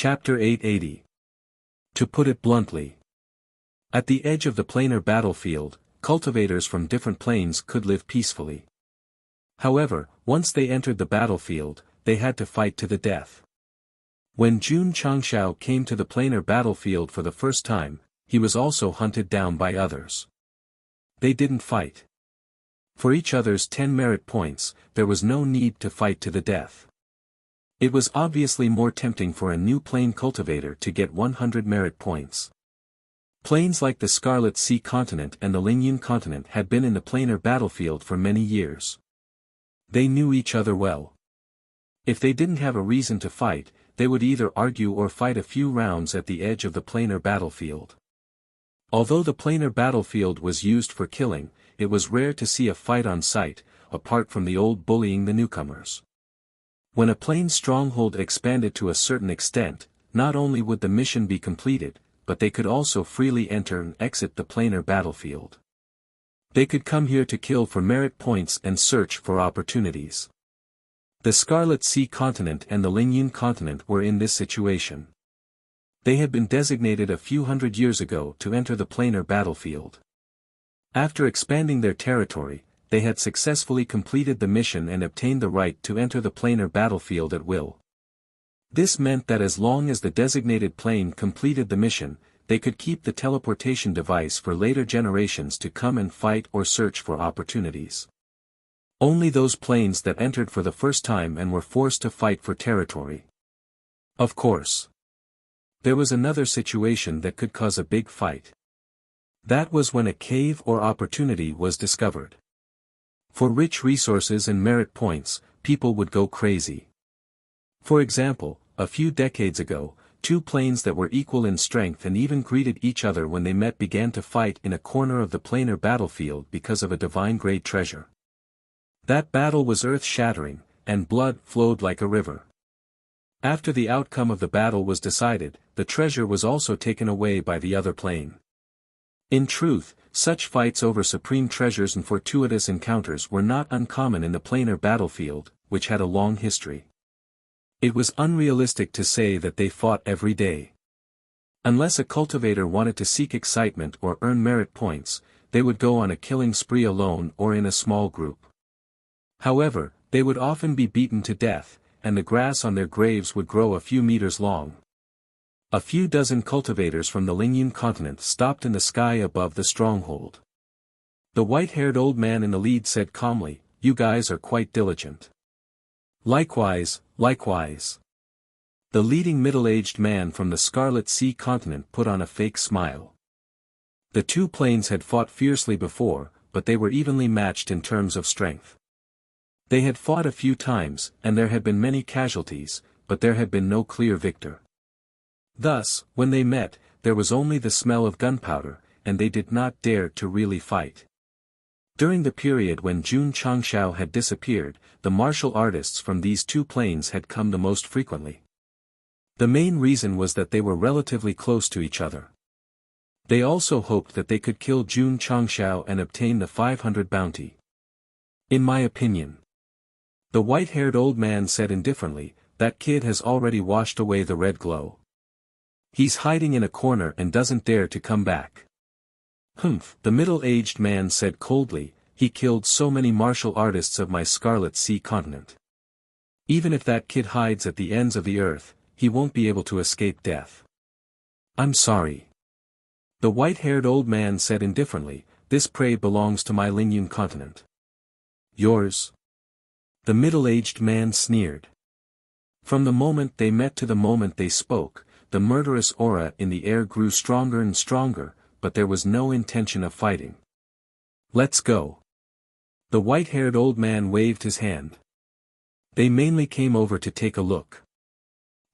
Chapter 880. To put it bluntly. At the edge of the planar battlefield, cultivators from different planes could live peacefully. However, once they entered the battlefield, they had to fight to the death. When Jun Changshao came to the planar battlefield for the first time, he was also hunted down by others. They didn't fight. For each other's 10 merit points, there was no need to fight to the death. It was obviously more tempting for a new plane cultivator to get 100 merit points. Planes like the Scarlet Sea continent and the Lingyun continent had been in the planar battlefield for many years. They knew each other well. If they didn't have a reason to fight, they would either argue or fight a few rounds at the edge of the planar battlefield. Although the planar battlefield was used for killing, it was rare to see a fight on sight, apart from the old bullying the newcomers. When a plane's stronghold expanded to a certain extent, not only would the mission be completed, but they could also freely enter and exit the planar battlefield. They could come here to kill for merit points and search for opportunities. The Scarlet Sea continent and the Lingyun continent were in this situation. They had been designated a few hundred years ago to enter the planar battlefield. After expanding their territory, they had successfully completed the mission and obtained the right to enter the planar battlefield at will. This meant that as long as the designated plane completed the mission, they could keep the teleportation device for later generations to come and fight or search for opportunities. Only those planes that entered for the first time and were forced to fight for territory. Of course. There was another situation that could cause a big fight. That was when a cave or opportunity was discovered. For rich resources and merit points, people would go crazy. For example, a few decades ago, two planes that were equal in strength and even greeted each other when they met began to fight in a corner of the planar battlefield because of a divine-grade treasure. That battle was earth-shattering, and blood flowed like a river. After the outcome of the battle was decided, the treasure was also taken away by the other plane. In truth, such fights over supreme treasures and fortuitous encounters were not uncommon in the planar battlefield, which had a long history. It was unrealistic to say that they fought every day. Unless a cultivator wanted to seek excitement or earn merit points, they would go on a killing spree alone or in a small group. However, they would often be beaten to death, and the grass on their graves would grow a few meters long. A few dozen cultivators from the Lingyun continent stopped in the sky above the stronghold. The white-haired old man in the lead said calmly, "You guys are quite diligent." "Likewise, likewise." The leading middle-aged man from the Scarlet Sea continent put on a fake smile. The two planes had fought fiercely before, but they were evenly matched in terms of strength. They had fought a few times, and there had been many casualties, but there had been no clear victor. Thus, when they met, there was only the smell of gunpowder, and they did not dare to really fight. During the period when Jun Changshao had disappeared, the martial artists from these two planes had come the most frequently. The main reason was that they were relatively close to each other. They also hoped that they could kill Jun Changshao and obtain the 500 bounty. "In my opinion," the white-haired old man said indifferently, "that kid has already washed away the red glow. He's hiding in a corner and doesn't dare to come back." "Humph," the middle-aged man said coldly, "he killed so many martial artists of my Scarlet Sea continent. Even if that kid hides at the ends of the earth, he won't be able to escape death." "I'm sorry." The white-haired old man said indifferently, "This prey belongs to my Lingyun continent." "Yours?" The middle-aged man sneered. From the moment they met to the moment they spoke, the murderous aura in the air grew stronger and stronger, but there was no intention of fighting. "Let's go." The white-haired old man waved his hand. They mainly came over to take a look.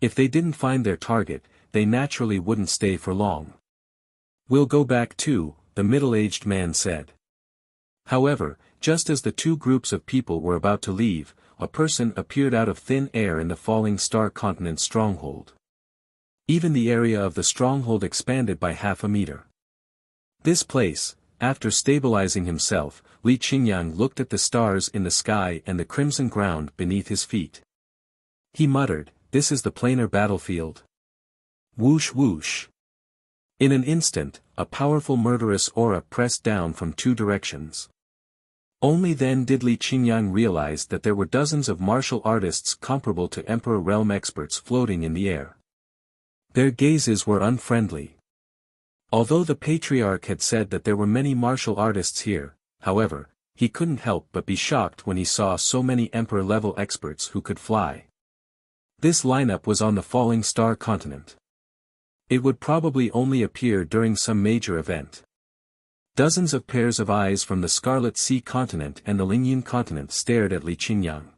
If they didn't find their target, they naturally wouldn't stay for long. "We'll go back too," the middle-aged man said. However, just as the two groups of people were about to leave, a person appeared out of thin air in the falling star continent stronghold. Even the area of the stronghold expanded by half a meter. This place, after stabilizing himself, Li Qingyang looked at the stars in the sky and the crimson ground beneath his feet. He muttered, "This is the planar battlefield." Whoosh whoosh. In an instant, a powerful murderous aura pressed down from two directions. Only then did Li Qingyang realize that there were dozens of martial artists comparable to Emperor Realm experts floating in the air. Their gazes were unfriendly. Although the patriarch had said that there were many martial artists here, however, he couldn't help but be shocked when he saw so many Emperor-level experts who could fly. This lineup was on the Falling Star continent. It would probably only appear during some major event. Dozens of pairs of eyes from the Scarlet Sea continent and the Lingyun continent stared at Li Qingyang.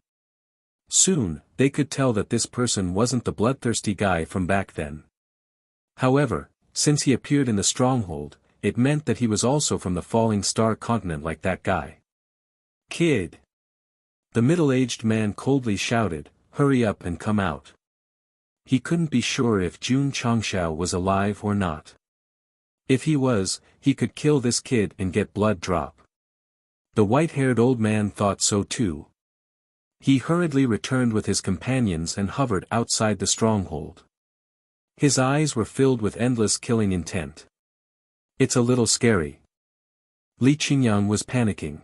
Soon, they could tell that this person wasn't the bloodthirsty guy from back then. However, since he appeared in the stronghold, it meant that he was also from the Falling Star continent like that guy. Kid! The middle-aged man coldly shouted, "Hurry up and come out." He couldn't be sure if Jun Changshao was alive or not. If he was, he could kill this kid and get blood drop. The white-haired old man thought so too. He hurriedly returned with his companions and hovered outside the stronghold. His eyes were filled with endless killing intent. It's a little scary. Li Qingyang was panicking.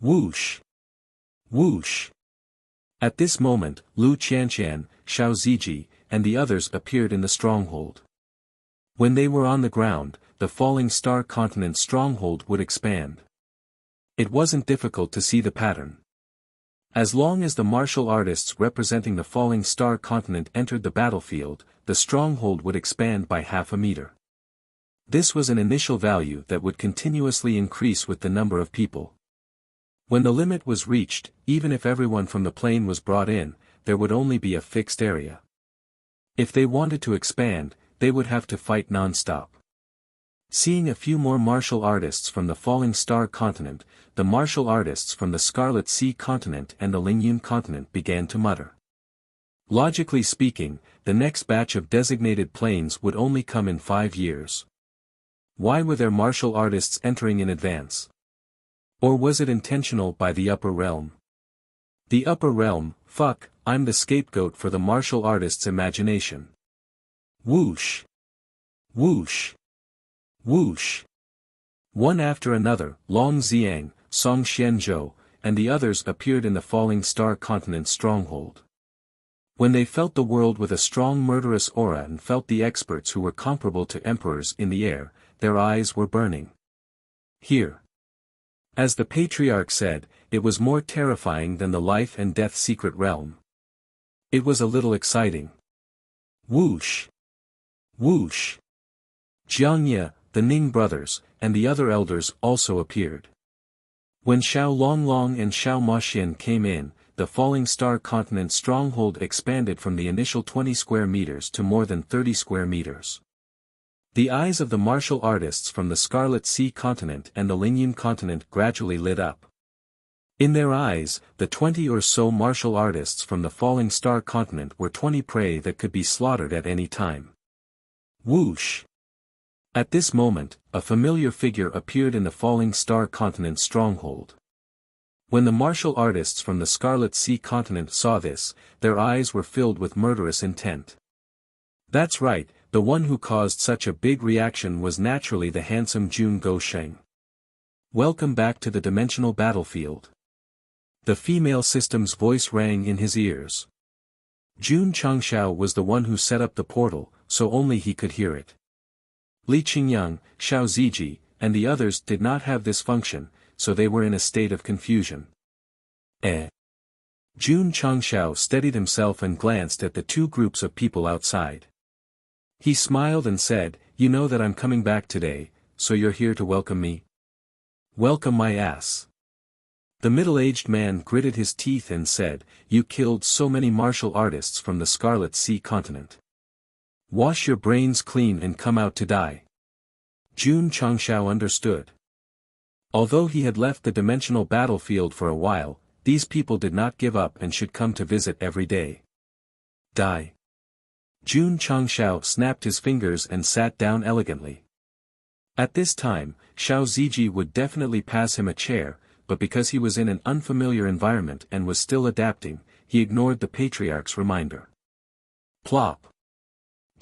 Whoosh! Whoosh! At this moment, Lu Qianqian, Xiao Ziji, and the others appeared in the stronghold. When they were on the ground, the Falling Star continent's stronghold would expand. It wasn't difficult to see the pattern. As long as the martial artists representing the Falling Star continent entered the battlefield, the stronghold would expand by half a meter. This was an initial value that would continuously increase with the number of people. When the limit was reached, even if everyone from the plane was brought in, there would only be a fixed area. If they wanted to expand, they would have to fight non-stop. Seeing a few more martial artists from the Falling Star continent, the martial artists from the Scarlet Sea continent and the Lingyun continent began to mutter. Logically speaking, the next batch of designated planes would only come in 5 years. Why were there martial artists entering in advance? Or was it intentional by the upper realm? The upper realm, fuck, I'm the scapegoat for the martial artists' imagination. Whoosh! Whoosh! Whoosh! One after another, Long Xiang, Song Xianzhou, and the others appeared in the Falling Star continent's stronghold. When they felt the world with a strong murderous aura and felt the experts who were comparable to emperors in the air, their eyes were burning. Here. As the patriarch said, it was more terrifying than the life and death secret realm. It was a little exciting. Whoosh! Whoosh! Jiangye, the Ning brothers, and the other elders also appeared. When Xiao Longlong and Xiao Maxian came in, the Falling Star continent's stronghold expanded from the initial 20 square meters to more than 30 square meters. The eyes of the martial artists from the Scarlet Sea continent and the Lingyun continent gradually lit up. In their eyes, the 20 or so martial artists from the Falling Star continent were 20 prey that could be slaughtered at any time. Whoosh! At this moment, a familiar figure appeared in the Falling Star continent's stronghold. When the martial artists from the Scarlet Sea continent saw this, their eyes were filled with murderous intent. That's right, the one who caused such a big reaction was naturally the handsome Jun Gosheng. Welcome back to the dimensional battlefield. The female system's voice rang in his ears. Jun Changshao was the one who set up the portal, so only he could hear it. Li Qingyang, Xiao Ziji, and the others did not have this function, so they were in a state of confusion. Jun Changshao steadied himself and glanced at the two groups of people outside. He smiled and said, "You know that I'm coming back today, so you're here to welcome me?" "Welcome my ass." The middle-aged man gritted his teeth and said, "You killed so many martial artists from the Scarlet Sea continent. Wash your brains clean and come out to die." Jun Changshao understood. Although he had left the dimensional battlefield for a while, these people did not give up and should come to visit every day. Die. Jun Changshao snapped his fingers and sat down elegantly. At this time, Xiao Ziji would definitely pass him a chair, but because he was in an unfamiliar environment and was still adapting, he ignored the patriarch's reminder. Plop.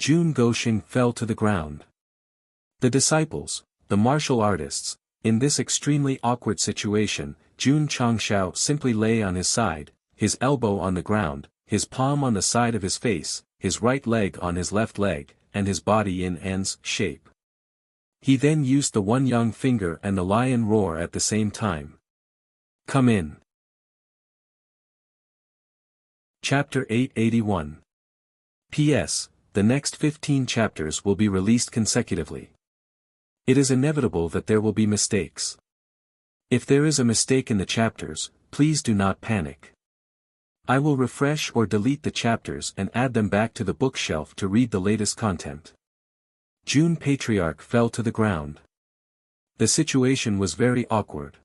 Jun Goxing fell to the ground. The disciples, the martial artists, in this extremely awkward situation, Jun Changshao simply lay on his side, his elbow on the ground, his palm on the side of his face, his right leg on his left leg, and his body in N's shape. He then used the one young finger and the lion roar at the same time. Come in. Chapter 881. P.S. The next 15 chapters will be released consecutively. It is inevitable that there will be mistakes. If there is a mistake in the chapters, please do not panic. I will refresh or delete the chapters and add them back to the bookshelf to read the latest content. Jun Patriarch fell to the ground. The situation was very awkward.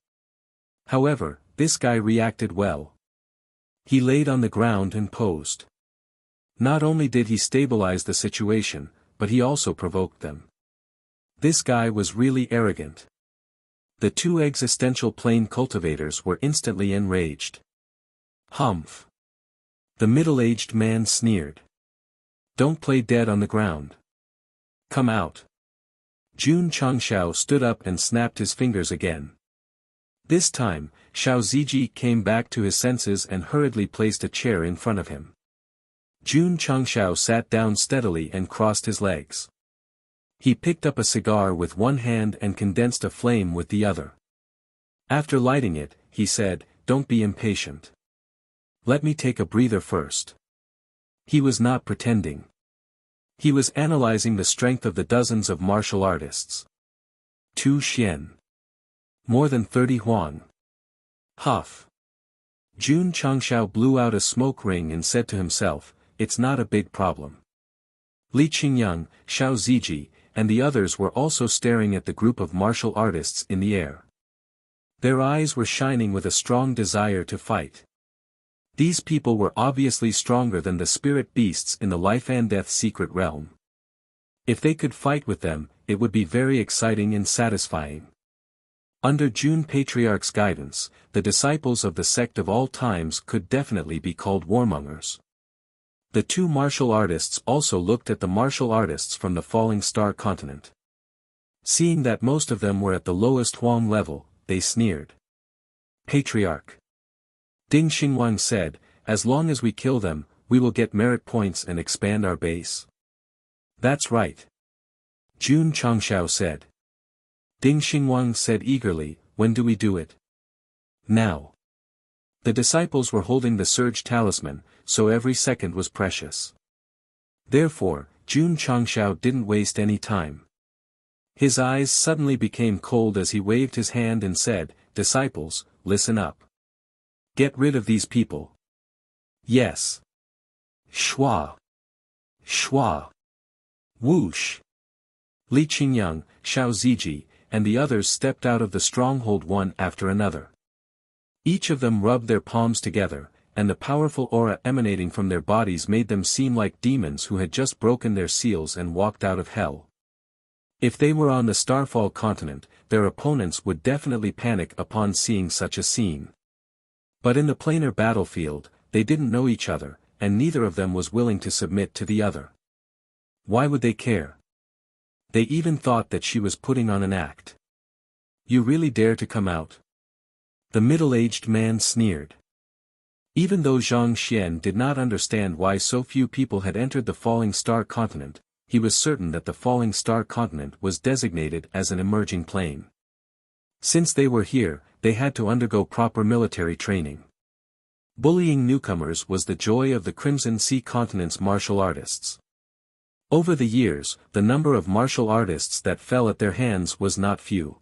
However, this guy reacted well. He laid on the ground and posed. Not only did he stabilize the situation, but he also provoked them. This guy was really arrogant. The two existential plane cultivators were instantly enraged. Humph. The middle-aged man sneered. Don't play dead on the ground. Come out. Jun Changshao stood up and snapped his fingers again. This time, Xiao Ziji came back to his senses and hurriedly placed a chair in front of him. Jun Changshao sat down steadily and crossed his legs. He picked up a cigar with one hand and condensed a flame with the other. After lighting it, he said, "Don't be impatient. Let me take a breather first." He was not pretending. He was analyzing the strength of the dozens of martial artists. 2 Xian. More than 30 Huang. Huff. Jun Changshao blew out a smoke ring and said to himself, "It's not a big problem." Li Qingyang, Xiao Ziji, and the others were also staring at the group of martial artists in the air. Their eyes were shining with a strong desire to fight. These people were obviously stronger than the spirit beasts in the life and death secret realm. If they could fight with them, it would be very exciting and satisfying. Under Jun Patriarch's guidance, the disciples of the sect of all times could definitely be called warmongers. The two martial artists also looked at the martial artists from the falling star continent. Seeing that most of them were at the lowest Huang level, they sneered. Patriarch. Ding Xinguang said, "As long as we kill them, we will get merit points and expand our base." That's right. Jun Changshao said. Ding Xinguang said eagerly, "When do we do it?" Now. The disciples were holding the surge talisman, so every second was precious. Therefore, Jun Changshao didn't waste any time. His eyes suddenly became cold as he waved his hand and said, "Disciples, listen up. Get rid of these people." Yes. Shua. Shua. Whoosh. Li Qingyang, Xiao Ziji, and the others stepped out of the stronghold one after another. Each of them rubbed their palms together, and the powerful aura emanating from their bodies made them seem like demons who had just broken their seals and walked out of hell. If they were on the Starfall continent, their opponents would definitely panic upon seeing such a scene. But in the planar battlefield, they didn't know each other, and neither of them was willing to submit to the other. Why would they care? They even thought that she was putting on an act. "You really dare to come out?" The middle-aged man sneered. Even though Zhang Xian did not understand why so few people had entered the Falling Star continent, he was certain that the Falling Star continent was designated as an emerging plane. Since they were here, they had to undergo proper military training. Bullying newcomers was the joy of the Crimson Sea continent's martial artists. Over the years, the number of martial artists that fell at their hands was not few.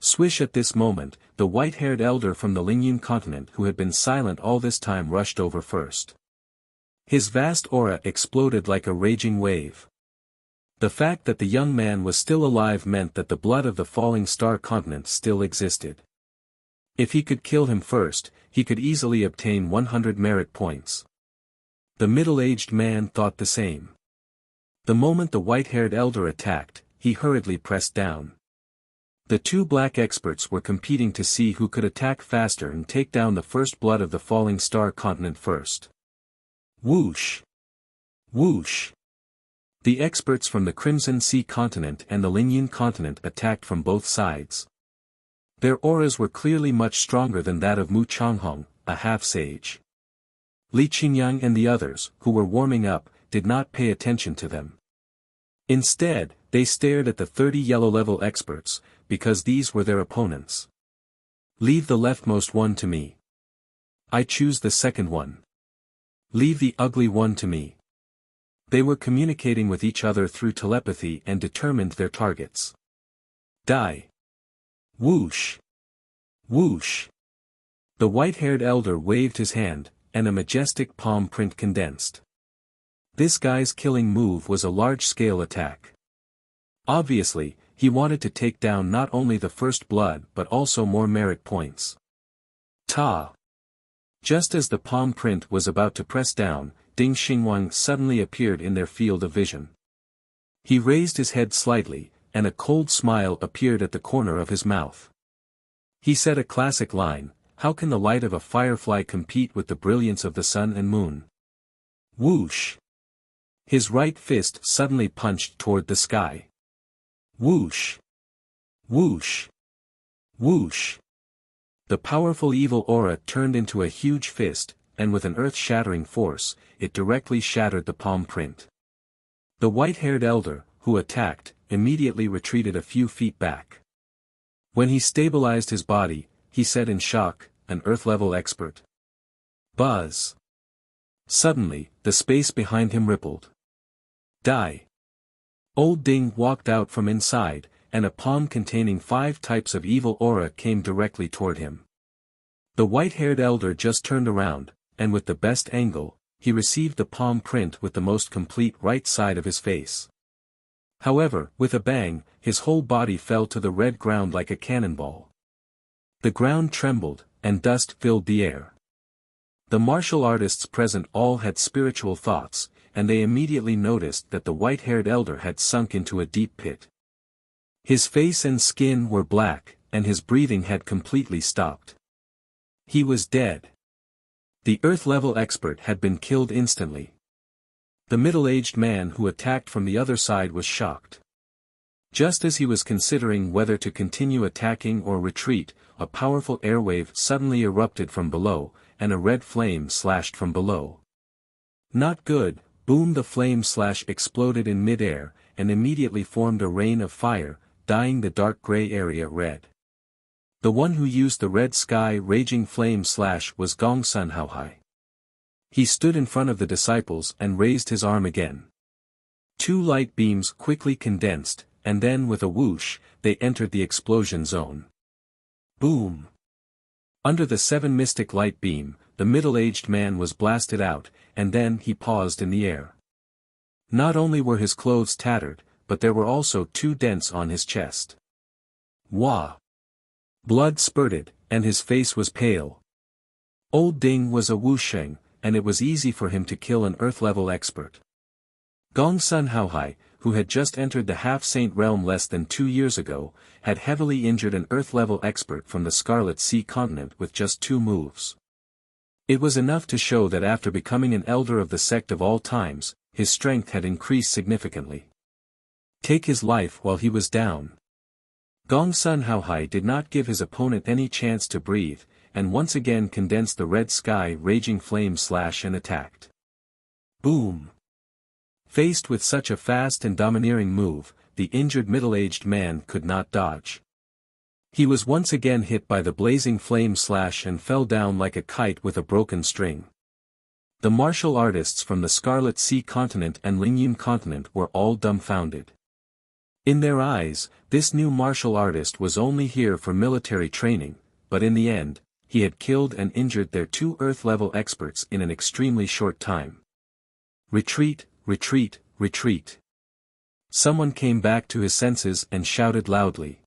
Swish! At this moment, the white-haired elder from the Lingyun continent who had been silent all this time rushed over first. His vast aura exploded like a raging wave. The fact that the young man was still alive meant that the blood of the Falling Star continent still existed. If he could kill him first, he could easily obtain 100 merit points. The middle-aged man thought the same. The moment the white-haired elder attacked, he hurriedly pressed down. The two black experts were competing to see who could attack faster and take down the first blood of the Falling Star continent first. Whoosh! Whoosh! The experts from the Crimson Sea continent and the Lingyun continent attacked from both sides. Their auras were clearly much stronger than that of Mu Changhong, a half-sage. Li Qingyang and the others, who were warming up, did not pay attention to them. Instead, they stared at the 30 yellow-level experts, because these were their opponents. Leave the leftmost one to me. I choose the second one. Leave the ugly one to me. They were communicating with each other through telepathy and determined their targets. Die. Whoosh. Whoosh. The white-haired elder waved his hand, and a majestic palm print condensed. This guy's killing move was a large-scale attack. Obviously, he wanted to take down not only the first blood but also more merit points. Ta! Just as the palm print was about to press down, Ding Xingwang suddenly appeared in their field of vision. He raised his head slightly, and a cold smile appeared at the corner of his mouth. He said a classic line, "How can the light of a firefly compete with the brilliance of the sun and moon?" Whoosh! His right fist suddenly punched toward the sky. Whoosh! Whoosh! Whoosh! The powerful evil aura turned into a huge fist, and with an earth-shattering force, it directly shattered the palm print. The white-haired elder, who attacked, immediately retreated a few feet back. When he stabilized his body, he said in shock, "An earth-level expert." Buzz! Suddenly, the space behind him rippled. Die! Old Ding walked out from inside, and a palm containing 5 types of evil aura came directly toward him. The white-haired elder just turned around, and with the best angle, he received the palm print with the most complete right side of his face. However, with a bang, his whole body fell to the red ground like a cannonball. The ground trembled, and dust filled the air. The martial artists present all had spiritual thoughts, and they immediately noticed that the white-haired elder had sunk into a deep pit. His face and skin were black, and his breathing had completely stopped. He was dead. The earth-level expert had been killed instantly. The middle-aged man who attacked from the other side was shocked. Just as he was considering whether to continue attacking or retreat, a powerful airwave suddenly erupted from below, and a red flame slashed from below. Not good. Boom! The flame slash exploded in mid-air, and immediately formed a rain of fire, dyeing the dark gray area red. The one who used the red sky raging flame slash was Gongsun Haohai. He stood in front of the disciples and raised his arm again. 2 light beams quickly condensed, and then with a whoosh, they entered the explosion zone. Boom! Under the 7 mystic light beam, the middle-aged man was blasted out, and then he paused in the air. Not only were his clothes tattered, but there were also 2 dents on his chest. Wah! Blood spurted, and his face was pale. Old Ding was a wusheng, and it was easy for him to kill an earth-level expert. Gongsun Haohai, who had just entered the half-saint realm less than 2 years ago, had heavily injured an earth-level expert from the Scarlet Sea continent with just 2 moves. It was enough to show that after becoming an elder of the sect of all times, his strength had increased significantly. Take his life while he was down. Gongsun Haohai did not give his opponent any chance to breathe, and once again condensed the red sky raging flame slash and attacked. Boom! Faced with such a fast and domineering move, the injured middle-aged man could not dodge. He was once again hit by the blazing flame slash and fell down like a kite with a broken string. The martial artists from the Scarlet Sea continent and Lingyun continent were all dumbfounded. In their eyes, this new martial artist was only here for military training, but in the end, he had killed and injured their 2 earth-level experts in an extremely short time. Retreat, retreat, retreat. Someone came back to his senses and shouted loudly.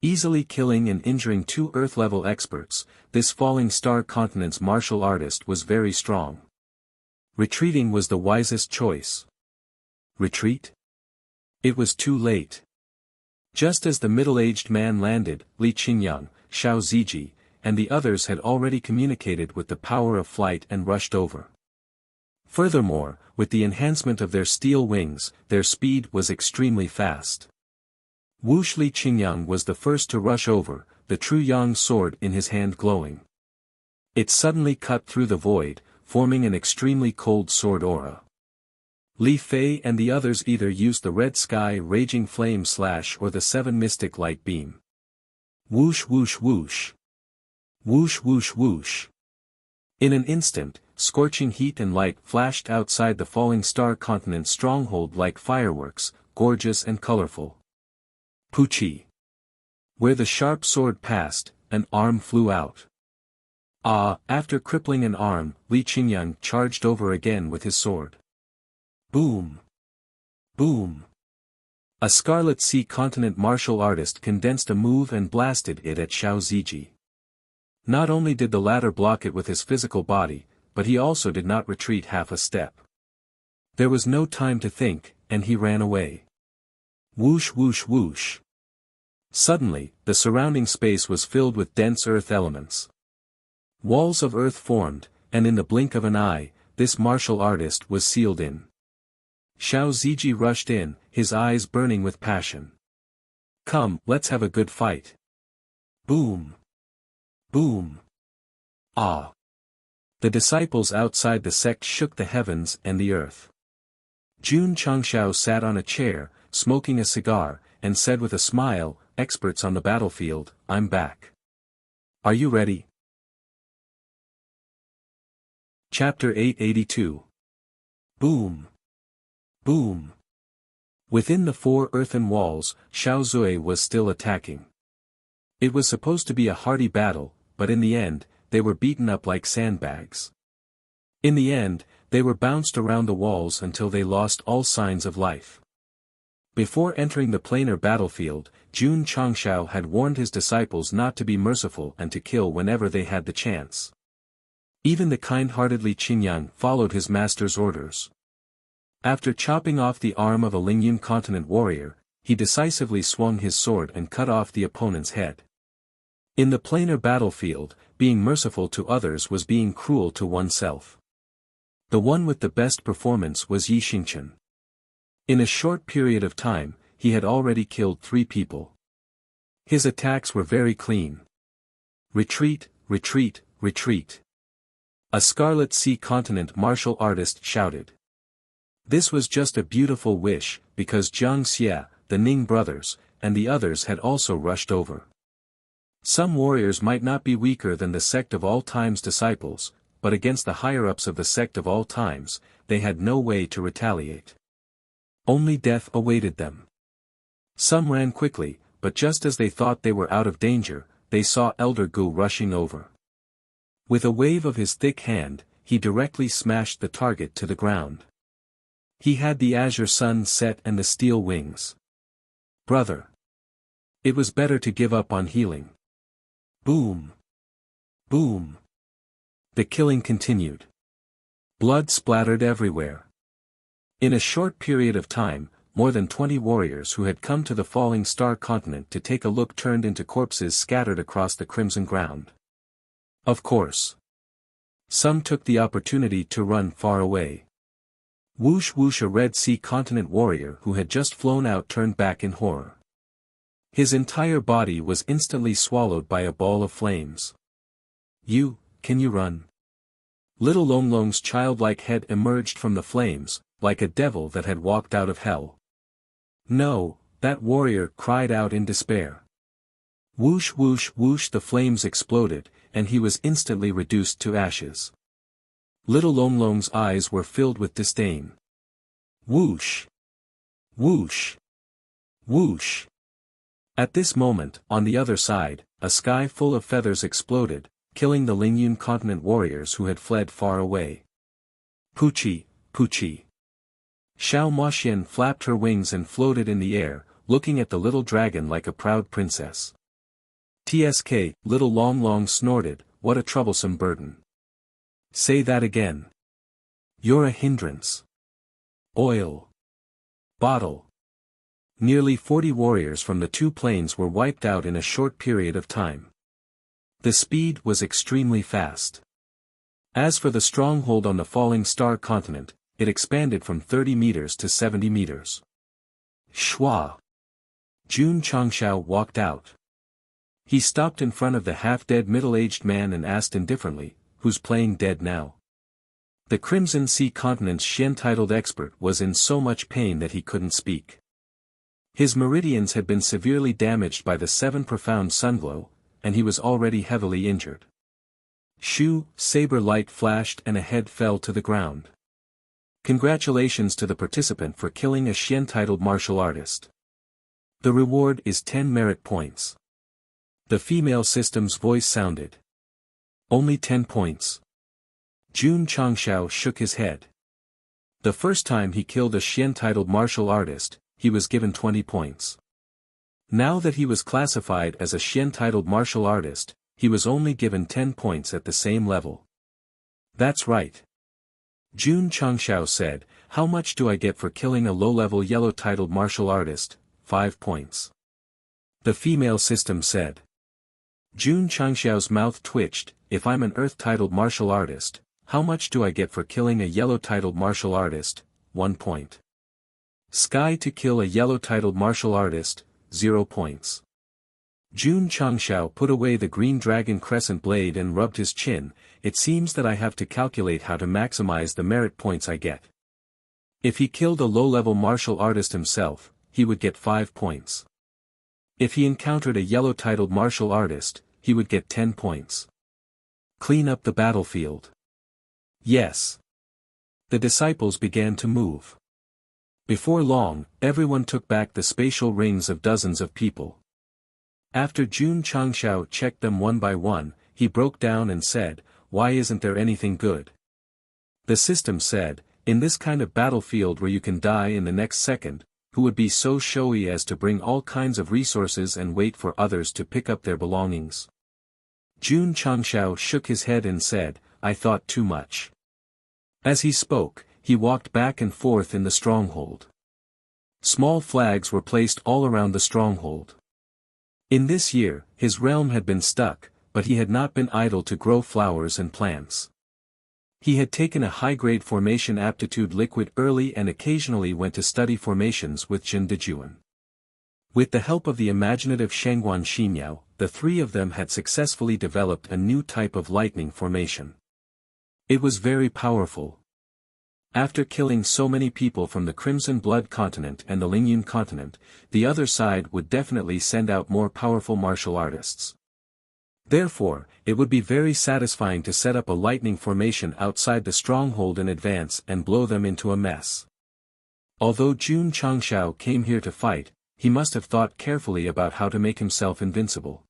Easily killing and injuring 2 earth-level experts, this Falling Star Continent's martial artist was very strong. Retreating was the wisest choice. Retreat? It was too late. Just as the middle-aged man landed, Li Qingyang, Xiao Ziji, and the others had already communicated with the power of flight and rushed over. Furthermore, with the enhancement of their steel wings, their speed was extremely fast. Wuxia Li Qingyang was the first to rush over, the true yang sword in his hand glowing. It suddenly cut through the void, forming an extremely cold sword aura. Li Fei and the others either used the red sky raging flame slash or the seven mystic light beam. Whoosh whoosh whoosh. Whoosh whoosh whoosh. In an instant, scorching heat and light flashed outside the falling star continent stronghold like fireworks, gorgeous and colorful. Puchi. Where the sharp sword passed, an arm flew out. After crippling an arm, Li Qingyang charged over again with his sword. Boom! Boom! A Scarlet Sea Continent martial artist condensed a move and blasted it at Xiao Ziji. Not only did the latter block it with his physical body, but he also did not retreat half a step. There was no time to think, and he ran away. Whoosh whoosh whoosh. Suddenly, the surrounding space was filled with dense earth elements. Walls of earth formed, and in the blink of an eye, this martial artist was sealed in. Xiao Ziji rushed in, his eyes burning with passion. Come, let's have a good fight. Boom! Boom! The disciples outside the sect shook the heavens and the earth. Jun Changshao sat on a chair, smoking a cigar, and said with a smile, "Experts on the battlefield, I'm back. Are you ready?" Chapter 882. Boom! Boom! Within the four earthen walls, Xiao Zui was still attacking. It was supposed to be a hearty battle, but in the end, they were beaten up like sandbags. In the end, they were bounced around the walls until they lost all signs of life. Before entering the planar battlefield, Jun Changshao had warned his disciples not to be merciful and to kill whenever they had the chance. Even the kind-hearted Li Qingyang followed his master's orders. After chopping off the arm of a Lingyun continent warrior, he decisively swung his sword and cut off the opponent's head. In the planar battlefield, being merciful to others was being cruel to oneself. The one with the best performance was Yi Xingchen. In a short period of time, he had already killed 3 people. His attacks were very clean. Retreat, retreat, retreat. A Scarlet Sea Continent martial artist shouted. This was just a beautiful wish, because Jiang Xie, the Ning brothers, and the others had also rushed over. Some warriors might not be weaker than the Sect of All Time's disciples, but against the higher-ups of the Sect of All Times, they had no way to retaliate. Only death awaited them. Some ran quickly, but just as they thought they were out of danger, they saw Elder Gu rushing over. With a wave of his thick hand, he directly smashed the target to the ground. He had the azure sun set and the steel wings. Brother! It was better to give up on healing. Boom! Boom! The killing continued. Blood splattered everywhere. In a short period of time, more than 20 warriors who had come to the falling star continent to take a look turned into corpses scattered across the crimson ground. Of course. Some took the opportunity to run far away. Whoosh whoosh, a Red Sea continent warrior who had just flown out turned back in horror. His entire body was instantly swallowed by a ball of flames. Can you run? Little Longlong's childlike head emerged from the flames, like a devil that had walked out of hell. No, that warrior cried out in despair. Whoosh whoosh whoosh, the flames exploded, and he was instantly reduced to ashes. Little Longlong's eyes were filled with disdain. Whoosh! Whoosh! Whoosh! At this moment, on the other side, a sky full of feathers exploded, killing the Lingyun continent warriors who had fled far away. Puchi, Puchi. Xiao Moxian flapped her wings and floated in the air, looking at the little dragon like a proud princess. TSK, Little Longlong snorted, what a troublesome burden. Say that again. You're a hindrance. Oil. Bottle. Nearly 40 warriors from the 2 planes were wiped out in a short period of time. The speed was extremely fast. As for the stronghold on the falling star continent, it expanded from 30 meters to 70 meters. Shua. Jun Changshao walked out. He stopped in front of the half-dead middle-aged man and asked indifferently, "Who's playing dead now?" The Crimson Sea Continent's Shen-titled expert was in so much pain that he couldn't speak. His meridians had been severely damaged by the 7 profound sunglow, and he was already heavily injured. Shoo, saber light flashed and a head fell to the ground. Congratulations to the participant for killing a Shen-titled martial artist. The reward is 10 merit points. The female system's voice sounded. Only 10 points. Jun Changshao shook his head. The first time he killed a Shen-titled martial artist, he was given 20 points. Now that he was classified as a Shen-titled martial artist, he was only given 10 points at the same level. That's right. Jun Changshao said, "How much do I get for killing a low-level yellow-titled martial artist?" 5 points. The female system said. Jun Changshao's mouth twitched, "If I'm an earth-titled martial artist, how much do I get for killing a yellow-titled martial artist? 1 point. Sky to kill a yellow-titled martial artist, 0 points. Jun Changshao put away the green dragon crescent blade and rubbed his chin. It seems that I have to calculate how to maximize the merit points I get. If he killed a low-level martial artist himself, he would get 5 points. If he encountered a yellow-titled martial artist, he would get 10 points. Clean up the battlefield. Yes. The disciples began to move. Before long, everyone took back the spatial rings of dozens of people. After Jun Changshao checked them one by one, he broke down and said, "Why isn't there anything good?" The system said, "In this kind of battlefield where you can die in the next second, who would be so showy as to bring all kinds of resources and wait for others to pick up their belongings?" Jun Changshao shook his head and said, "I thought too much." As he spoke, he walked back and forth in the stronghold. Small flags were placed all around the stronghold. In this year, his realm had been stuck, but he had not been idle to grow flowers and plants. He had taken a high-grade formation aptitude liquid early and occasionally went to study formations with Jin Dejuan. With the help of the imaginative Shangguan Xinyao, the 3 of them had successfully developed a new type of lightning formation. It was very powerful. After killing so many people from the Crimson Blood continent and the Lingyun continent, the other side would definitely send out more powerful martial artists. Therefore, it would be very satisfying to set up a lightning formation outside the stronghold in advance and blow them into a mess. Although Jun Changshao came here to fight, he must have thought carefully about how to make himself invincible.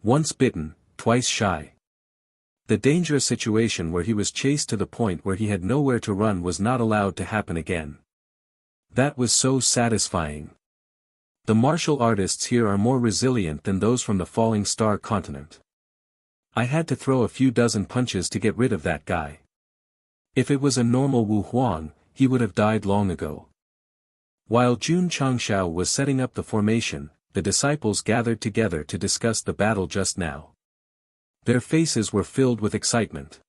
Once bitten, twice shy. The dangerous situation where he was chased to the point where he had nowhere to run was not allowed to happen again. That was so satisfying. The martial artists here are more resilient than those from the Falling Star continent. I had to throw a few dozen punches to get rid of that guy. If it was a normal Wu Huang, he would have died long ago. While Jun Changshao was setting up the formation, the disciples gathered together to discuss the battle just now. Their faces were filled with excitement.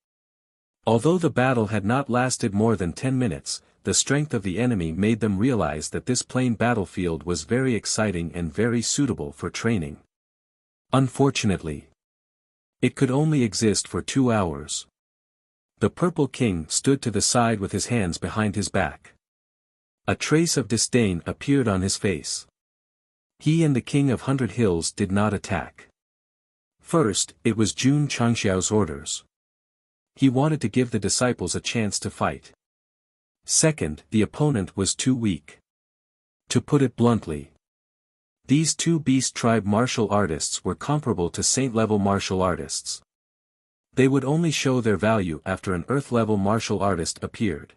Although the battle had not lasted more than 10 minutes, the strength of the enemy made them realize that this plain battlefield was very exciting and very suitable for training. Unfortunately, it could only exist for 2 hours. The Purple King stood to the side with his hands behind his back. A trace of disdain appeared on his face. He and the King of 100 Hills did not attack. First, it was Jun Changshao's orders. He wanted to give the disciples a chance to fight. Second, the opponent was too weak. To put it bluntly, these 2 Beast Tribe martial artists were comparable to Saint-level martial artists. They would only show their value after an Earth-level martial artist appeared.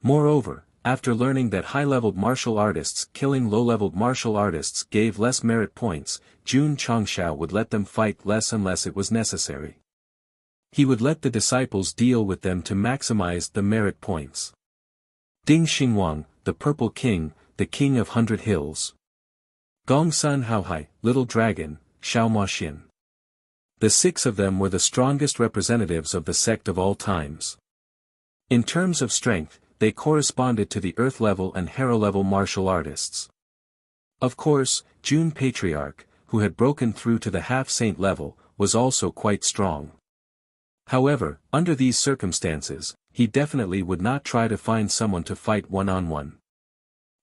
Moreover, after learning that high-leveled martial artists killing low-leveled martial artists gave less merit points, Jun Changshao would let them fight less unless it was necessary. He would let the disciples deal with them to maximize the merit points. Ding Xingwang, the Purple King, the King of 100 Hills. Gong Sun Haohai, Little Dragon, Xiao Ma Xin. The 6 of them were the strongest representatives of the sect of all times. In terms of strength, they corresponded to the Earth-level and Hero-level martial artists. Of course, June Patriarch, who had broken through to the half-saint level, was also quite strong. However, under these circumstances, he definitely would not try to find someone to fight one-on-one.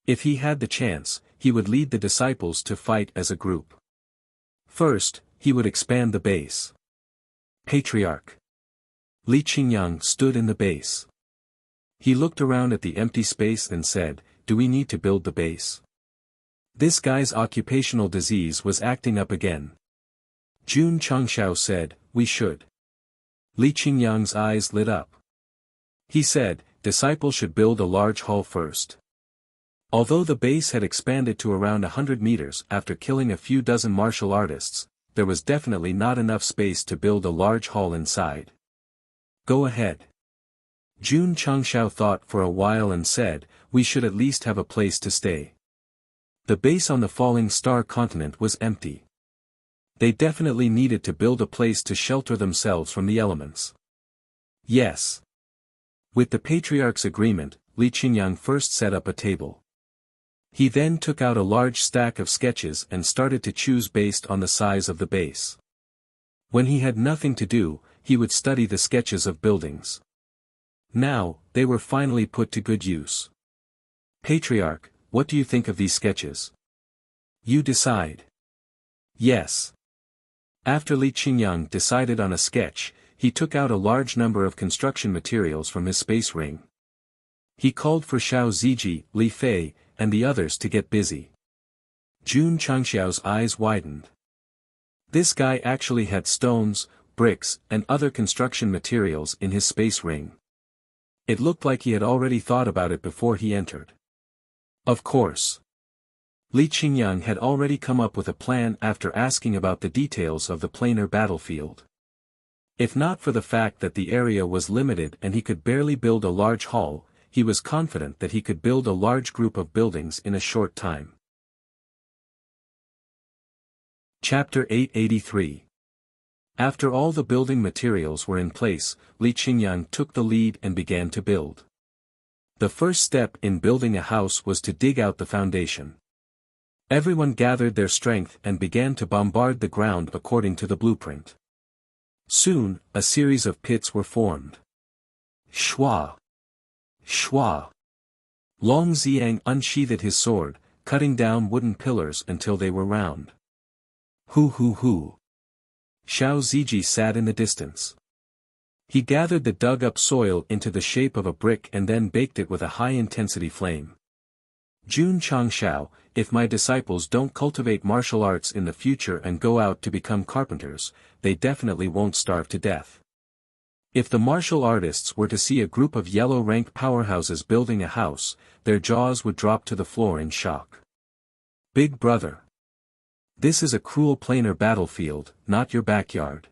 If he had the chance, he would lead the disciples to fight as a group. First, he would expand the base. Patriarch Li Qingyang stood in the base. He looked around at the empty space and said, "Do we need to build the base?" This guy's occupational disease was acting up again. Jun Changshao said, "We should." Li Qingyang's eyes lit up. He said, "Disciples should build a large hall first." Although the base had expanded to around 100 meters after killing a few dozen martial artists, there was definitely not enough space to build a large hall inside. "Go ahead." Jun Changshao thought for a while and said, "We should at least have a place to stay." The base on the falling star continent was empty. They definitely needed to build a place to shelter themselves from the elements. Yes. With the Patriarch's agreement, Li Qingyang first set up a table. He then took out a large stack of sketches and started to choose based on the size of the base. When he had nothing to do, he would study the sketches of buildings. Now, they were finally put to good use. "Patriarch, what do you think of these sketches?" "You decide." "Yes." After Li Qingyang decided on a sketch, he took out a large number of construction materials from his space ring. He called for Xiao Ziji, Li Fei, and the others to get busy. Jun Changxiao's eyes widened. This guy actually had stones, bricks, and other construction materials in his space ring. It looked like he had already thought about it before he entered. Of course. Li Qingyang had already come up with a plan after asking about the details of the planar battlefield. If not for the fact that the area was limited and he could barely build a large hall, he was confident that he could build a large group of buildings in a short time. Chapter 883. After all the building materials were in place, Li Qingyang took the lead and began to build. The first step in building a house was to dig out the foundation. Everyone gathered their strength and began to bombard the ground according to the blueprint. Soon, a series of pits were formed. Shwa! Shwa! Long Xiang unsheathed his sword, cutting down wooden pillars until they were round. Hu hu hu! Xiao Ziji sat in the distance. He gathered the dug-up soil into the shape of a brick and then baked it with a high-intensity flame. Jun Changshao, if my disciples don't cultivate martial arts in the future and go out to become carpenters, they definitely won't starve to death. If the martial artists were to see a group of yellow-rank powerhouses building a house, their jaws would drop to the floor in shock. Big brother. This is a cruel planar battlefield, not your backyard.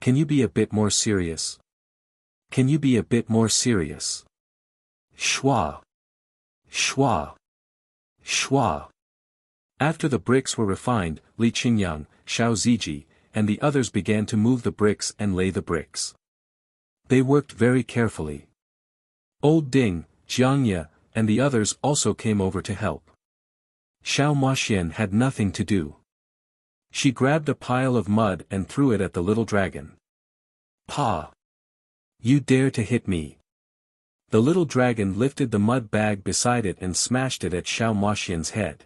Can you be a bit more serious? Can you be a bit more serious? Shwa! Shwa! Shwa! After the bricks were refined, Li Qingyang, Xiao Ziji, and the others began to move the bricks and lay the bricks. They worked very carefully. Old Ding, Jiangye, and the others also came over to help. Xiao Maxian had nothing to do. She grabbed a pile of mud and threw it at the little dragon. Pa! You dare to hit me! The little dragon lifted the mud bag beside it and smashed it at Xiao Maxian's head.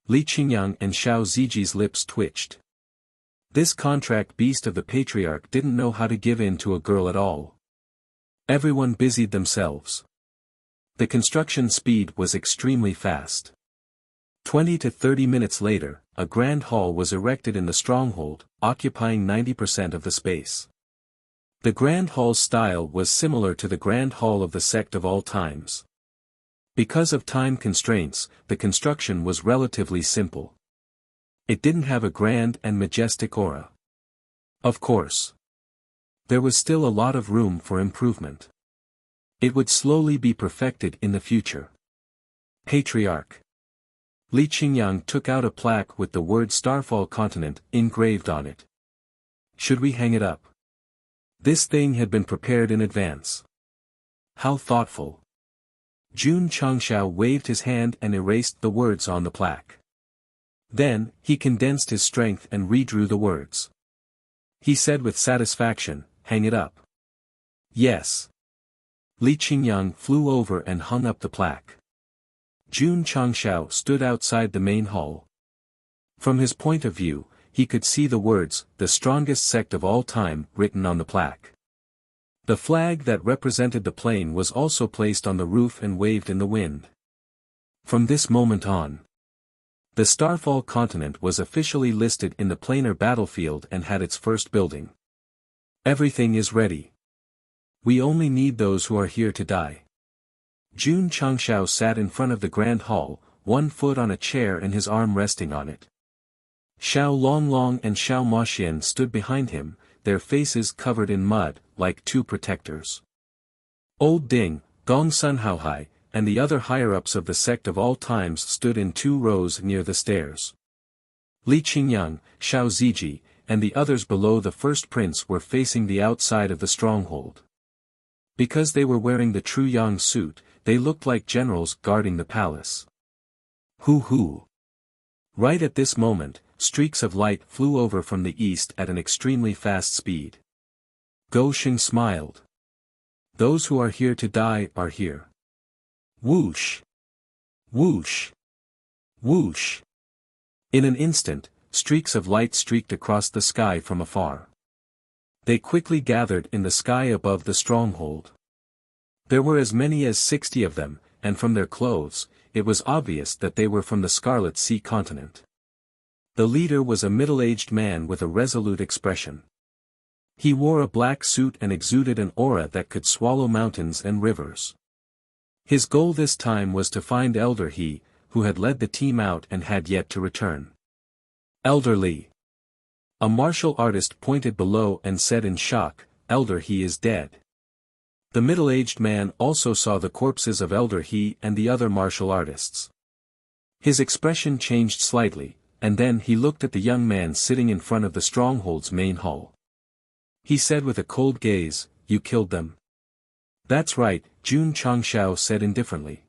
Li Qingyang and Xiao Ziji's lips twitched. This contract beast of the Patriarch didn't know how to give in to a girl at all. Everyone busied themselves. The construction speed was extremely fast. 20 to 30 minutes later, a grand hall was erected in the stronghold, occupying 90% of the space. The grand hall's style was similar to the grand hall of the sect of all times. Because of time constraints, the construction was relatively simple. It didn't have a grand and majestic aura. Of course. There was still a lot of room for improvement. It would slowly be perfected in the future. Patriarch. Li Qingyang took out a plaque with the word Starfall Continent engraved on it. Should we hang it up? This thing had been prepared in advance. How thoughtful. Jun Changshao waved his hand and erased the words on the plaque. Then, he condensed his strength and redrew the words. He said with satisfaction, "Hang it up." Yes. Li Qingyang flew over and hung up the plaque. Jun Changshao stood outside the main hall. From his point of view, he could see the words, "The strongest sect of all time," written on the plaque. The flag that represented the plane was also placed on the roof and waved in the wind. From this moment on, the Starfall continent was officially listed in the planar battlefield and had its first building. Everything is ready. We only need those who are here to die. Jun Changshao sat in front of the grand hall, one foot on a chair and his arm resting on it. Xiao Longlong and Xiao Maxian stood behind him, their faces covered in mud, like two protectors. Old Ding, Gong Sunhaohai, and the other higher-ups of the sect of all times stood in 2 rows near the stairs. Li Qingyang, Xiao Ziji, and the others below the first prince were facing the outside of the stronghold. Because they were wearing the true Yang suit, they looked like generals guarding the palace. Hoo! Right at this moment, streaks of light flew over from the east at an extremely fast speed. Go Shing smiled. Those who are here to die are here. Whoosh! Whoosh! Whoosh! In an instant, streaks of light streaked across the sky from afar. They quickly gathered in the sky above the stronghold. There were as many as 60 of them, and from their clothes, it was obvious that they were from the Scarlet Sea continent. The leader was a middle-aged man with a resolute expression. He wore a black suit and exuded an aura that could swallow mountains and rivers. His goal this time was to find Elder He, who had led the team out and had yet to return. Elder Li. A martial artist pointed below and said in shock, "Elder He is dead." The middle-aged man also saw the corpses of Elder He and the other martial artists. His expression changed slightly, and then he looked at the young man sitting in front of the stronghold's main hall. He said with a cold gaze, "You killed them?" "That's right," Jun Changshao said indifferently.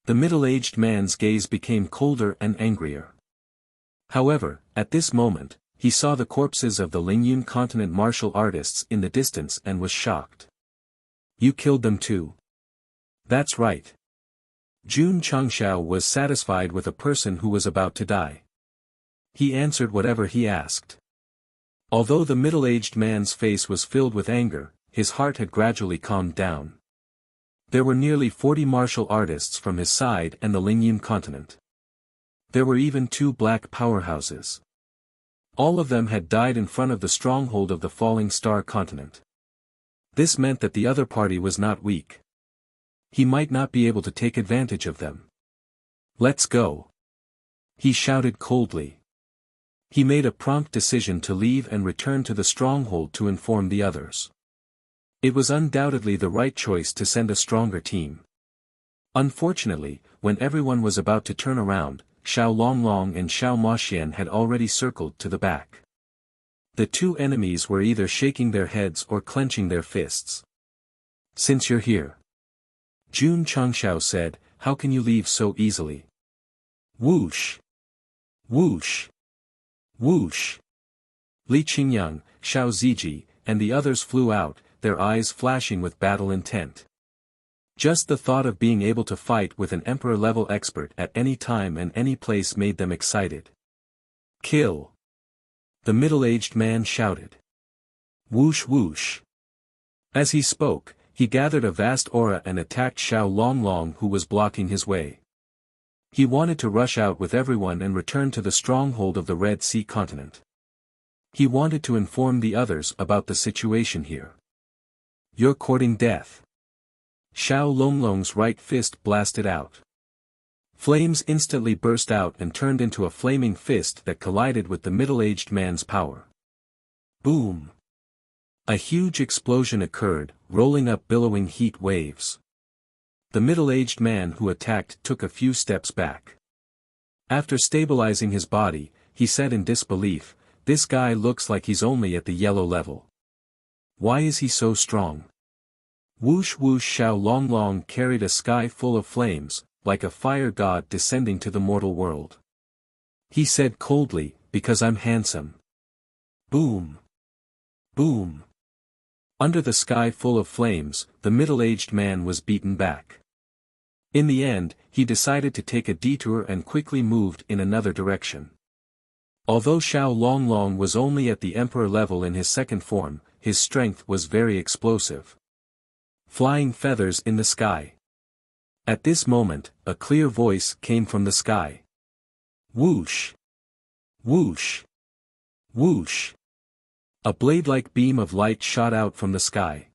The middle-aged man's gaze became colder and angrier. However, at this moment, he saw the corpses of the Lingyun continent martial artists in the distance and was shocked. "You killed them too?" "That's right." Jun Changshao was satisfied with a person who was about to die. He answered whatever he asked. Although the middle-aged man's face was filled with anger, his heart had gradually calmed down. There were nearly 40 martial artists from his side and the Lingyun continent. There were even 2 black powerhouses. All of them had died in front of the stronghold of the Falling Star continent. This meant that the other party was not weak. He might not be able to take advantage of them. "Let's go!" he shouted coldly. He made a prompt decision to leave and return to the stronghold to inform the others. It was undoubtedly the right choice to send a stronger team. Unfortunately, when everyone was about to turn around, Xiao Longlong and Xiao Maxian had already circled to the back. The 2 enemies were either shaking their heads or clenching their fists. "Since you're here," Jun Changshao said, "how can you leave so easily?" Whoosh! Whoosh! Whoosh! Li Qingyang, Xiao Ziji, and the others flew out, their eyes flashing with battle intent. Just the thought of being able to fight with an emperor-level expert at any time and any place made them excited. "Kill!" the middle-aged man shouted. Whoosh whoosh! As he spoke, he gathered a vast aura and attacked Xiao Longlong who was blocking his way. He wanted to rush out with everyone and return to the stronghold of the Red Sea continent. He wanted to inform the others about the situation here. "You're courting death." Xiao Longlong's right fist blasted out. Flames instantly burst out and turned into a flaming fist that collided with the middle-aged man's power. Boom! A huge explosion occurred, rolling up billowing heat waves. The middle-aged man who attacked took a few steps back. After stabilizing his body, he said in disbelief, this guy looks like he's only at the yellow level. Why is he so strong? Whoosh whoosh Xiao Longlong carried a sky full of flames, like a fire god descending to the mortal world. He said coldly, because I'm handsome. Boom. Boom. Under the sky full of flames, the middle-aged man was beaten back. In the end, he decided to take a detour and quickly moved in another direction. Although Xiao Longlong was only at the emperor level in his second form, his strength was very explosive. Flying feathers in the sky. At this moment, a clear voice came from the sky. Whoosh! Whoosh! Whoosh! A blade-like beam of light shot out from the sky.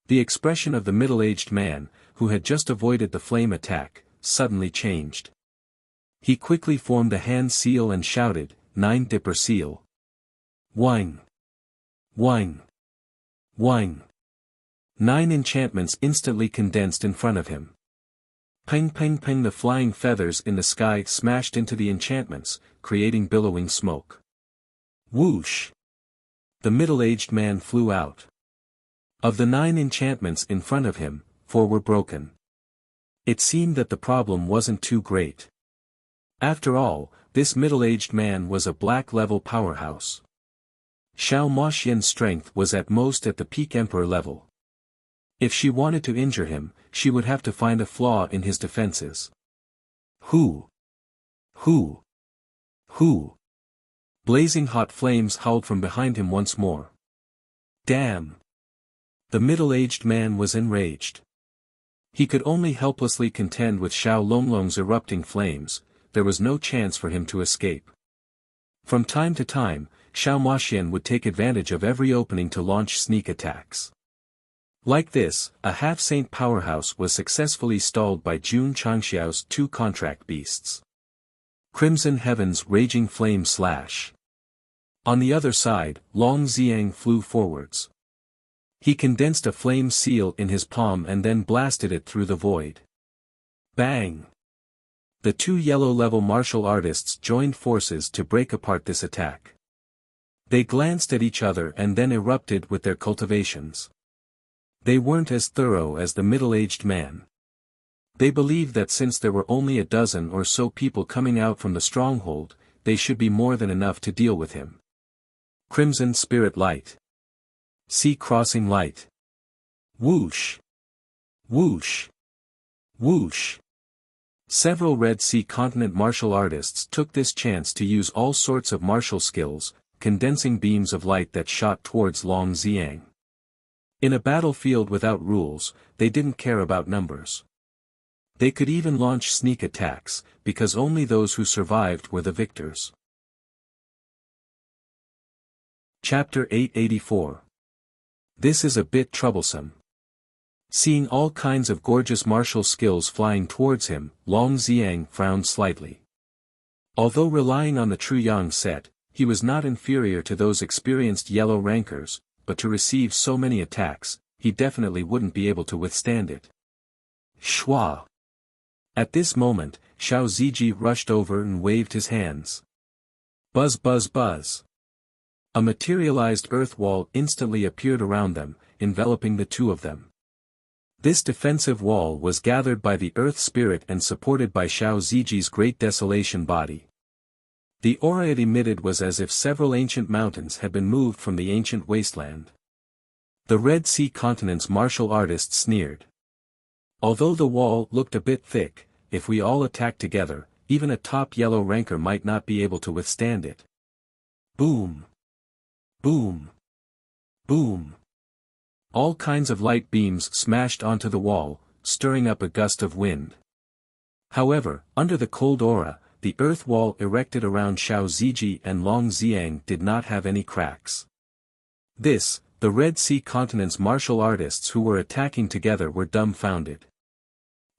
The expression of the middle-aged man, who had just avoided the flame attack, suddenly changed. He quickly formed a hand seal and shouted, 9 Dipper Seal. Whine! Whine! Whine! 9 enchantments instantly condensed in front of him. Ping ping ping, the flying feathers in the sky smashed into the enchantments, creating billowing smoke. Whoosh! The middle-aged man flew out. Of the 9 enchantments in front of him, 4 were broken. It seemed that the problem wasn't too great. After all, this middle-aged man was a black-level powerhouse. Xiao Moxian's strength was at most at the peak emperor level. If she wanted to injure him, she would have to find a flaw in his defenses. Who? Who? Who? Blazing hot flames howled from behind him once more. Damn! The middle-aged man was enraged. He could only helplessly contend with Xiao Longlong's erupting flames. There was no chance for him to escape. From time to time, Xiao Moxian would take advantage of every opening to launch sneak attacks. Like this, a half-saint powerhouse was successfully stalled by Jun Changxiao's 2 contract beasts. Crimson Heaven's raging flame slash. On the other side, Long Xiang flew forwards. He condensed a flame seal in his palm and then blasted it through the void. Bang! The 2 yellow-level martial artists joined forces to break apart this attack. They glanced at each other and then erupted with their cultivations. They weren't as thorough as the middle-aged man. They believed that since there were only a dozen or so people coming out from the stronghold, they should be more than enough to deal with him. Crimson Spirit Light. Sea Crossing Light. Whoosh! Whoosh! Whoosh! Several Red Sea continent martial artists took this chance to use all sorts of martial skills, condensing beams of light that shot towards Long Xiang. In a battlefield without rules, they didn't care about numbers. They could even launch sneak attacks, because only those who survived were the victors. Chapter 884. This is a bit troublesome. Seeing all kinds of gorgeous martial skills flying towards him, Long Xiang frowned slightly. Although relying on the True Yang set, he was not inferior to those experienced yellow rankers, but to receive so many attacks, he definitely wouldn't be able to withstand it. Shwa! At this moment, Xiao Ziji rushed over and waved his hands. Buzz buzz buzz! A materialized earth wall instantly appeared around them, enveloping the 2 of them. This defensive wall was gathered by the earth spirit and supported by Xiao Ziji's great desolation body. The aura it emitted was as if several ancient mountains had been moved from the ancient wasteland. The Red Sea continent's martial artists sneered. Although the wall looked a bit thick, if we all attacked together, even a top yellow ranker might not be able to withstand it. Boom! Boom! Boom! All kinds of light beams smashed onto the wall, stirring up a gust of wind. However, under the cold aura, the earth wall erected around Xiao Ziji and Long Xiang did not have any cracks. This, the Red Sea continent's martial artists who were attacking together were dumbfounded.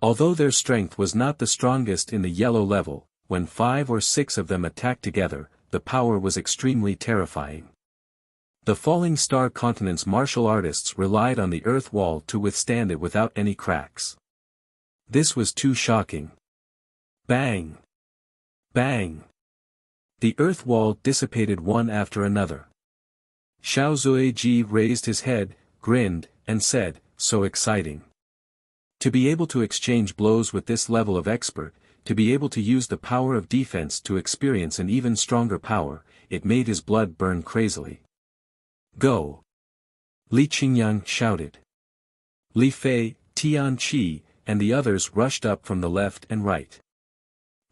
Although their strength was not the strongest in the yellow level, when 5 or 6 of them attacked together, the power was extremely terrifying. The Falling Star continent's martial artists relied on the earth wall to withstand it without any cracks. This was too shocking. Bang! Bang! The earth wall dissipated one after another. Xiao Zuiji raised his head, grinned, and said, "So exciting. To be able to exchange blows with this level of expert, to be able to use the power of defense to experience an even stronger power," it made his blood burn crazily. "Go!" Li Qingyang shouted. Li Fei, Tian Qi, and the others rushed up from the left and right.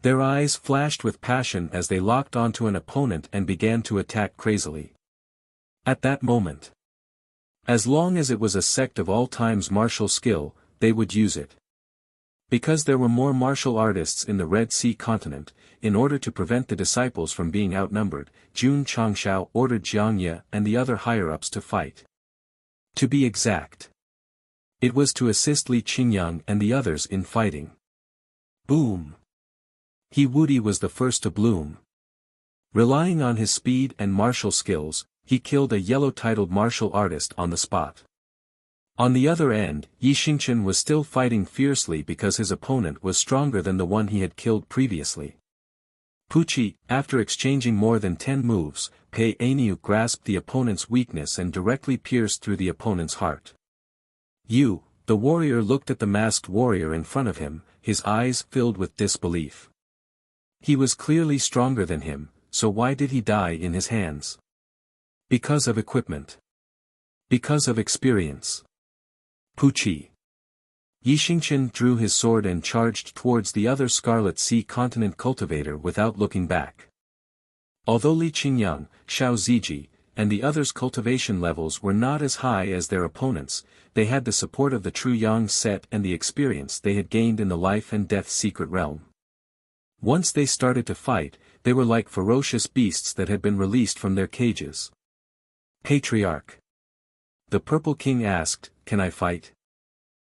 Their eyes flashed with passion as they locked onto an opponent and began to attack crazily. At that moment, as long as it was a sect of all times martial skill, they would use it. Because there were more martial artists in the Red Sea continent, in order to prevent the disciples from being outnumbered, Jun Changshao ordered Jiang Ye and the other higher-ups to fight. To be exact, it was to assist Li Qingyang and the others in fighting. Boom! He Wudi was the first to bloom. Relying on his speed and martial skills, he killed a yellow-titled martial artist on the spot. On the other end, Yi Xingchen was still fighting fiercely because his opponent was stronger than the one he had killed previously. Puqi, after exchanging more than 10 moves, Pei Aniu grasped the opponent's weakness and directly pierced through the opponent's heart. Yu, the warrior, looked at the masked warrior in front of him, his eyes filled with disbelief. He was clearly stronger than him, so why did he die in his hands? Because of equipment. Because of experience. Puqi. Yi Xingchen drew his sword and charged towards the other Scarlet Sea Continent cultivator without looking back. Although Li Qingyang, Xiao Ziji, and the others' cultivation levels were not as high as their opponents, they had the support of the true Yang Set and the experience they had gained in the life and death secret realm. Once they started to fight, they were like ferocious beasts that had been released from their cages. Patriarch. The Purple King asked, "Can I fight?"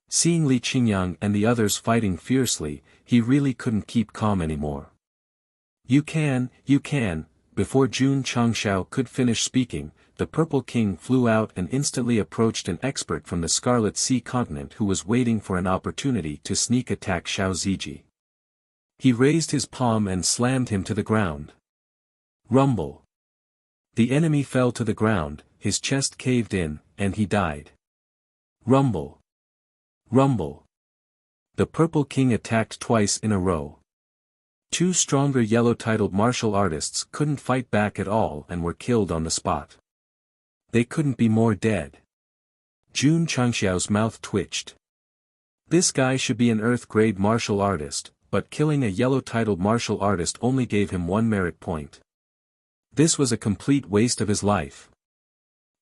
Seeing Li Qingyang and the others fighting fiercely, he really couldn't keep calm anymore. You can. Before Jun Changshao could finish speaking, the Purple King flew out and instantly approached an expert from the Scarlet Sea Continent who was waiting for an opportunity to sneak attack Xiao Ziji. He raised his palm and slammed him to the ground. Rumble. The enemy fell to the ground, his chest caved in, and he died. Rumble. Rumble. The Purple King attacked twice in a row. Two stronger yellow-titled martial artists couldn't fight back at all and were killed on the spot. They couldn't be more dead. Jun Changxiao's mouth twitched. This guy should be an Earth-grade martial artist, but killing a yellow-titled martial artist only gave him 1 merit point. This was a complete waste of his life.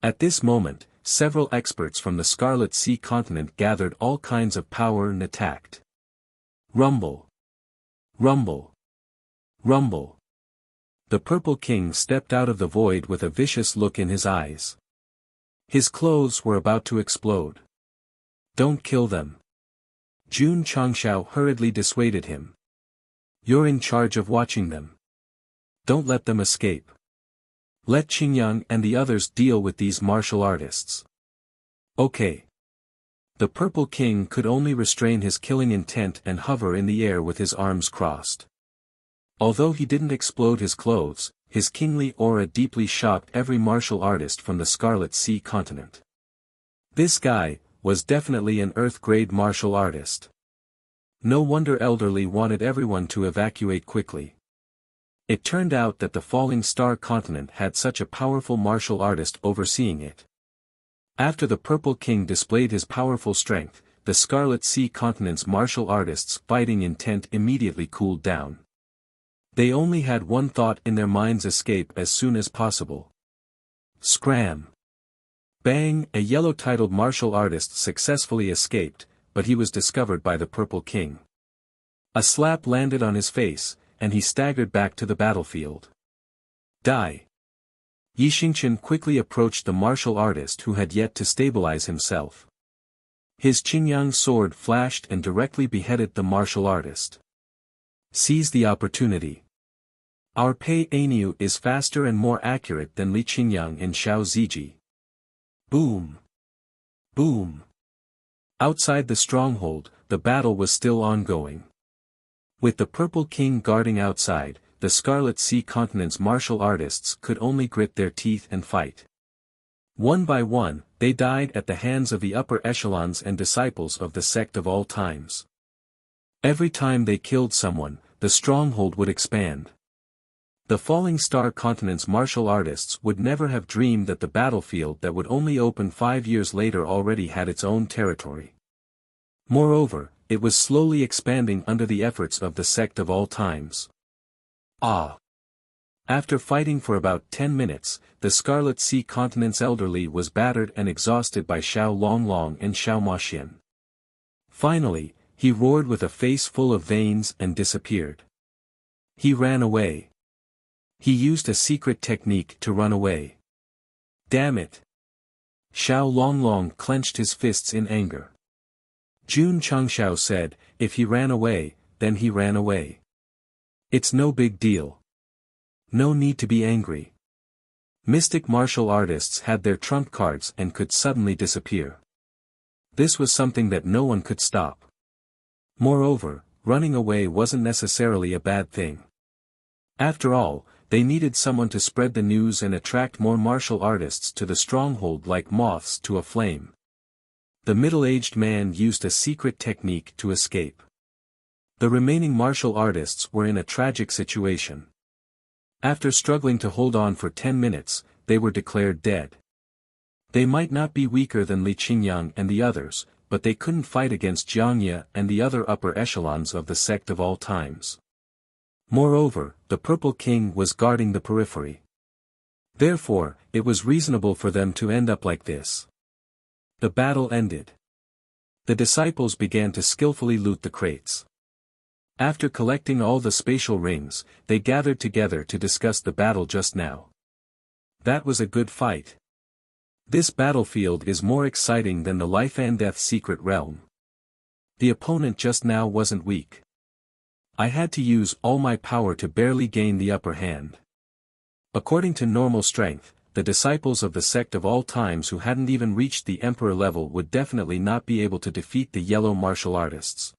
At this moment, several experts from the Scarlet Sea Continent gathered all kinds of power and attacked. Rumble. Rumble. Rumble. The Purple King stepped out of the void with a vicious look in his eyes. His clothes were about to explode. Don't kill them. Jun Changshao hurriedly dissuaded him. You're in charge of watching them. Don't let them escape. Let Qingyang and the others deal with these martial artists. Okay. The Purple King could only restrain his killing intent and hover in the air with his arms crossed. Although he didn't explode his clothes, his kingly aura deeply shocked every martial artist from the Scarlet Sea Continent. This guy was definitely an Earth-grade martial artist. No wonder Elderly wanted everyone to evacuate quickly. It turned out that the Falling Star Continent had such a powerful martial artist overseeing it. After the Purple King displayed his powerful strength, the Scarlet Sea Continent's martial artists' fighting intent immediately cooled down. They only had one thought in their minds: escape as soon as possible. Scram! Bang! A yellow-titled martial artist successfully escaped, but he was discovered by the Purple King. A slap landed on his face, and he staggered back to the battlefield. Die! Yi Xingchen quickly approached the martial artist who had yet to stabilize himself. His Qingyang sword flashed and directly beheaded the martial artist. Seize the opportunity. Our Pei Aniu is faster and more accurate than Li Qingyang and Xiao Ziji. Boom! Boom! Outside the stronghold, the battle was still ongoing. With the Purple King guarding outside, the Scarlet Sea Continent's martial artists could only grit their teeth and fight. One by one, they died at the hands of the upper echelons and disciples of the Sect of all times. Every time they killed someone, the stronghold would expand. The Falling Star Continent's martial artists would never have dreamed that the battlefield that would only open 5 years later already had its own territory. Moreover, it was slowly expanding under the efforts of the Sect of all times. After fighting for about 10 minutes, the Scarlet Sea Continent's elderly was battered and exhausted by Xiao Longlong and Xiao Maxian. Finally, he roared with a face full of veins and disappeared. He ran away. He used a secret technique to run away. Damn it! Xiao Longlong clenched his fists in anger. Jun Chengxiao said, if he ran away, then he ran away. It's no big deal. No need to be angry. Mystic martial artists had their trump cards and could suddenly disappear. This was something that no one could stop. Moreover, running away wasn't necessarily a bad thing. After all, they needed someone to spread the news and attract more martial artists to the stronghold like moths to a flame. The middle-aged man used a secret technique to escape. The remaining martial artists were in a tragic situation. After struggling to hold on for 10 minutes, they were declared dead. They might not be weaker than Li Qingyang and the others, but they couldn't fight against Jiangye and the other upper echelons of the Sect of all times. Moreover, the Purple King was guarding the periphery. Therefore, it was reasonable for them to end up like this. The battle ended. The disciples began to skillfully loot the crates. After collecting all the spatial rings, they gathered together to discuss the battle just now. That was a good fight. This battlefield is more exciting than the life and death secret realm. The opponent just now wasn't weak. I had to use all my power to barely gain the upper hand. According to normal strength, the disciples of the Sect of all times who hadn't even reached the Emperor level would definitely not be able to defeat the yellow martial artists.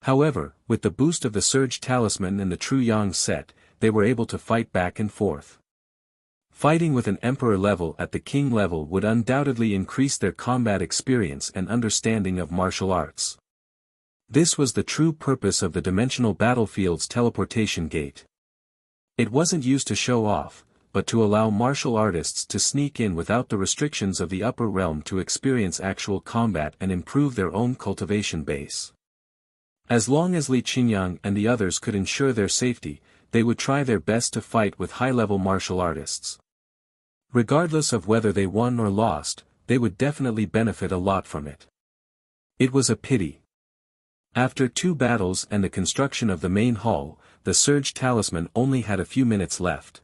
However, with the boost of the Surge Talisman and the True Yang set, they were able to fight back and forth. Fighting with an Emperor level at the King level would undoubtedly increase their combat experience and understanding of martial arts. This was the true purpose of the Dimensional Battlefield's teleportation gate. It wasn't used to show off, but to allow martial artists to sneak in without the restrictions of the upper realm to experience actual combat and improve their own cultivation base. As long as Li Qingyang and the others could ensure their safety, they would try their best to fight with high-level martial artists. Regardless of whether they won or lost, they would definitely benefit a lot from it. It was a pity. After 2 battles and the construction of the main hall, the Surge Talisman only had a few minutes left.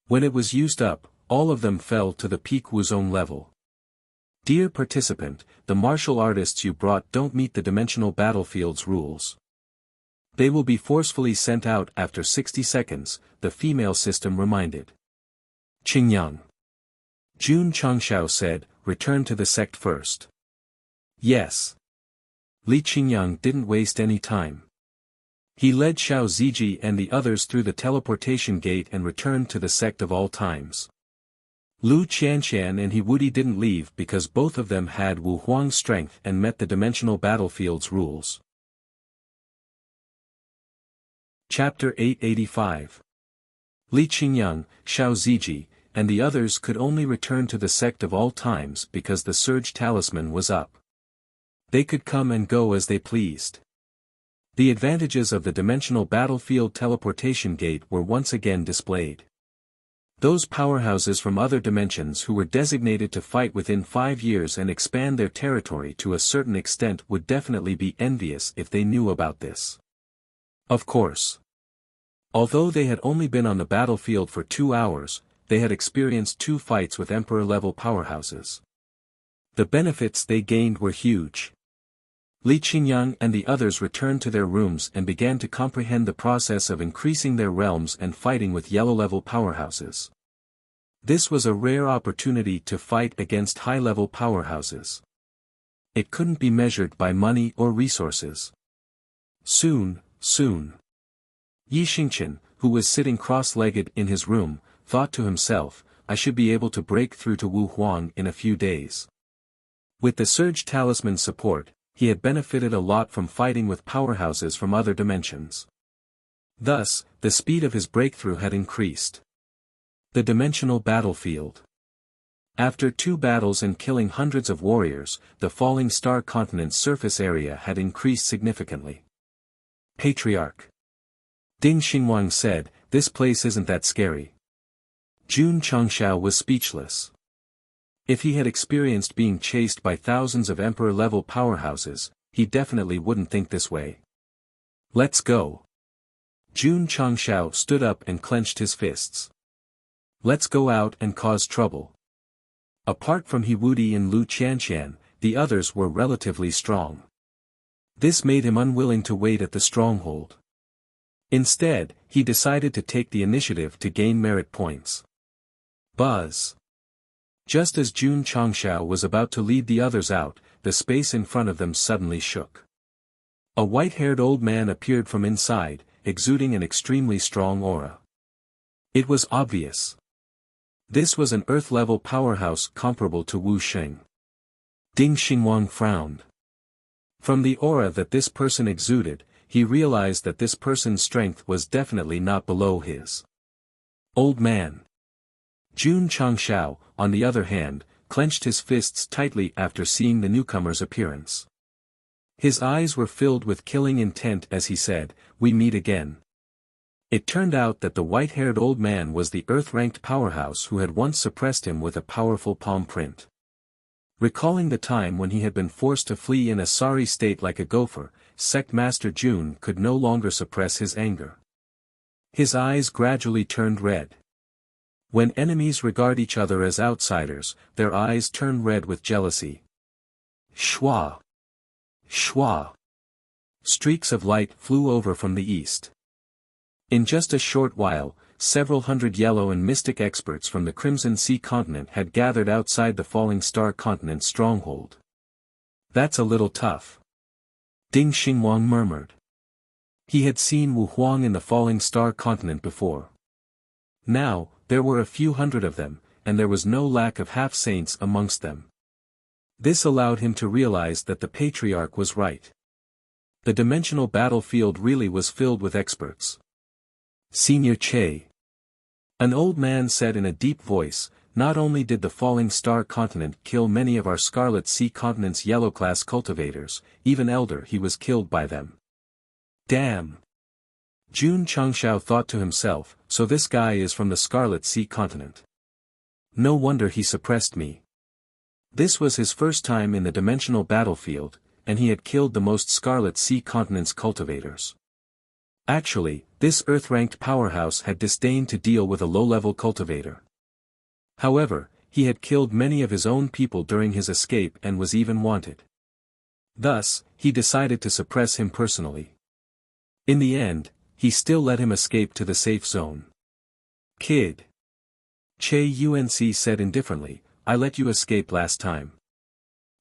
When it was used up, all of them fell to the peak Wuzong level. Dear participant, the martial artists you brought don't meet the Dimensional Battlefield's rules. They will be forcefully sent out after 60 seconds, the female system reminded. Qingyang. Jun Chengxiao said, return to the sect first. Yes. Li Qingyang didn't waste any time. He led Xiao Ziji and the others through the teleportation gate and returned to the Sect of all times. Lu Qianqian and He Wudi didn't leave because both of them had Wu Huang's strength and met the Dimensional Battlefield's rules. Chapter 885. Li Qingyang, Xiao Ziji, and the others could only return to the Sect of all times because the Surge Talisman was up. They could come and go as they pleased. The advantages of the Dimensional Battlefield teleportation gate were once again displayed. Those powerhouses from other dimensions who were designated to fight within 5 years and expand their territory to a certain extent would definitely be envious if they knew about this. Of course. Although they had only been on the battlefield for 2 hours, they had experienced 2 fights with Emperor-level powerhouses. The benefits they gained were huge. Li Qingyang and the others returned to their rooms and began to comprehend the process of increasing their realms and fighting with yellow-level powerhouses. This was a rare opportunity to fight against high-level powerhouses. It couldn't be measured by money or resources. Soon. Yi Xingqian, who was sitting cross-legged in his room, thought to himself, I should be able to break through to Wu Huang in a few days. With the Surge Talisman's support, he had benefited a lot from fighting with powerhouses from other dimensions. Thus, the speed of his breakthrough had increased. The dimensional battlefield. After 2 battles and killing hundreds of warriors, the Falling Star continent's surface area had increased significantly. Patriarch Ding Xingwang said, this place isn't that scary. Jun Changshao was speechless. If he had experienced being chased by thousands of emperor-level powerhouses, he definitely wouldn't think this way. Let's go. Jun Changshao stood up and clenched his fists. Let's go out and cause trouble. Apart from He Wudi and Lu Qianqian, the others were relatively strong. This made him unwilling to wait at the stronghold. Instead, he decided to take the initiative to gain merit points. Buzz. Just as Jun Changshao was about to lead the others out, the space in front of them suddenly shook. A white-haired old man appeared from inside, exuding an extremely strong aura. It was obvious. This was an Earth-level powerhouse comparable to Wu Sheng. Ding Xingwang frowned. From the aura that this person exuded, he realized that this person's strength was definitely not below his. Old man. Jun Changshao, on the other hand, clenched his fists tightly after seeing the newcomer's appearance. His eyes were filled with killing intent as he said, "We meet again." It turned out that the white-haired old man was the Earth-ranked powerhouse who had once suppressed him with a powerful palm print. Recalling the time when he had been forced to flee in a sorry state like a gopher, Sect Master Jun could no longer suppress his anger. His eyes gradually turned red. When enemies regard each other as outsiders, their eyes turn red with jealousy. Shwa! Shwa! Streaks of light flew over from the east. In just a short while, several hundred yellow and mystic experts from the Crimson Sea continent had gathered outside the Falling Star continent's stronghold. That's a little tough. Ding Xingwang murmured. He had seen Wu Huang in the Falling Star continent before. Now, there were a few hundred of them, and there was no lack of half-saints amongst them. This allowed him to realize that the Patriarch was right. The dimensional battlefield really was filled with experts. Senior Che. An old man said in a deep voice, not only did the Falling Star continent kill many of our Scarlet Sea continent's yellow-class cultivators, even Elder he was killed by them. Damn! Jun Changshao thought to himself, so this guy is from the Scarlet Sea continent. No wonder he suppressed me. This was his first time in the dimensional battlefield, and he had killed the most Scarlet Sea continent's cultivators. Actually, this Earth-ranked powerhouse had disdained to deal with a low-level cultivator. However, he had killed many of his own people during his escape and was even wanted. Thus, he decided to suppress him personally. In the end, he still let him escape to the safe zone. Kid. Che Unc said indifferently, I let you escape last time.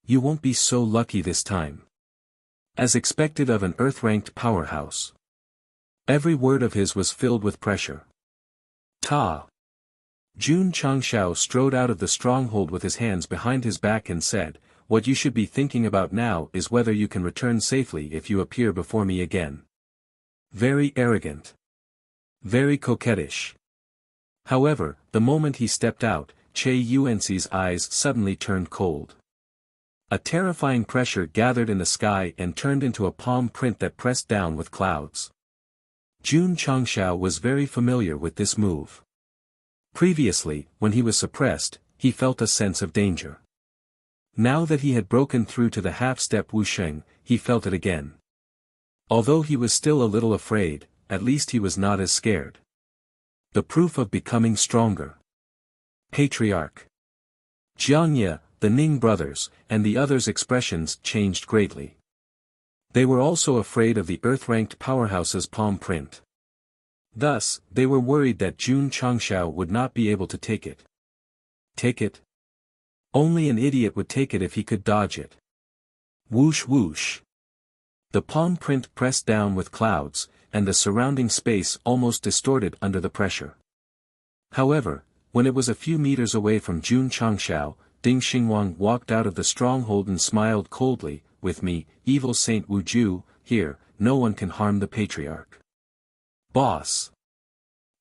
You won't be so lucky this time. As expected of an Earth-ranked powerhouse. Every word of his was filled with pressure. Ta! Jun Changshao strode out of the stronghold with his hands behind his back and said, what you should be thinking about now is whether you can return safely if you appear before me again. Very arrogant. Very coquettish. However, the moment he stepped out, Che Unc's eyes suddenly turned cold. A terrifying pressure gathered in the sky and turned into a palm print that pressed down with clouds. Jun Changshao was very familiar with this move. Previously, when he was suppressed, he felt a sense of danger. Now that he had broken through to the half-step Wusheng, he felt it again. Although he was still a little afraid, at least he was not as scared. The proof of becoming stronger. Patriarch. Jiangye, the Ning brothers, and the others' expressions changed greatly. They were also afraid of the Earth-ranked powerhouse's palm print. Thus, they were worried that Jun Changshao would not be able to take it. Take it? Only an idiot would take it if he could dodge it. Whoosh whoosh. The palm print pressed down with clouds, and the surrounding space almost distorted under the pressure. However, when it was a few meters away from Jun Changshao, Ding Xingwang walked out of the stronghold and smiled coldly, "With me, evil Saint Wu Ju, here, no one can harm the patriarch." "Boss!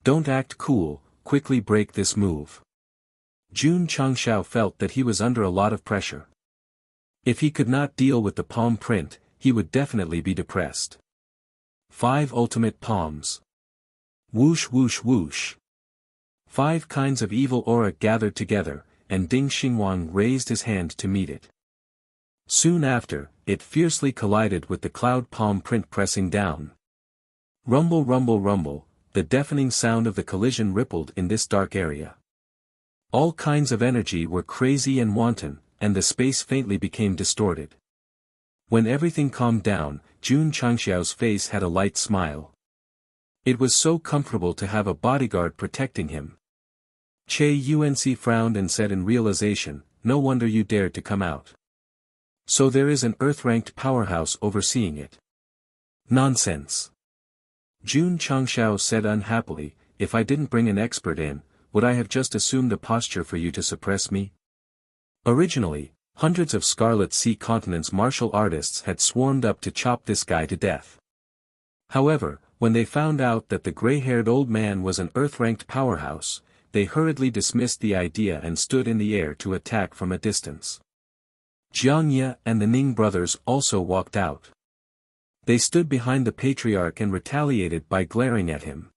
Don't act cool, quickly break this move." Jun Changshao felt that he was under a lot of pressure. If he could not deal with the palm print, he would definitely be depressed. 5 ultimate palms. Whoosh whoosh whoosh. 5 kinds of evil aura gathered together, and Ding Xingwang raised his hand to meet it. Soon after, it fiercely collided with the cloud palm print pressing down. Rumble rumble rumble, the deafening sound of the collision rippled in this dark area. All kinds of energy were crazy and wanton, and the space faintly became distorted. When everything calmed down, Jun Changxiao's face had a light smile. It was so comfortable to have a bodyguard protecting him. Che Yunc frowned and said in realization, "No wonder you dared to come out. So there is an Earth-ranked powerhouse overseeing it." "Nonsense." Jun Changxiao said unhappily, "If I didn't bring an expert in, would I have just assumed a posture for you to suppress me?" Originally, hundreds of Scarlet Sea Continent's martial artists had swarmed up to chop this guy to death. However, when they found out that the gray-haired old man was an Earth-ranked powerhouse, they hurriedly dismissed the idea and stood in the air to attack from a distance. Jiang Ye and the Ning brothers also walked out. They stood behind the patriarch and retaliated by glaring at him.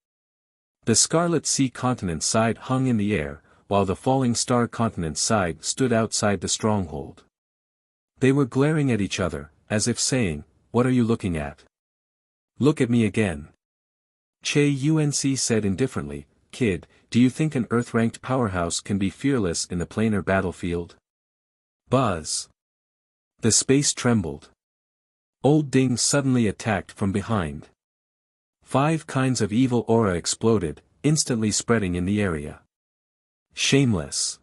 The Scarlet Sea Continent side hung in the air, while the Falling Star Continent side stood outside the stronghold. They were glaring at each other, as if saying, "What are you looking at? Look at me again." Che Yunc said indifferently, "Kid, do you think an Earth-ranked powerhouse can be fearless in the planar battlefield?" Buzz. The space trembled. Old Ding suddenly attacked from behind. 5 kinds of evil aura exploded, instantly spreading in the area. "Shameless!"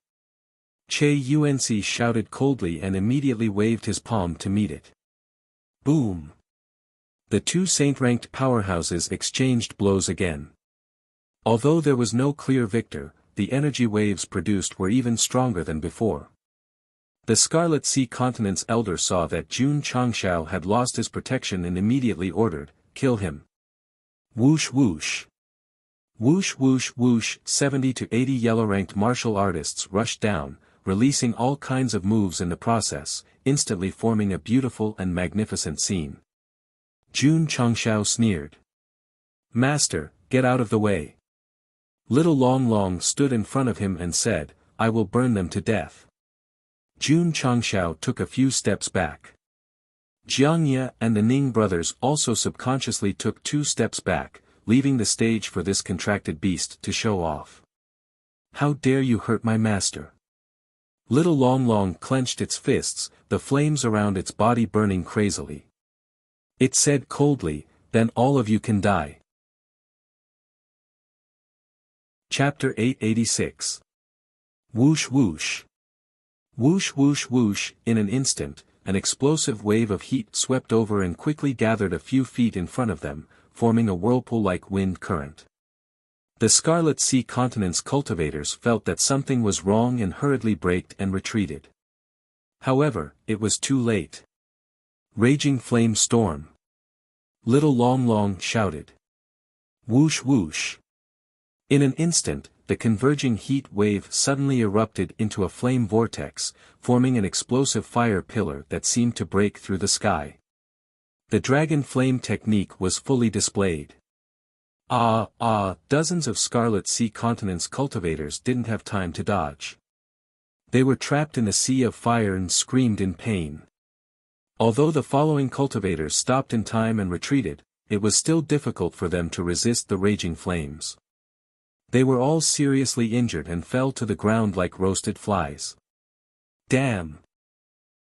Che Yunc shouted coldly and immediately waved his palm to meet it. Boom! The 2 saint-ranked powerhouses exchanged blows again. Although there was no clear victor, the energy waves produced were even stronger than before. The Scarlet Sea Continent's elder saw that Jun Changxiao had lost his protection and immediately ordered, "Kill him." Whoosh whoosh. Whoosh whoosh whoosh, 70 to 80 yellow-ranked martial artists rushed down, releasing all kinds of moves in the process, instantly forming a beautiful and magnificent scene. Jun Changxiao sneered. "Master, get out of the way." Little Long Long stood in front of him and said, "I will burn them to death." Jun Changxiao took a few steps back. Jiang Ye and the Ning brothers also subconsciously took 2 steps back, leaving the stage for this contracted beast to show off. "How dare you hurt my master?" Little Long Long clenched its fists, the flames around its body burning crazily. It said coldly, "Then all of you can die." Chapter 886. Whoosh whoosh. Whoosh whoosh whoosh, in an instant, an explosive wave of heat swept over and quickly gathered a few feet in front of them, forming a whirlpool-like wind current. The Scarlet Sea Continent's cultivators felt that something was wrong and hurriedly braked and retreated. However, it was too late. Raging flame storm. Little Long Long shouted. Whoosh whoosh. In an instant, the converging heat wave suddenly erupted into a flame vortex, forming an explosive fire pillar that seemed to break through the sky. The dragon flame technique was fully displayed. Dozens of Scarlet Sea Continent's cultivators didn't have time to dodge. They were trapped in a sea of fire and screamed in pain. Although the following cultivators stopped in time and retreated, it was still difficult for them to resist the raging flames. They were all seriously injured and fell to the ground like roasted flies. "Damn!"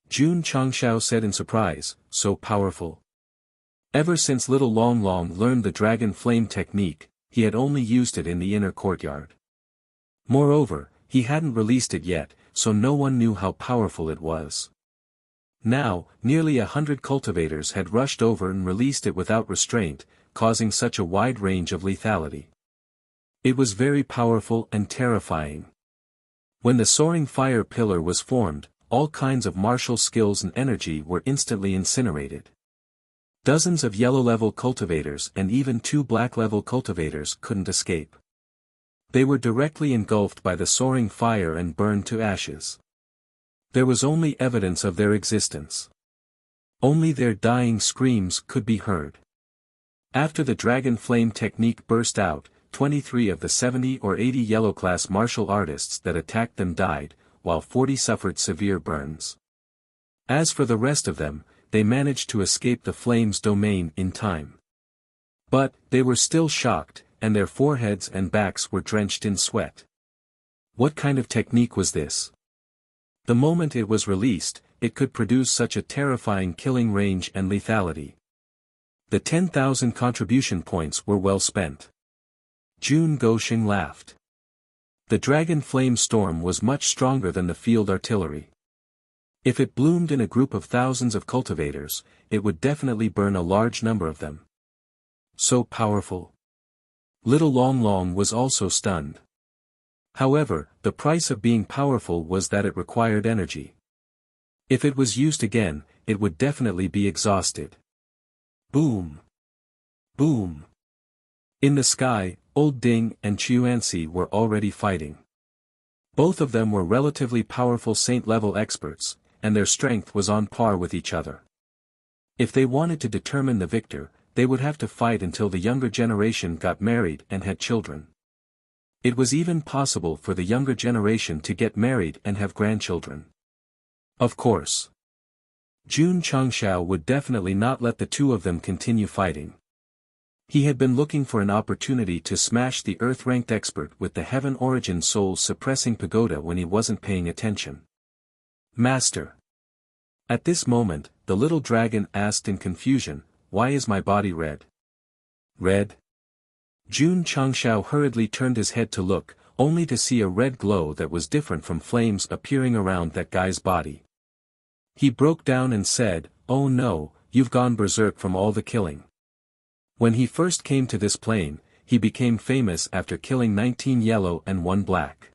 Jun Changxiao said in surprise, "So powerful." Ever since Little Long Long learned the dragon flame technique, he had only used it in the inner courtyard. Moreover, he hadn't released it yet, so no one knew how powerful it was. Now, nearly 100 cultivators had rushed over and released it without restraint, causing such a wide range of lethality. It was very powerful and terrifying. When the soaring fire pillar was formed, all kinds of martial skills and energy were instantly incinerated. Dozens of yellow-level cultivators and even 2 black-level cultivators couldn't escape. They were directly engulfed by the soaring fire and burned to ashes. There was only evidence of their existence. Only their dying screams could be heard. After the dragon flame technique burst out, 23 of the 70 or 80 yellow-class martial artists that attacked them died, while 40 suffered severe burns. As for the rest of them, they managed to escape the flame's domain in time. But, they were still shocked, and their foreheads and backs were drenched in sweat. What kind of technique was this? The moment it was released, it could produce such a terrifying killing range and lethality. The 10,000 contribution points were well spent. Jun Gosheng laughed. The dragon flame storm was much stronger than the field artillery. If it bloomed in a group of thousands of cultivators, it would definitely burn a large number of them. So powerful. Little Long Long was also stunned. However, the price of being powerful was that it required energy. If it was used again, it would definitely be exhausted. Boom! Boom! In the sky, Old Ding and Chuanxi were already fighting. Both of them were relatively powerful saint-level experts, and their strength was on par with each other. If they wanted to determine the victor, they would have to fight until the younger generation got married and had children. It was even possible for the younger generation to get married and have grandchildren. Of course. Jun Changshao would definitely not let the two of them continue fighting. He had been looking for an opportunity to smash the Earth-ranked expert with the Heaven Origin Soul suppressing pagoda when he wasn't paying attention. Master. At this moment, the little dragon asked in confusion, "Why is my body red?" Red? Jun Changshao hurriedly turned his head to look, only to see a red glow that was different from flames appearing around that guy's body. He broke down and said, "Oh no, you've gone berserk from all the killing." When he first came to this plane, he became famous after killing 19 yellow and 1 black.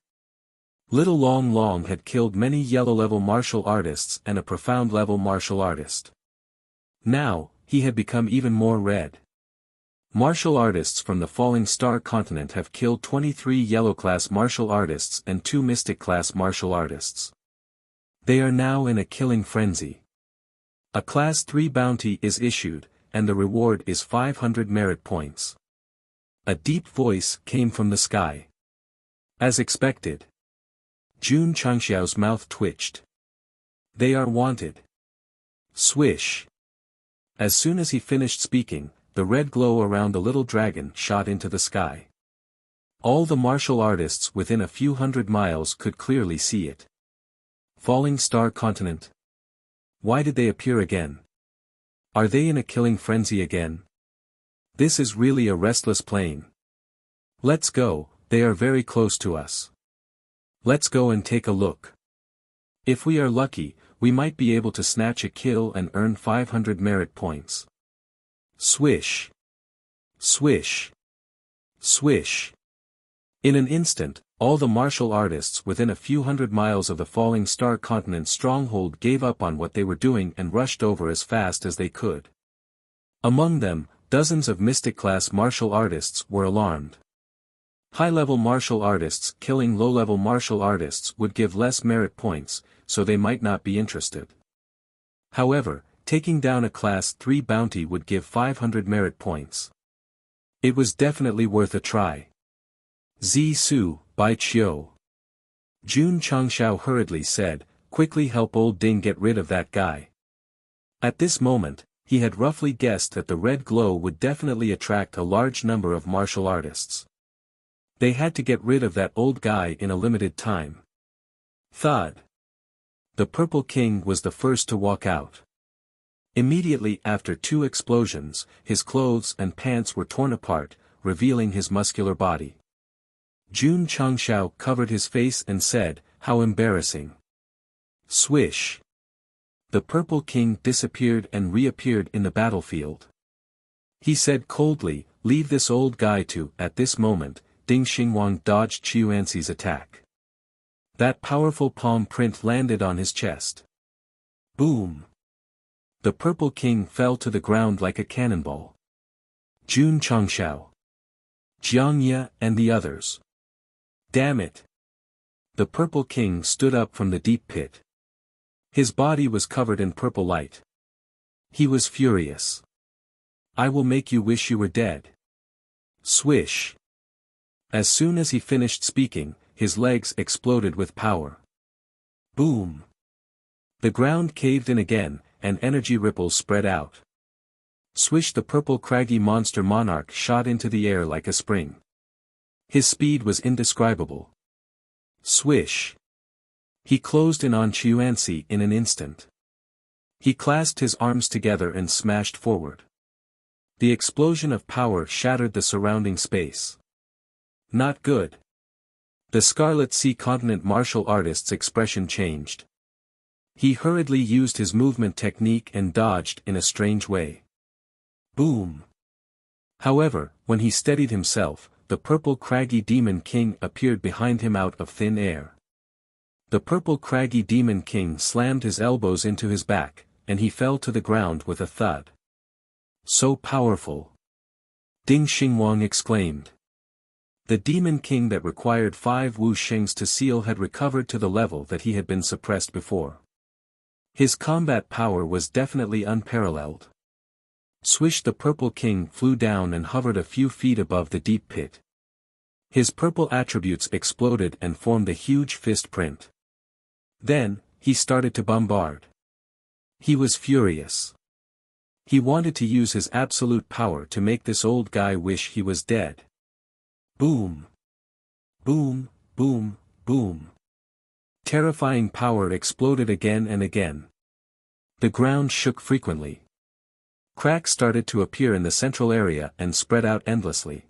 Little Long Long had killed many yellow-level martial artists and a profound-level martial artist. Now, he had become even more red. Martial artists from the Falling Star continent have killed 23 yellow-class martial artists and 2 mystic-class martial artists. They are now in a killing frenzy. A Class 3 bounty is issued, and the reward is 500 merit points. A deep voice came from the sky. As expected. Jun Changxiao's mouth twitched. They are wanted. Swish. As soon as he finished speaking, the red glow around the little dragon shot into the sky. All the martial artists within a few hundred miles could clearly see it. Falling Star Continent. Why did they appear again? Are they in a killing frenzy again? This is really a restless plane. Let's go, they are very close to us. Let's go and take a look. If we are lucky, we might be able to snatch a kill and earn 500 merit points. Swish. Swish. Swish. In an instant, all the martial artists within a few hundred miles of the Falling Star Continent stronghold gave up on what they were doing and rushed over as fast as they could. Among them, dozens of mystic-class martial artists were alarmed. High-level martial artists killing low-level martial artists would give less merit points, so they might not be interested. However, taking down a Class 3 bounty would give 500 merit points. It was definitely worth a try. Zisu, Bai Chiu. Jun Changshao hurriedly said, "Quickly help Old Ding get rid of that guy." At this moment, he had roughly guessed that the red glow would definitely attract a large number of martial artists. They had to get rid of that old guy in a limited time. Thud. The Purple King was the first to walk out. Immediately after 2 explosions, his clothes and pants were torn apart, revealing his muscular body. Jun Changshao covered his face and said, "How embarrassing." Swish. The Purple King disappeared and reappeared in the battlefield. He said coldly, "Leave this old guy to." At this moment, Ding Xingwang dodged Qiuanxi's attack. That powerful palm print landed on his chest. Boom! The Purple King fell to the ground like a cannonball. Jun Changshao, Jiang Ye and the others. Damn it! The Purple King stood up from the deep pit. His body was covered in purple light. He was furious. "I will make you wish you were dead." Swish! As soon as he finished speaking, his legs exploded with power. Boom! The ground caved in again, and energy ripples spread out. Swish! The purple craggy monster monarch shot into the air like a spring. His speed was indescribable. Swish! He closed in on Qiuanxi in an instant. He clasped his arms together and smashed forward. The explosion of power shattered the surrounding space. Not good. The Scarlet Sea Continent martial artist's expression changed. He hurriedly used his movement technique and dodged in a strange way. Boom! However, when he steadied himself, the purple craggy demon king appeared behind him out of thin air. The purple craggy demon king slammed his elbows into his back, and he fell to the ground with a thud. So powerful! Ding Xingwang exclaimed. The demon king that required 5 Wu Shings to seal had recovered to the level that he had been suppressed before. His combat power was definitely unparalleled. Swish! The Purple King flew down and hovered a few feet above the deep pit. His purple attributes exploded and formed a huge fist print. Then, he started to bombard. He was furious. He wanted to use his absolute power to make this old guy wish he was dead. Boom! Boom, boom, boom. Terrifying power exploded again and again. The ground shook frequently. Cracks started to appear in the central area and spread out endlessly.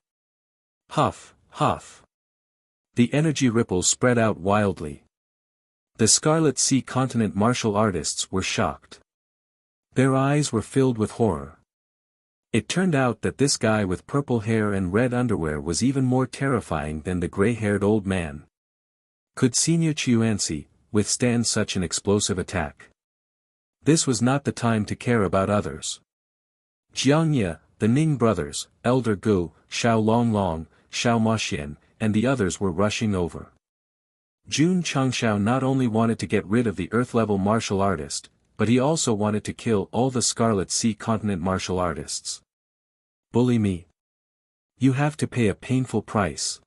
Huff, huff. The energy ripples spread out wildly. The Scarlet Sea Continent martial artists were shocked. Their eyes were filled with horror. It turned out that this guy with purple hair and red underwear was even more terrifying than the gray-haired old man. Could Senior Qiuanxi withstand such an explosive attack? This was not the time to care about others. Jiang Ye, the Ning brothers, Elder Gu, Xiao Longlong, Xiao Maxian, and the others were rushing over. Jun Changshao not only wanted to get rid of the Earth-level martial artist, but he also wanted to kill all the Scarlet Sea Continent martial artists. Bully me. You have to pay a painful price.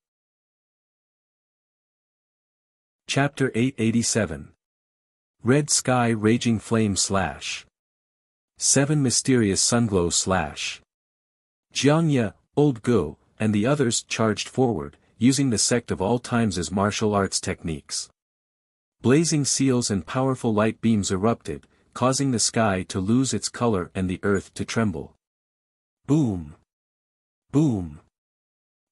Chapter 887. Red Sky Raging Flame / 7 Mysterious Sunglow / Jiang Ye, Old Gu, and the others charged forward, using the Sect of all times' martial arts techniques. Blazing seals and powerful light beams erupted, causing the sky to lose its color and the earth to tremble. Boom! Boom!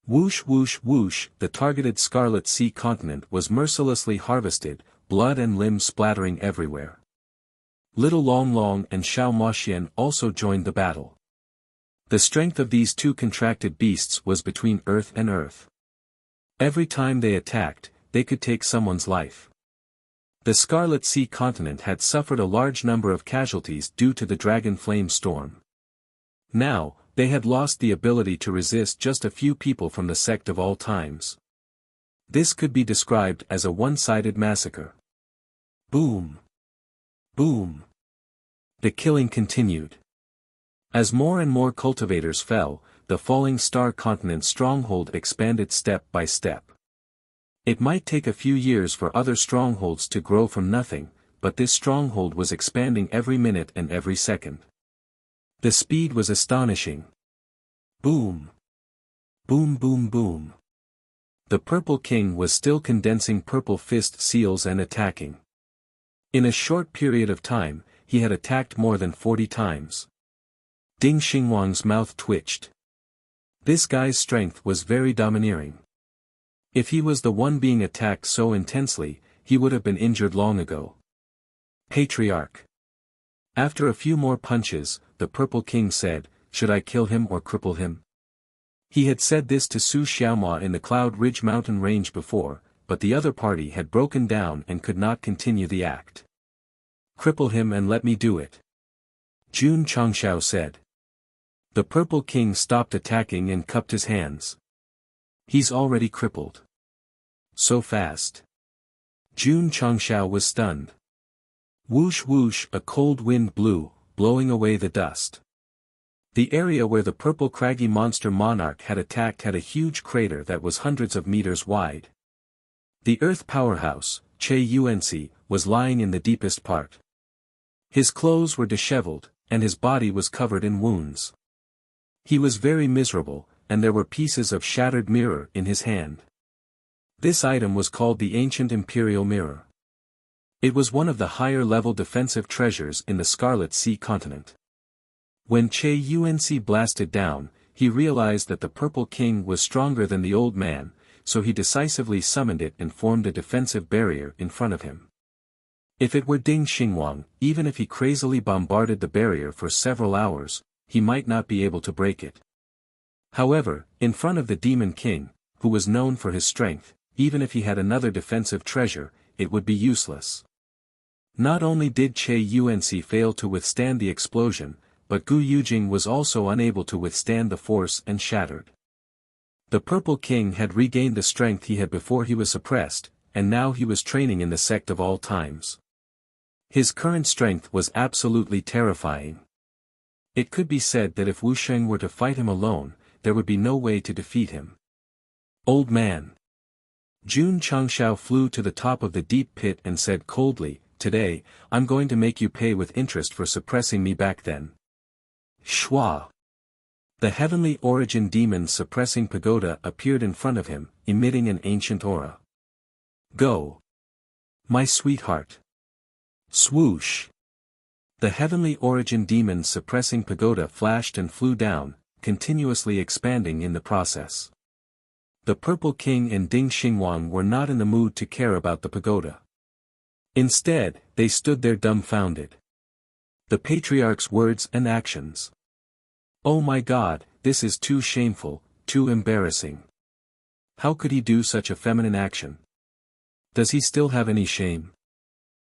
Whoosh whoosh whoosh! The targeted Scarlet Sea Continent was mercilessly harvested, blood and limbs splattering everywhere. Little Long Long and Xiao Maxian also joined the battle. The strength of these two contracted beasts was between earth and earth. Every time they attacked, they could take someone's life. The Scarlet Sea Continent had suffered a large number of casualties due to the Dragon Flame Storm. Now, they had lost the ability to resist just a few people from the Sect of all times. This could be described as a one-sided massacre. Boom! Boom! The killing continued. As more and more cultivators fell, the Falling Star Continent's stronghold expanded step by step. It might take a few years for other strongholds to grow from nothing, but this stronghold was expanding every minute and every second. The speed was astonishing. Boom! Boom boom boom! The Purple King was still condensing purple fist seals and attacking. In a short period of time, he had attacked more than 40 times. Ding Xingwang's mouth twitched. This guy's strength was very domineering. If he was the one being attacked so intensely, he would have been injured long ago. Patriarch. After a few more punches, the Purple King said, should I kill him or cripple him? He had said this to Su Xiaomua in the Cloud Ridge mountain range before, but the other party had broken down and could not continue the act. Cripple him and let me do it. Jun Changshao said. The Purple King stopped attacking and cupped his hands. He's already crippled. So fast. Jun Changshao was stunned. Whoosh whoosh, a cold wind blew, blowing away the dust. The area where the purple craggy monster monarch had attacked had a huge crater that was hundreds of meters wide. The Earth powerhouse, Che Yuanci, was lying in the deepest part. His clothes were disheveled, and his body was covered in wounds. He was very miserable, and there were pieces of shattered mirror in his hand. This item was called the Ancient Imperial Mirror. It was one of the higher-level defensive treasures in the Scarlet Sea continent. When Che Yuanci blasted down, he realized that the Purple King was stronger than the old man, so he decisively summoned it and formed a defensive barrier in front of him. If it were Ding Xingwang, even if he crazily bombarded the barrier for several hours, he might not be able to break it. However, in front of the Demon King, who was known for his strength, even if he had another defensive treasure, it would be useless. Not only did Che Yuanci fail to withstand the explosion, but Gu Yujing was also unable to withstand the force and shattered. The Purple King had regained the strength he had before he was suppressed, and now he was training in the Sect of all times. His current strength was absolutely terrifying. It could be said that if Wu Sheng were to fight him alone, there would be no way to defeat him. Old man. Jun Changshao flew to the top of the deep pit and said coldly, "Today, I'm going to make you pay with interest for suppressing me back then." Shua. The heavenly origin demon's suppressing pagoda appeared in front of him, emitting an ancient aura. Go. My sweetheart. Swoosh. The heavenly origin demon's suppressing pagoda flashed and flew down, continuously expanding in the process. The Purple King and Ding Xingwang were not in the mood to care about the pagoda. Instead, they stood there dumbfounded. The patriarch's words and actions. Oh my God, this is too shameful, too embarrassing. How could he do such a feminine action? Does he still have any shame?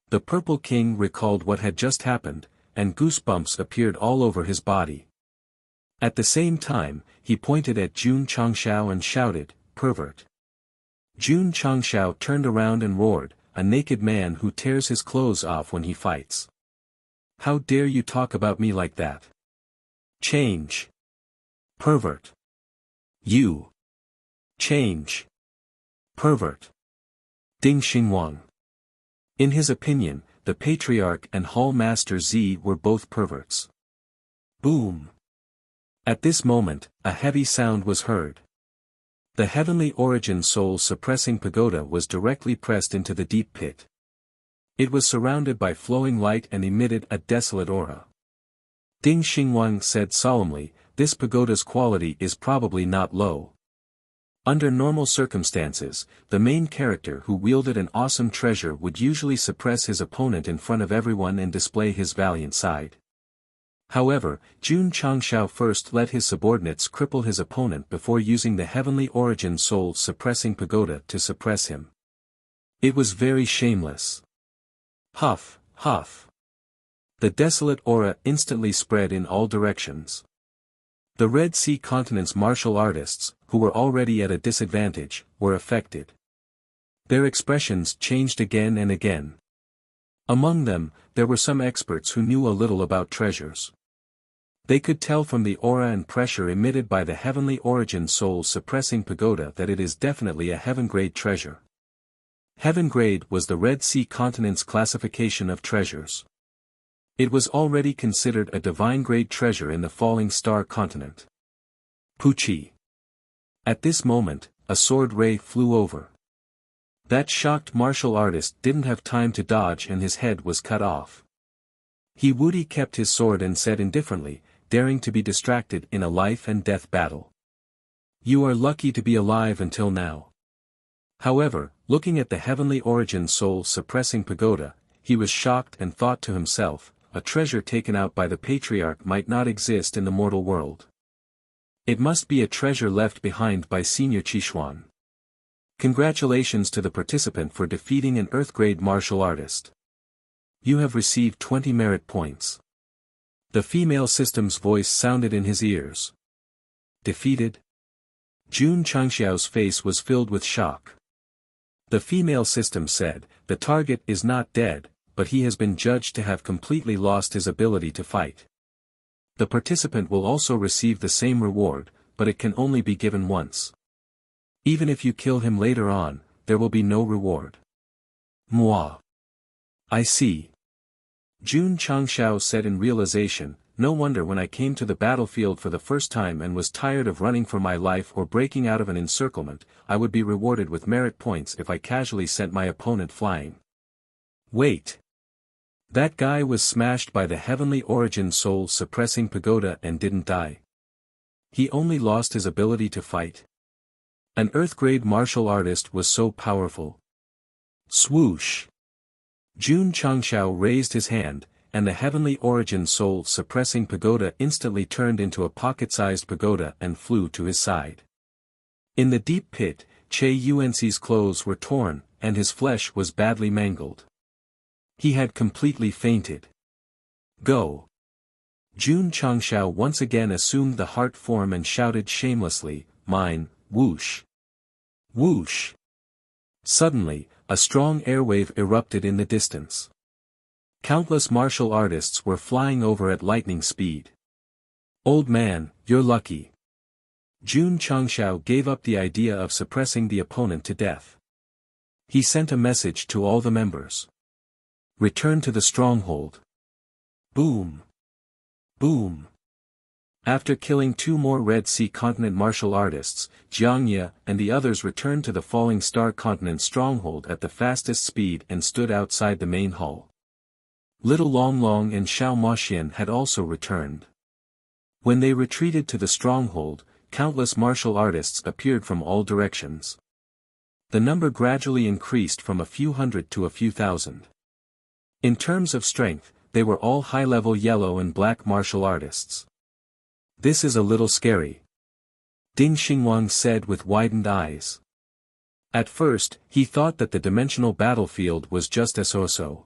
The Purple King recalled what had just happened, and goosebumps appeared all over his body. At the same time, he pointed at Jun Changshao and shouted, "Pervert." Jun Changshao turned around and roared, "A naked man who tears his clothes off when he fights. How dare you talk about me like that? Change. Pervert. You. Change. Pervert." Ding Xingwang. In his opinion, the Patriarch and Hall Master Z were both perverts. Boom. At this moment, a heavy sound was heard. The heavenly origin soul suppressing pagoda was directly pressed into the deep pit. It was surrounded by flowing light and emitted a desolate aura. Ding Xingwang said solemnly, "This pagoda's quality is probably not low." Under normal circumstances, the main character who wielded an awesome treasure would usually suppress his opponent in front of everyone and display his valiant side. However, Jun Changshao first let his subordinates cripple his opponent before using the heavenly origin soul suppressing pagoda to suppress him. It was very shameless. Huff, huff. The desolate aura instantly spread in all directions. The Red Sea continent's martial artists, who were already at a disadvantage, were affected. Their expressions changed again and again. Among them, there were some experts who knew a little about treasures. They could tell from the aura and pressure emitted by the heavenly origin soul suppressing pagoda that it is definitely a heaven-grade treasure. Heaven-grade was the Red Sea continent's classification of treasures. It was already considered a divine-grade treasure in the Falling Star continent. Puchi. At this moment, a sword ray flew over. That shocked martial artist didn't have time to dodge and his head was cut off. He Wudi kept his sword and said indifferently, daring to be distracted in a life-and-death battle. "You are lucky to be alive until now." However, looking at the heavenly origin soul suppressing pagoda, he was shocked and thought to himself, a treasure taken out by the patriarch might not exist in the mortal world. It must be a treasure left behind by Senior Qishuan. Congratulations to the participant for defeating an Earth-grade martial artist. You have received 20 merit points. The female system's voice sounded in his ears. Defeated? Jun Changxiao's face was filled with shock. The female system said, the target is not dead, but he has been judged to have completely lost his ability to fight. The participant will also receive the same reward, but it can only be given once. Even if you kill him later on, there will be no reward. Moi. I see. Jun Changxiao said in realization, no wonder when I came to the battlefield for the first time and was tired of running for my life or breaking out of an encirclement, I would be rewarded with merit points if I casually sent my opponent flying. Wait. That guy was smashed by the heavenly origin soul suppressing pagoda and didn't die. He only lost his ability to fight. An Earth-grade martial artist was so powerful. Swoosh. Jun Changxiao raised his hand, and the heavenly origin soul suppressing pagoda instantly turned into a pocket-sized pagoda and flew to his side. In the deep pit, Che Yuanxi's clothes were torn, and his flesh was badly mangled. He had completely fainted. Go! Jun Changxiao once again assumed the heart form and shouted shamelessly, mine, whoosh! Whoosh! Suddenly, a strong airwave erupted in the distance. Countless martial artists were flying over at lightning speed. Old man, you're lucky. Jun Changxiao gave up the idea of suppressing the opponent to death. He sent a message to all the members. Return to the stronghold. Boom. Boom. After killing 2 more Red Sea continent martial artists, Jiangye and the others returned to the Falling Star continent stronghold at the fastest speed and stood outside the main hall. Little Longlong and Xiao Moxian had also returned. When they retreated to the stronghold, countless martial artists appeared from all directions. The number gradually increased from a few hundred to a few thousand. In terms of strength, they were all high-level yellow and black martial artists. This is a little scary. Ding Xingwang said with widened eyes. At first, he thought that the dimensional battlefield was just a so-so.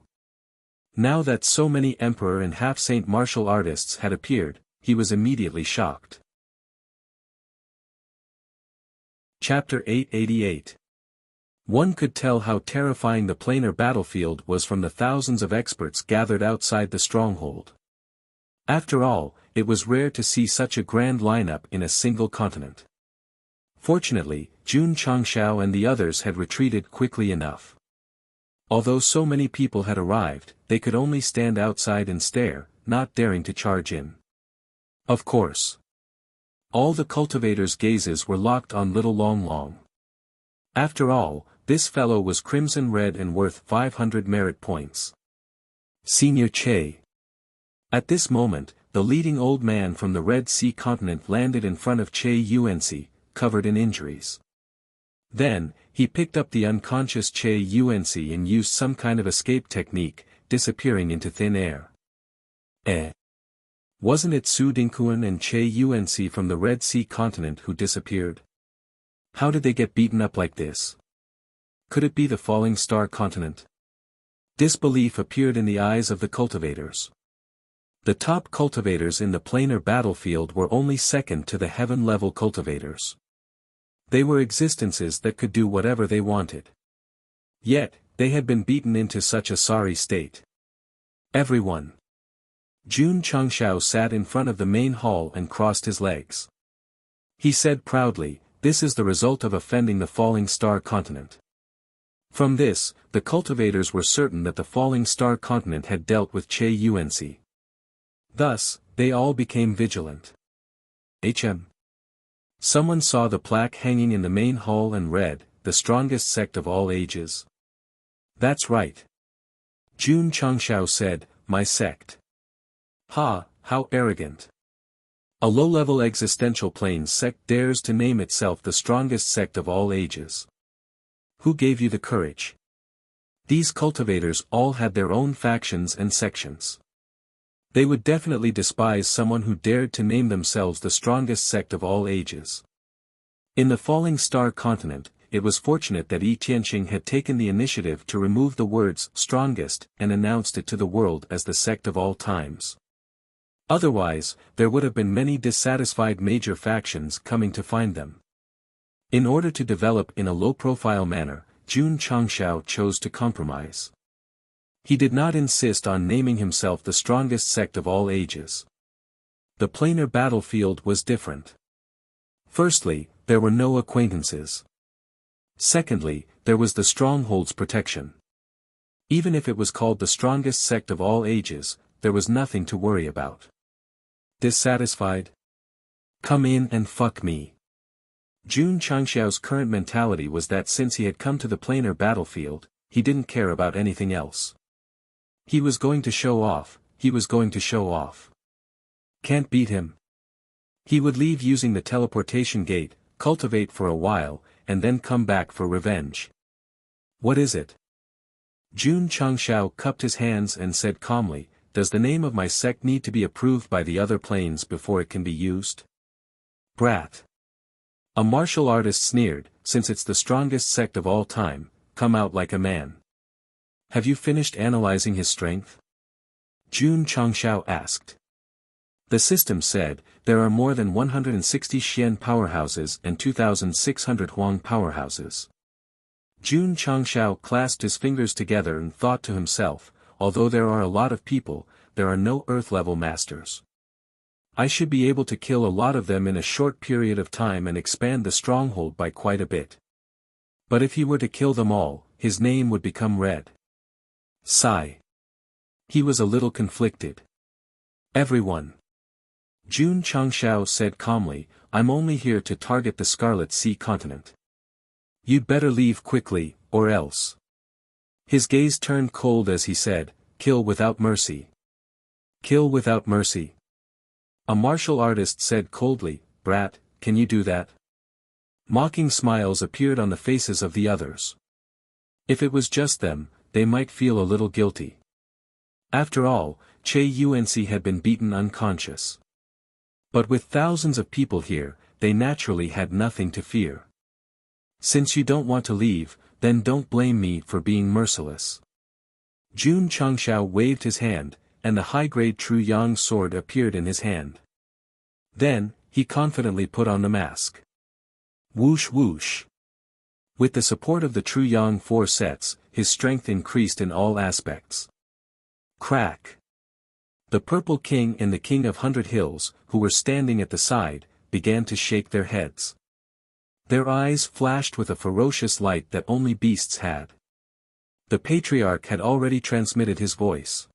Now that so many emperor and half-saint martial artists had appeared, he was immediately shocked. Chapter 888. One could tell how terrifying the planar battlefield was from the thousands of experts gathered outside the stronghold. After all, it was rare to see such a grand lineup in a single continent. Fortunately, Jun Changxiao and the others had retreated quickly enough. Although so many people had arrived, they could only stand outside and stare, not daring to charge in. Of course. All the cultivators' gazes were locked on little Longlong. After all, this fellow was crimson red and worth 500 merit points. Senior Che. At this moment, the leading old man from the Red Sea continent landed in front of Che Yuanxi, covered in injuries. Then, he picked up the unconscious Che Yuanxi and used some kind of escape technique, disappearing into thin air. Wasn't it Su Dingquan and Che Yuanxi from the Red Sea continent who disappeared? How did they get beaten up like this? Could it be the Falling Star continent? Disbelief appeared in the eyes of the cultivators. The top cultivators in the planar battlefield were only second to the heaven-level cultivators. They were existences that could do whatever they wanted. Yet, they had been beaten into such a sorry state. Everyone. Jun Changxiao sat in front of the main hall and crossed his legs. He said proudly, this is the result of offending the Falling Star continent. From this, the cultivators were certain that the Falling Star continent had dealt with Che Yuanxi. Thus, they all became vigilant. Someone saw the plaque hanging in the main hall and read, the strongest sect of all ages. That's right. Jun Changxiao said, my sect. Ha, how arrogant. A low-level existential plane sect dares to name itself the strongest sect of all ages. Who gave you the courage? These cultivators all had their own factions and sections. They would definitely despise someone who dared to name themselves the strongest sect of all ages. In the Falling Star continent, it was fortunate that Yi Tianqing had taken the initiative to remove the words strongest and announced it to the world as the sect of all times. Otherwise, there would have been many dissatisfied major factions coming to find them. In order to develop in a low-profile manner, Jun Changshao chose to compromise. He did not insist on naming himself the strongest sect of all ages. The planar battlefield was different. Firstly, there were no acquaintances. Secondly, there was the stronghold's protection. Even if it was called the strongest sect of all ages, there was nothing to worry about. Dissatisfied? Come in and fuck me. Jun Changxiao's current mentality was that since he had come to the planar battlefield, he didn't care about anything else. He was going to show off, Can't beat him. He would leave using the teleportation gate, cultivate for a while, and then come back for revenge. What is it? Jun Changxiao cupped his hands and said calmly, does the name of my sect need to be approved by the other planes before it can be used? Brat. A martial artist sneered, since it's the strongest sect of all time, come out like a man. Have you finished analyzing his strength? Jun Changxiao asked. The system said, there are more than 160 Xian powerhouses and 2,600 Huang powerhouses. Jun Changxiao clasped his fingers together and thought to himself, although there are a lot of people, there are no Earth-level masters. I should be able to kill a lot of them in a short period of time and expand the stronghold by quite a bit. But if he were to kill them all, his name would become red. Sigh. He was a little conflicted. Everyone. Jun Changxiao said calmly, I'm only here to target the Scarlet Sea continent. You'd better leave quickly, or else. His gaze turned cold as he said, kill without mercy. Kill without mercy. A martial artist said coldly, brat, can you do that? Mocking smiles appeared on the faces of the others. If it was just them, they might feel a little guilty. After all, Che Yuanxi had been beaten unconscious. But with thousands of people here, they naturally had nothing to fear. Since you don't want to leave, then don't blame me for being merciless. Jun Changxiao waved his hand, and the high-grade True Yang sword appeared in his hand. Then, he confidently put on the mask. Whoosh whoosh. With the support of the True Yang 4 sets, his strength increased in all aspects. Crack. The Purple King and the King of 100 Hills, who were standing at the side, began to shake their heads. Their eyes flashed with a ferocious light that only beasts had. The Patriarch had already transmitted his voice.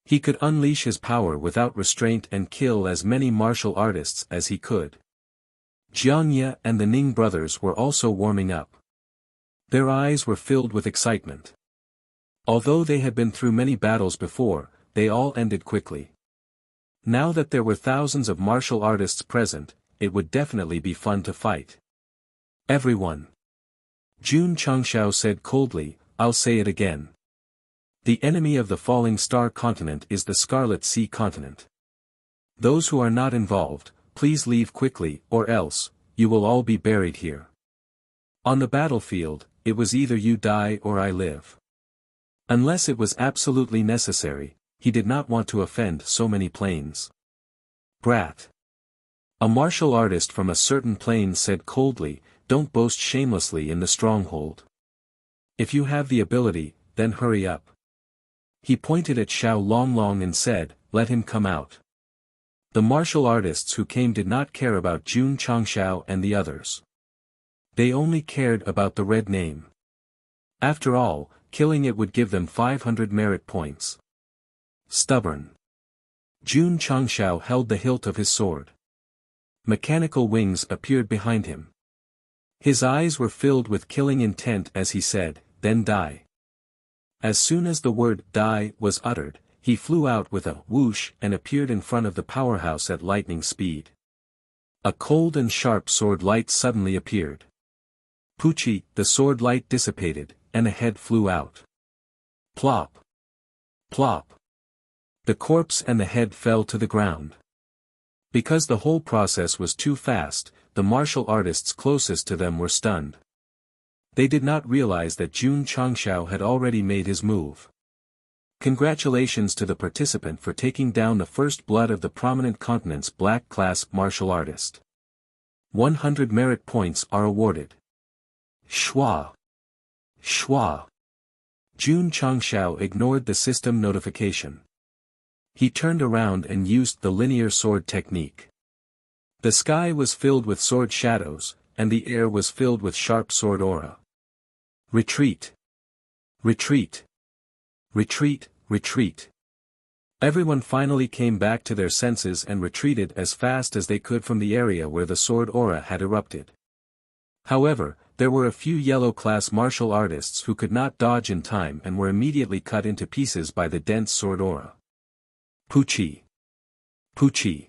He could unleash his power without restraint and kill as many martial artists as he could. Jiangye and the Ning brothers were also warming up. Their eyes were filled with excitement. Although they had been through many battles before, they all ended quickly. Now that there were thousands of martial artists present, it would definitely be fun to fight. Everyone. Jun Changxiao said coldly, I'll say it again. The enemy of the Falling Star continent is the Scarlet Sea continent. Those who are not involved, please leave quickly, or else, you will all be buried here. On the battlefield, it was either you die or I live. Unless it was absolutely necessary, he did not want to offend so many planes. Brat. A martial artist from a certain plane said coldly, don't boast shamelessly in the stronghold. If you have the ability, then hurry up. He pointed at Xiao Longlong and said, let him come out. The martial artists who came did not care about Jun Changxiao and the others. They only cared about the red name. After all, killing it would give them 500 merit points. Stubborn. Jun Changxiao held the hilt of his sword. Mechanical wings appeared behind him. His eyes were filled with killing intent as he said, then die. As soon as the word die was uttered, he flew out with a whoosh and appeared in front of the powerhouse at lightning speed. A cold and sharp sword light suddenly appeared. Poochie, the sword light dissipated, and a head flew out. Plop. Plop. The corpse and the head fell to the ground. Because the whole process was too fast, the martial artists closest to them were stunned. They did not realize that Jun Changshao had already made his move. Congratulations to the participant for taking down the first blood of the prominent continent's black class martial artist. 100 merit points are awarded. Schwa. Schwa. Jun Changshao ignored the system notification. He turned around and used the linear sword technique. The sky was filled with sword shadows, and the air was filled with sharp sword aura. Retreat. Retreat. Retreat, retreat. Everyone finally came back to their senses and retreated as fast as they could from the area where the sword aura had erupted. However, there were a few yellow-class martial artists who could not dodge in time and were immediately cut into pieces by the dense sword aura. Puchi. Puchi.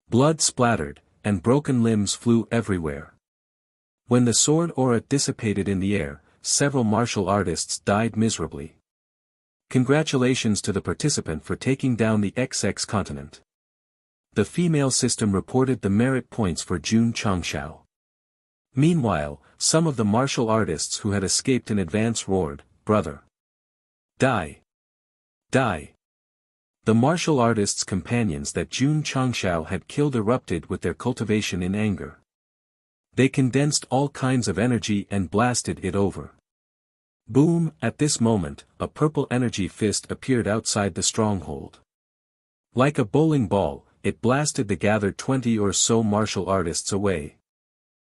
Blood splattered, and broken limbs flew everywhere. When the sword aura dissipated in the air, several martial artists died miserably. Congratulations to the participant for taking down the XX continent. The female system reported the merit points for Jun Changshao. Meanwhile, some of the martial artists who had escaped in advance roared, "Brother! Die! Die!" The martial artists' companions that Jun Changshao had killed erupted with their cultivation in anger. They condensed all kinds of energy and blasted it over. Boom! At this moment, a purple energy fist appeared outside the stronghold. Like a bowling ball, it blasted the gathered 20 or so martial artists away.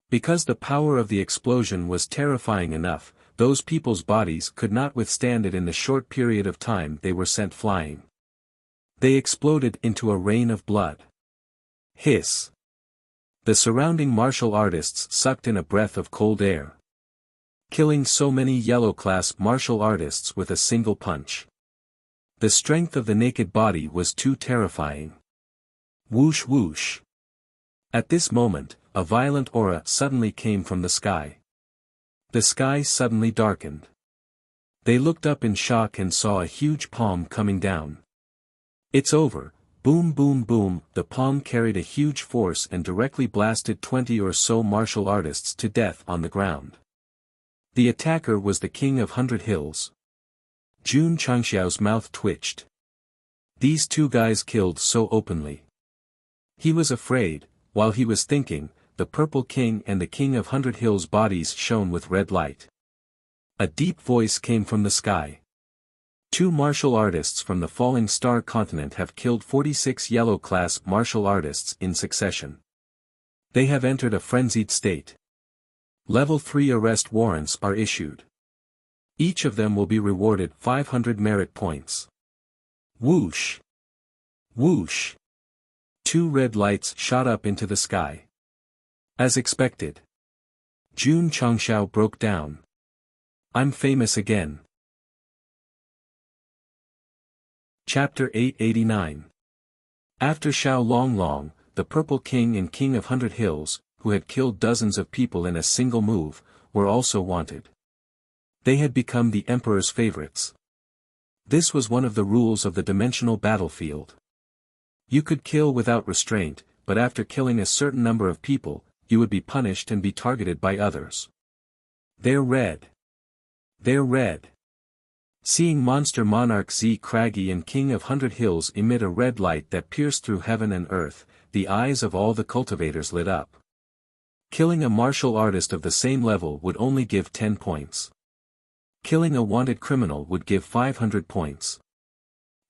Because the power of the explosion was terrifying enough, those people's bodies could not withstand it in the short period of time they were sent flying. They exploded into a rain of blood. Hiss! The surrounding martial artists sucked in a breath of cold air. Killing so many yellow-class martial artists with a single punch. The strength of the naked body was too terrifying. Whoosh whoosh. At this moment, a violent aura suddenly came from the sky. The sky suddenly darkened. They looked up in shock and saw a huge palm coming down. "It's over." Boom boom boom, the palm carried a huge force and directly blasted 20 or so martial artists to death on the ground. The attacker was the King of 100 Hills. Jun Changshao's mouth twitched. These two guys killed so openly. He was afraid. While he was thinking, the Purple King and the King of 100 Hills' bodies shone with red light. A deep voice came from the sky. Two martial artists from the Falling Star continent have killed 46 yellow-class martial artists in succession. They have entered a frenzied state. Level 3 arrest warrants are issued. Each of them will be rewarded 500 merit points. Whoosh! Whoosh! Two red lights shot up into the sky. As expected. Jun Changshao broke down. "I'm famous again." Chapter 889. After Xiao Longlong, the Purple King and King of 100 Hills, who had killed dozens of people in a single move, were also wanted. They had become the Emperor's favorites. This was one of the rules of the dimensional battlefield. You could kill without restraint, but after killing a certain number of people, you would be punished and be targeted by others. "They're red. They're red." Seeing Monster Monarch Z Craggy and King of 100 Hills emit a red light that pierced through heaven and earth, the eyes of all the cultivators lit up. Killing a martial artist of the same level would only give 10 points. Killing a wanted criminal would give 500 points.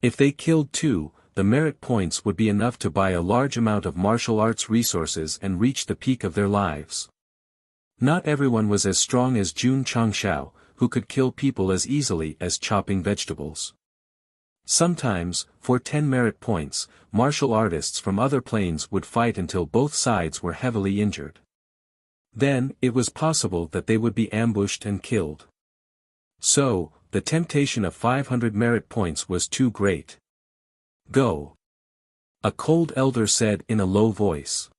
If they killed two, the merit points would be enough to buy a large amount of martial arts resources and reach the peak of their lives. Not everyone was as strong as Jun Changshao, who could kill people as easily as chopping vegetables. Sometimes, for 10 merit points, martial artists from other planes would fight until both sides were heavily injured. Then, it was possible that they would be ambushed and killed. So, the temptation of 500 merit points was too great. "Go!" a cold elder said in a low voice.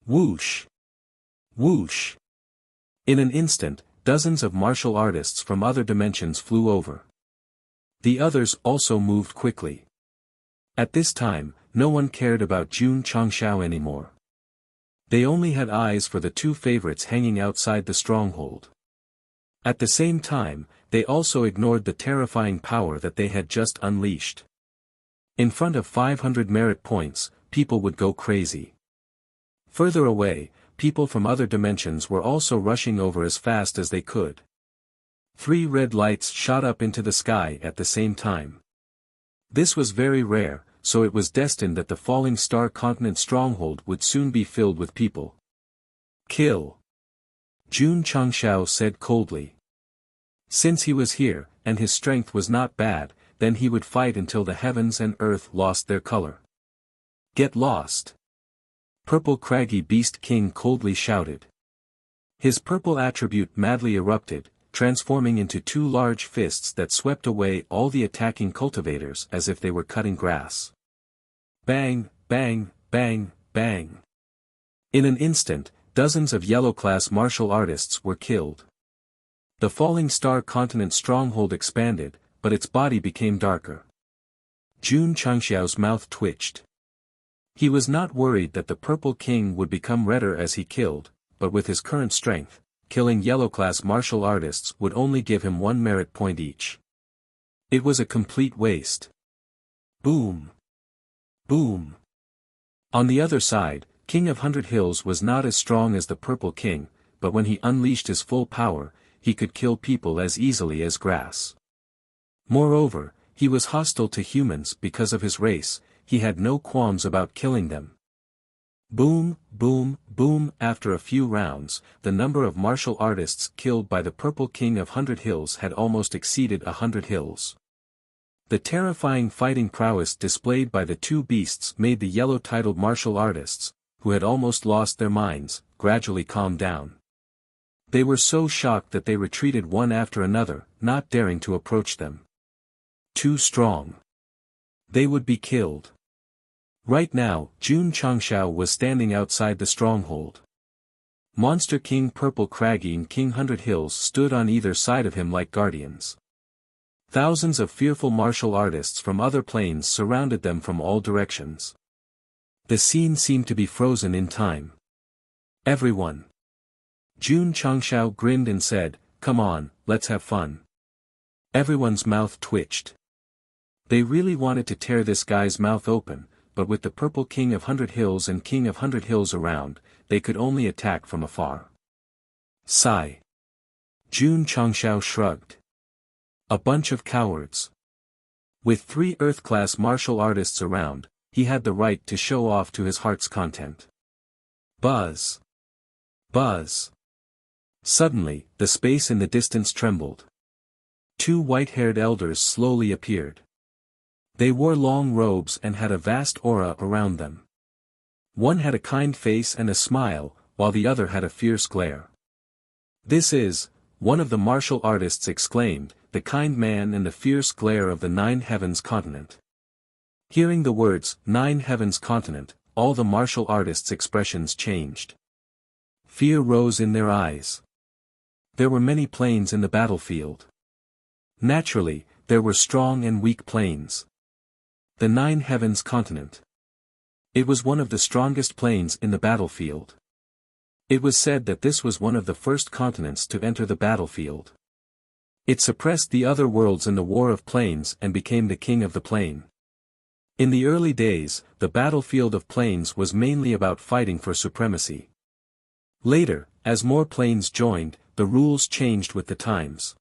Whoosh! Whoosh! In an instant, dozens of martial artists from other dimensions flew over. The others also moved quickly. At this time, no one cared about Jun Changshao anymore. They only had eyes for the two favorites hanging outside the stronghold. At the same time, they also ignored the terrifying power that they had just unleashed. In front of 500 merit points, people would go crazy. Further away, people from other dimensions were also rushing over as fast as they could. 3 red lights shot up into the sky at the same time. This was very rare, so it was destined that the falling star continent stronghold would soon be filled with people. Kill. Jun Changshao said coldly. Since he was here, and his strength was not bad, then he would fight until the heavens and earth lost their color. Get lost. Purple Craggy Beast King coldly shouted. His purple attribute madly erupted, transforming into 2 large fists that swept away all the attacking cultivators as if they were cutting grass. Bang, bang, bang, bang. In an instant, dozens of yellow-class martial artists were killed. The falling star continent stronghold expanded, but its body became darker. Jun Changxiao's mouth twitched. He was not worried that the Purple King would become redder as he killed, but with his current strength, killing yellow-class martial artists would only give him 1 merit point each. It was a complete waste. Boom. Boom. On the other side, King of 100 Hills was not as strong as the Purple King, but when he unleashed his full power, he could kill people as easily as grass. Moreover, he was hostile to humans because of his race, he had no qualms about killing them. Boom, boom, boom. After a few rounds, the number of martial artists killed by the Purple King of 100 Hills had almost exceeded 100 hills. The terrifying fighting prowess displayed by the 2 beasts made the yellow-titled martial artists, who had almost lost their minds, gradually calm down. They were so shocked that they retreated one after another, not daring to approach them. Too strong. They would be killed. Right now, Jun Changshao was standing outside the stronghold. Monster King Purple Craggy and King 100 Hills stood on either side of him like guardians. Thousands of fearful martial artists from other planes surrounded them from all directions. The scene seemed to be frozen in time. Everyone. Jun Changshao grinned and said, "Come on, let's have fun." Everyone's mouth twitched. They really wanted to tear this guy's mouth open, but with the Purple King of 100 Hills and King of 100 Hills around, they could only attack from afar. Sigh. Jun Changshao shrugged. A bunch of cowards. With 3 Earth-class martial artists around, he had the right to show off to his heart's content. Buzz. Buzz. Suddenly, the space in the distance trembled. 2 white-haired elders slowly appeared. They wore long robes and had a vast aura around them. One had a kind face and a smile, while the other had a fierce glare. "This is," one of the martial artists exclaimed, "the kind man and the fierce glare of the 9 Heavens continent." Hearing the words, 9 Heavens continent, all the martial artists' expressions changed. Fear rose in their eyes. There were many planes in the battlefield. Naturally, there were strong and weak planes. The 9 Heavens continent. It was one of the strongest planes in the battlefield. It was said that this was one of the first continents to enter the battlefield. It suppressed the other worlds in the War of Planes and became the king of the plane. In the early days, the battlefield of planes was mainly about fighting for supremacy. Later, as more planes joined, the rules changed with the times.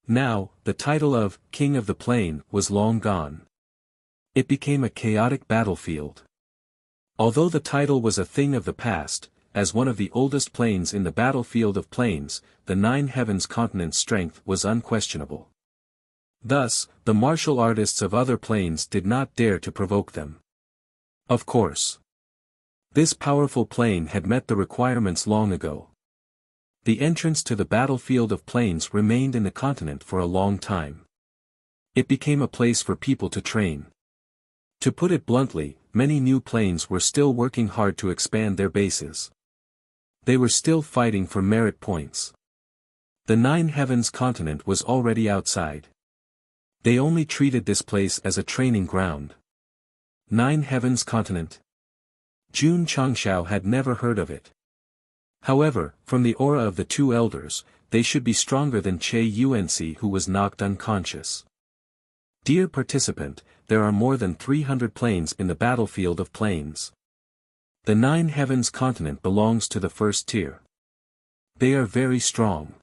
Now, the title of King of the Plane was long gone. It became a chaotic battlefield. Although the title was a thing of the past, as one of the oldest planes in the battlefield of planes, the 9 Heavens continent's strength was unquestionable. Thus, the martial artists of other planes did not dare to provoke them. Of course. This powerful plane had met the requirements long ago. The entrance to the battlefield of planes remained in the continent for a long time. It became a place for people to train. To put it bluntly, many new planes were still working hard to expand their bases. They were still fighting for merit points. The 9 Heavens continent was already outside. They only treated this place as a training ground. Nine Heavens Continent. Jun Changshao had never heard of it. However, from the aura of the two elders, they should be stronger than Che Yuanxi, who was knocked unconscious. Dear participant, there are more than 300 planes in the battlefield of planes. The Nine Heavens Continent belongs to the first tier. They are very strong.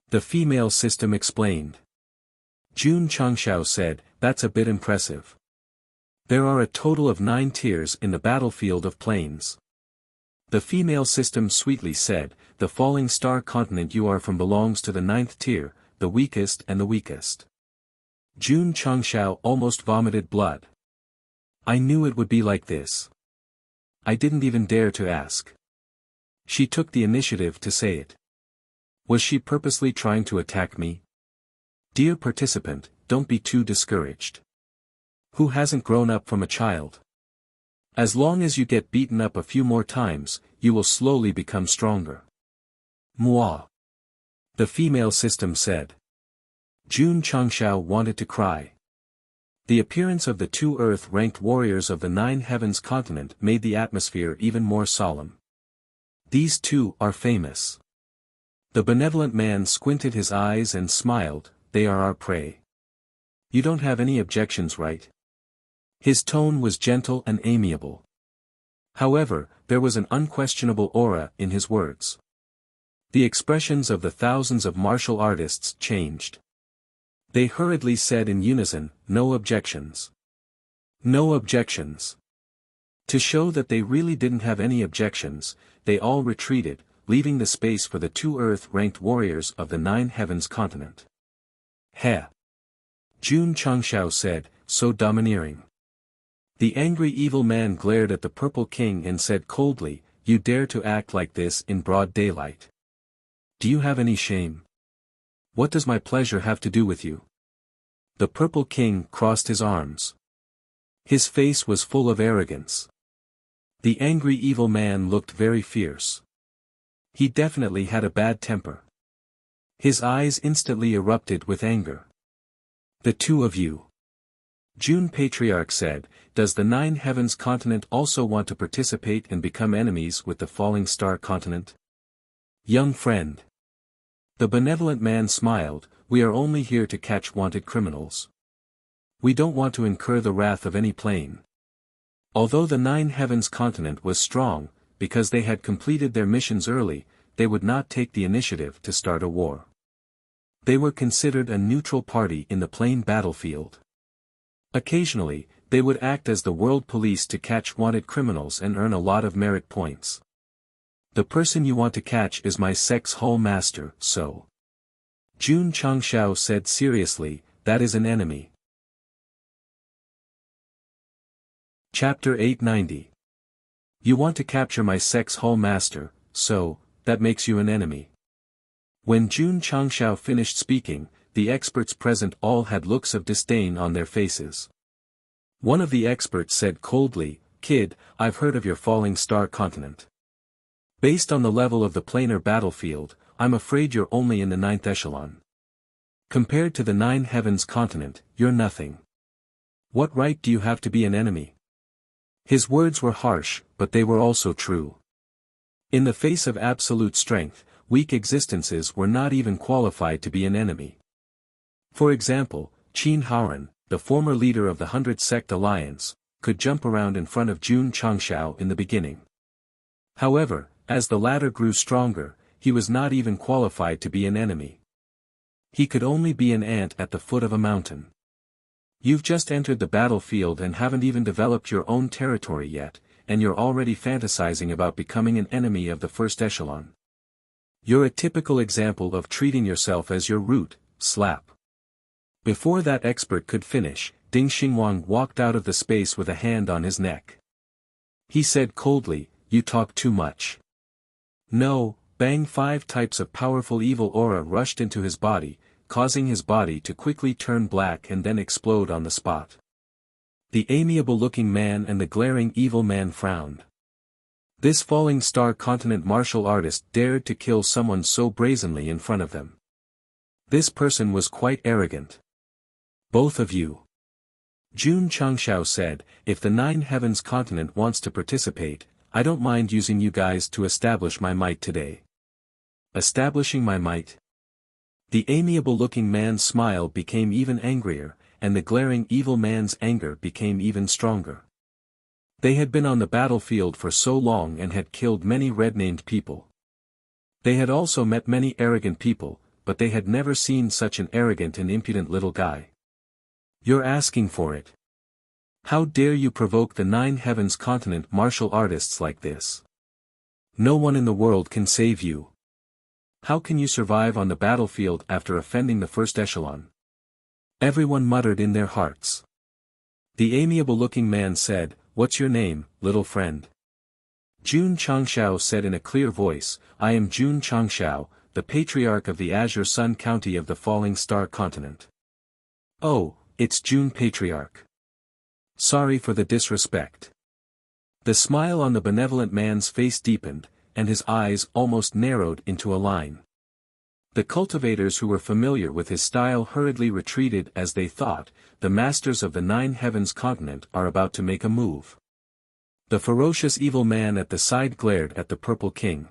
The female system explained. Jun Changshao said, that's a bit impressive. There are a total of 9 tiers in the battlefield of planes. The female system sweetly said, the falling star continent you are from belongs to the 9th tier, the weakest and the weakest. Jun Changshao almost vomited blood. I knew it would be like this. I didn't even dare to ask. She took the initiative to say it. Was she purposely trying to attack me? Dear participant, don't be too discouraged. Who hasn't grown up from a child? As long as you get beaten up a few more times, you will slowly become stronger. Moi. The female system said. Jun Changshao wanted to cry. The appearance of the two Earth-ranked warriors of the Nine Heavens Continent made the atmosphere even more solemn. These two are famous. The benevolent man squinted his eyes and smiled, they are our prey. You don't have any objections, right? His tone was gentle and amiable. However, there was an unquestionable aura in his words. The expressions of the thousands of martial artists changed. They hurriedly said in unison, no objections. No objections. To show that they really didn't have any objections, they all retreated, leaving the space for the two Earth-ranked warriors of the Nine Heavens Continent. Heh. Jun Changshao said, so domineering. The angry evil man glared at the Purple King and said coldly, you dare to act like this in broad daylight. Do you have any shame? What does my pleasure have to do with you? The Purple King crossed his arms. His face was full of arrogance. The angry evil man looked very fierce. He definitely had a bad temper. His eyes instantly erupted with anger. The two of you. Jun Patriarch said, does the Nine Heavens Continent also want to participate and become enemies with the Falling Star Continent? Young friend. The benevolent man smiled, we are only here to catch wanted criminals. We don't want to incur the wrath of any plane. Although the Nine Heavens Continent was strong, because they had completed their missions early, they would not take the initiative to start a war. They were considered a neutral party in the plane battlefield. Occasionally, they would act as the world police to catch wanted criminals and earn a lot of merit points. The person you want to catch is my Sect's Hall Master, so. Jun Changshao said seriously, that is an enemy. Chapter 890. You want to capture my Sect's Hall Master, so, that makes you an enemy. When Jun Changshao finished speaking, the experts present all had looks of disdain on their faces. One of the experts said coldly, kid, I've heard of your Falling Star Continent. Based on the level of the planar battlefield, I'm afraid you're only in the 9th echelon. Compared to the Nine Heavens Continent, you're nothing. What right do you have to be an enemy? His words were harsh, but they were also true. In the face of absolute strength, weak existences were not even qualified to be an enemy. For example, Qin Haoran, the former leader of the 100 Sect Alliance, could jump around in front of Jun Changshao in the beginning. However, as the latter grew stronger, he was not even qualified to be an enemy. He could only be an ant at the foot of a mountain. You've just entered the battlefield and haven't even developed your own territory yet, and you're already fantasizing about becoming an enemy of the first echelon. You're a typical example of treating yourself as your root, slap. Before that expert could finish, Ding Xingwang walked out of the space with a hand on his neck. He said coldly, you talk too much. No, bang 5 types of powerful evil aura rushed into his body, causing his body to quickly turn black and then explode on the spot. The amiable-looking man and the glaring evil man frowned. This Falling Star Continent martial artist dared to kill someone so brazenly in front of them. This person was quite arrogant. Both of you. Jun Changshao said, if the Nine Heavens continent wants to participate, I don't mind using you guys to establish my might today. Establishing my might? The amiable-looking man's smile became even angrier, and the glaring evil man's anger became even stronger. They had been on the battlefield for so long and had killed many red-named people. They had also met many arrogant people, but they had never seen such an arrogant and impudent little guy. You're asking for it. How dare you provoke the Nine Heavens continent martial artists like this? No one in the world can save you. How can you survive on the battlefield after offending the first echelon? Everyone muttered in their hearts. The amiable-looking man said, what's your name, little friend? Jun Changshao said in a clear voice, I am Jun Changshao, the patriarch of the Azure Sun County of the Falling Star Continent. Oh, it's Jun Patriarch. Sorry for the disrespect. The smile on the benevolent man's face deepened, and his eyes almost narrowed into a line. The cultivators who were familiar with his style hurriedly retreated as they thought, the masters of the Nine Heavens continent are about to make a move. The ferocious evil man at the side glared at the Purple King.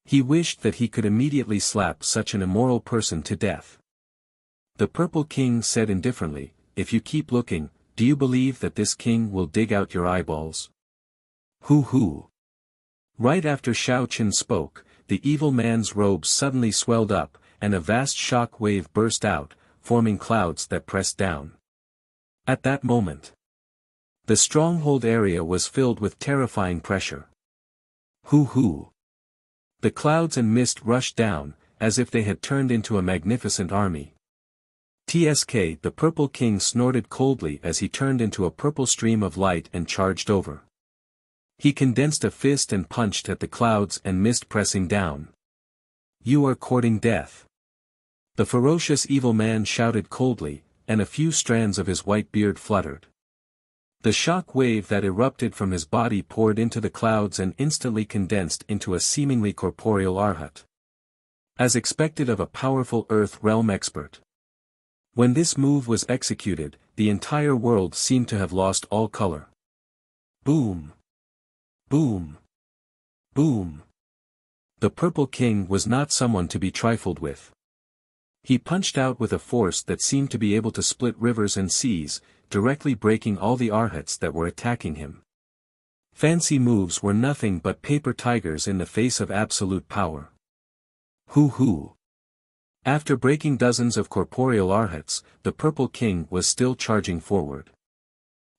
He wished that he could immediately slap such an immoral person to death. The Purple King said indifferently, if you keep looking, do you believe that this king will dig out your eyeballs? Hoo. Right after Shao Qin spoke, the evil man's robes suddenly swelled up, and a vast shock wave burst out, forming clouds that pressed down. At that moment, the stronghold area was filled with terrifying pressure. Hoo. The clouds and mist rushed down, as if they had turned into a magnificent army. TSK, the Purple King snorted coldly as he turned into a purple stream of light and charged over. He condensed a fist and punched at the clouds and mist pressing down. You are courting death. The ferocious evil man shouted coldly, and a few strands of his white beard fluttered. The shock wave that erupted from his body poured into the clouds and instantly condensed into a seemingly corporeal arhat. As expected of a powerful Earth realm expert. When this move was executed, the entire world seemed to have lost all color. Boom! Boom! Boom! The Purple King was not someone to be trifled with. He punched out with a force that seemed to be able to split rivers and seas, directly breaking all the arhats that were attacking him. Fancy moves were nothing but paper tigers in the face of absolute power. Hoo. After breaking dozens of corporeal arhats, the Purple King was still charging forward.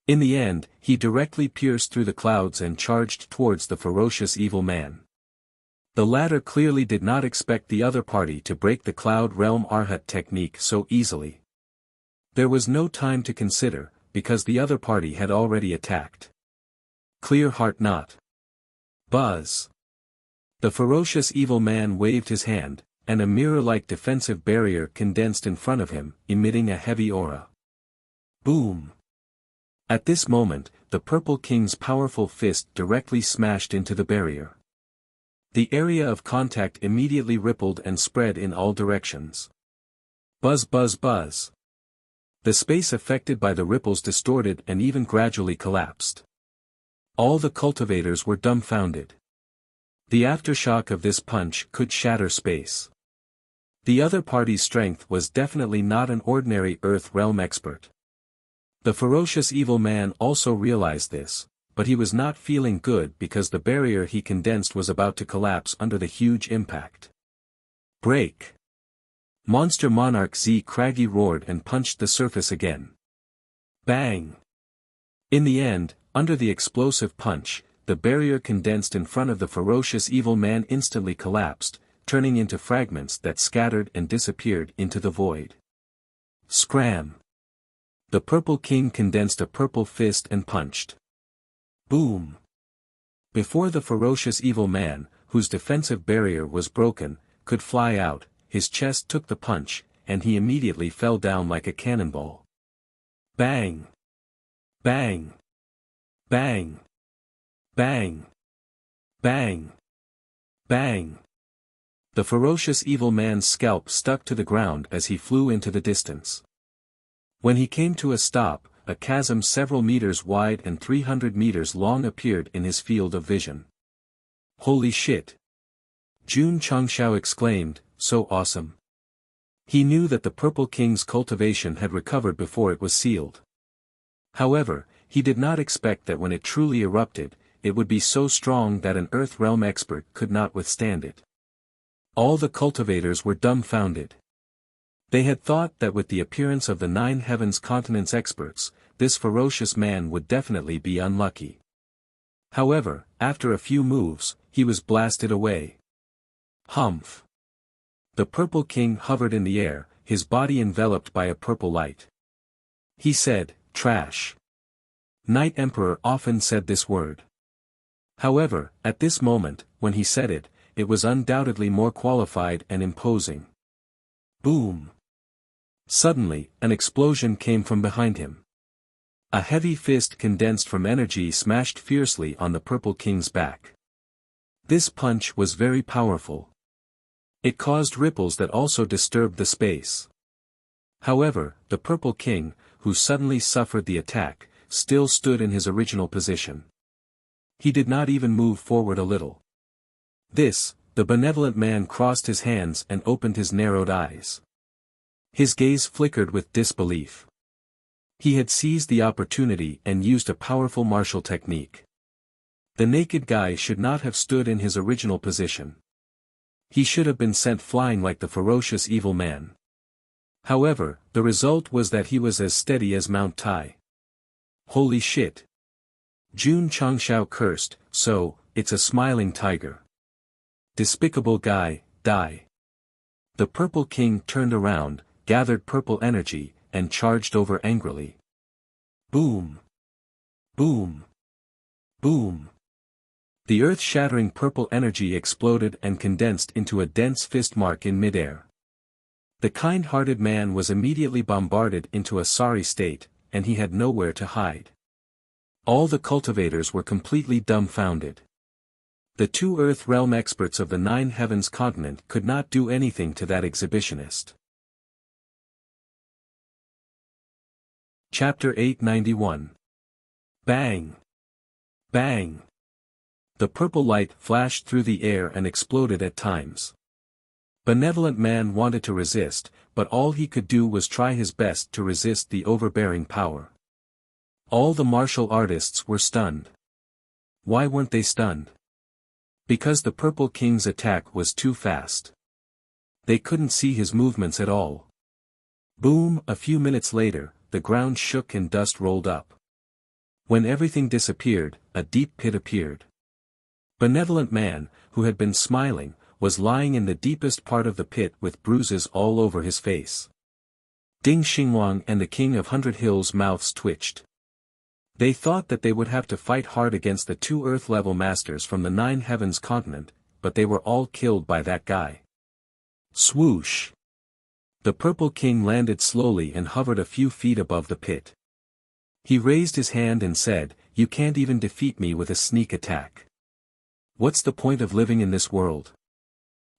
In the end, he directly pierced through the clouds and charged towards the ferocious evil man. The latter clearly did not expect the other party to break the Cloud Realm Arhat technique so easily. There was no time to consider, because the other party had already attacked. Clear heart not. Buzz. The ferocious evil man waved his hand, and a mirror-like defensive barrier condensed in front of him, emitting a heavy aura. Boom. At this moment, the Purple King's powerful fist directly smashed into the barrier. The area of contact immediately rippled and spread in all directions. Buzz. The space affected by the ripples distorted and even gradually collapsed. All the cultivators were dumbfounded. The aftershock of this punch could shatter space. The other party's strength was definitely not an ordinary Earth realm expert. The ferocious evil man also realized this, but he was not feeling good because the barrier he condensed was about to collapse under the huge impact. Break! Monster Monarch Z Craggy roared and punched the surface again. Bang! In the end, under the explosive punch, the barrier condensed in front of the ferocious evil man instantly collapsed, turning into fragments that scattered and disappeared into the void. Scram! The Purple King condensed a purple fist and punched. Boom! Before the ferocious evil man, whose defensive barrier was broken, could fly out, his chest took the punch, and he immediately fell down like a cannonball. Bang! Bang! Bang! Bang! Bang! Bang! The ferocious evil man's scalp stuck to the ground as he flew into the distance. When he came to a stop, a chasm several meters wide and 300 meters long appeared in his field of vision. Holy shit! Jun Changshao exclaimed, so awesome. He knew that the Purple King's cultivation had recovered before it was sealed. However, he did not expect that when it truly erupted, it would be so strong that an Earth Realm expert could not withstand it. All the cultivators were dumbfounded. They had thought that with the appearance of the 9 Heavens Continents experts, this ferocious man would definitely be unlucky. However, after a few moves, he was blasted away. Humph! The Purple King hovered in the air, his body enveloped by a purple light. He said, trash. Night Emperor often said this word. However, at this moment, when he said it, it was undoubtedly more qualified and imposing. Boom! Suddenly, an explosion came from behind him. A heavy fist condensed from energy smashed fiercely on the Purple King's back. This punch was very powerful. It caused ripples that also disturbed the space. However, the Purple King, who suddenly suffered the attack, still stood in his original position. He did not even move forward a little. The benevolent man crossed his hands and opened his narrowed eyes. His gaze flickered with disbelief. He had seized the opportunity and used a powerful martial technique. The naked guy should not have stood in his original position. He should have been sent flying like the ferocious evil man. However, the result was that he was as steady as Mount Tai. Holy shit! Jun Changshao cursed, so, it's a smiling tiger. Despicable guy, die. The Purple King turned around, gathered purple energy, and charged over angrily. Boom! Boom! Boom! The earth-shattering purple energy exploded and condensed into a dense fist mark in midair. The kind-hearted man was immediately bombarded into a sorry state, and he had nowhere to hide. All the cultivators were completely dumbfounded. The 2 Earth Realm experts of the 9 Heavens Continent could not do anything to that exhibitionist. Chapter 891. Bang! Bang! The purple light flashed through the air and exploded at times. Benevolent man wanted to resist, but all he could do was try his best to resist the overbearing power. All the martial artists were stunned. Why weren't they stunned? Because the Purple King's attack was too fast. They couldn't see his movements at all. Boom! A few minutes later, the ground shook and dust rolled up. When everything disappeared, a deep pit appeared. Benevolent man, who had been smiling, was lying in the deepest part of the pit with bruises all over his face. Ding Xingwang and the King of 100 Hills' mouths twitched. They thought that they would have to fight hard against the 2 Earth-level masters from the 9 Heavens Continent, but they were all killed by that guy. Swoosh! The Purple King landed slowly and hovered a few feet above the pit. He raised his hand and said, "You can't even defeat me with a sneak attack. What's the point of living in this world?"